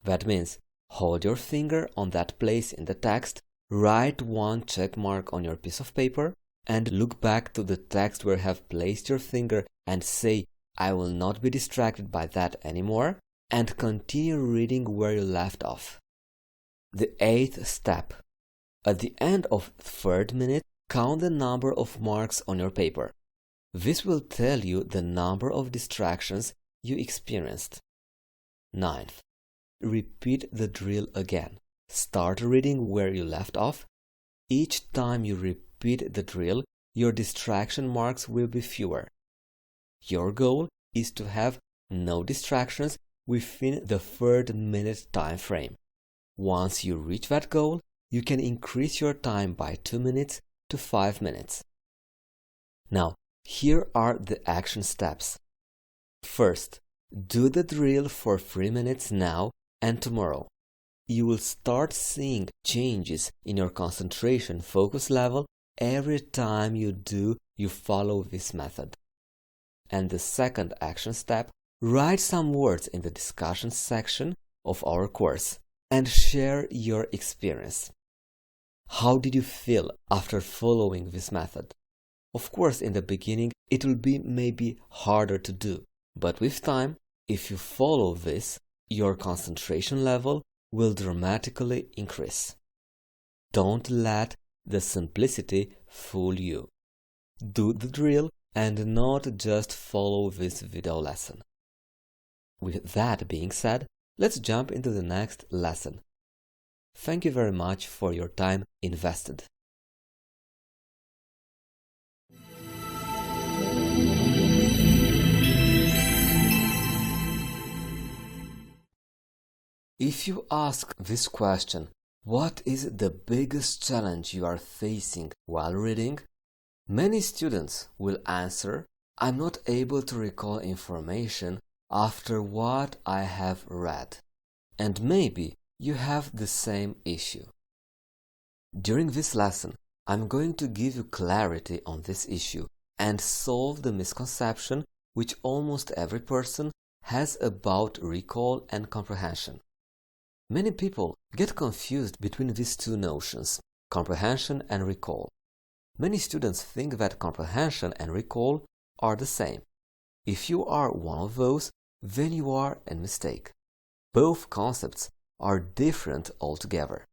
That means, hold your finger on that place in the text, write 1 check mark on your piece of paper, and look back to the text where you have placed your finger and say, I will not be distracted by that anymore, and continue reading where you left off. The 8th step. At the end of the 3rd minute, count the number of marks on your paper. This will tell you the number of distractions you experienced. 9th. Repeat the drill again. Start reading where you left off. Each time you repeat the drill, your distraction marks will be fewer. Your goal is to have no distractions within the 3rd minute time frame. Once you reach that goal, you can increase your time by 2 minutes to 5 minutes. Now, here are the action steps. First, do the drill for 3 minutes now and tomorrow. You will start seeing changes in your concentration focus level every time you follow this method. And the second action step, write some words in the discussion section of our course and share your experience. How did you feel after following this method? Of course, in the beginning, it will be maybe harder to do, but with time, if you follow this, your concentration level will dramatically increase. Don't let the simplicity fool you. Do the drill and not just follow this video lesson. With that being said, let's jump into the next lesson. Thank you very much for your time invested. If you ask this question, what is the biggest challenge you are facing while reading? Many students will answer, I'm not able to recall information after what I have read. And maybe you have the same issue. During this lesson, I'm going to give you clarity on this issue and solve the misconception which almost every person has about recall and comprehension. Many people get confused between these two notions, comprehension and recall. Many students think that comprehension and recall are the same. If you are one of those, then you are in mistake. Both concepts are different altogether.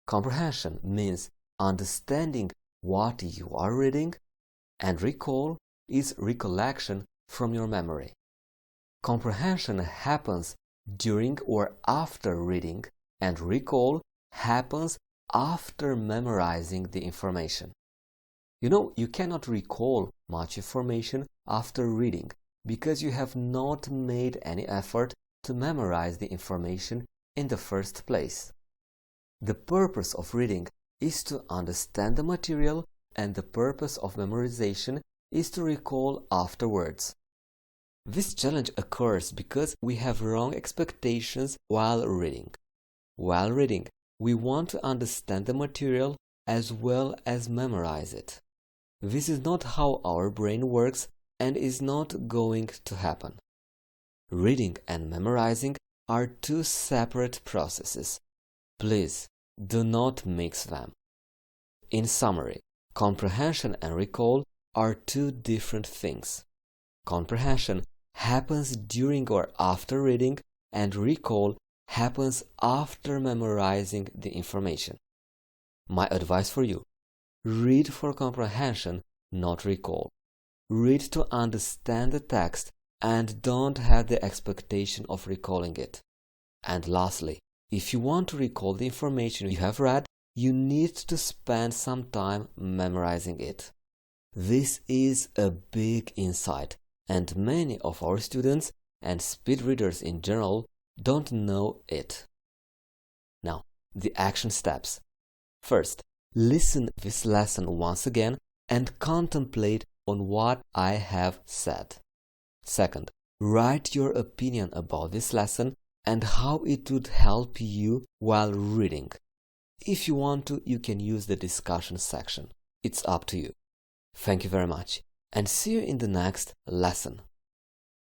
Comprehension means understanding what you are reading, and recall is recollection from your memory. Comprehension happens during or after reading, and recall happens after memorizing the information. You cannot recall much information after reading because you have not made any effort to memorize the information in the first place. The purpose of reading is to understand the material, and the purpose of memorization is to recall afterwards. This challenge occurs because we have wrong expectations while reading. While reading, we want to understand the material as well as memorize it. This is not how our brain works and is not going to happen. Reading and memorizing are two separate processes. Please do not mix them. In summary, comprehension and recall are two different things. Comprehension happens during or after reading, and recall happens after memorizing the information. My advice for you: read for comprehension, not recall. Read to understand the text and don't have the expectation of recalling it. And lastly, if you want to recall the information you have read, you need to spend some time memorizing it. This is a big insight, and many of our students and speed readers in general don't know it. Now, the action steps. First, listen this lesson once again and contemplate on what I have said. Second, write your opinion about this lesson and how it would help you while reading. If you want to, you can use the discussion section. It's up to you. Thank you very much, and see you in the next lesson.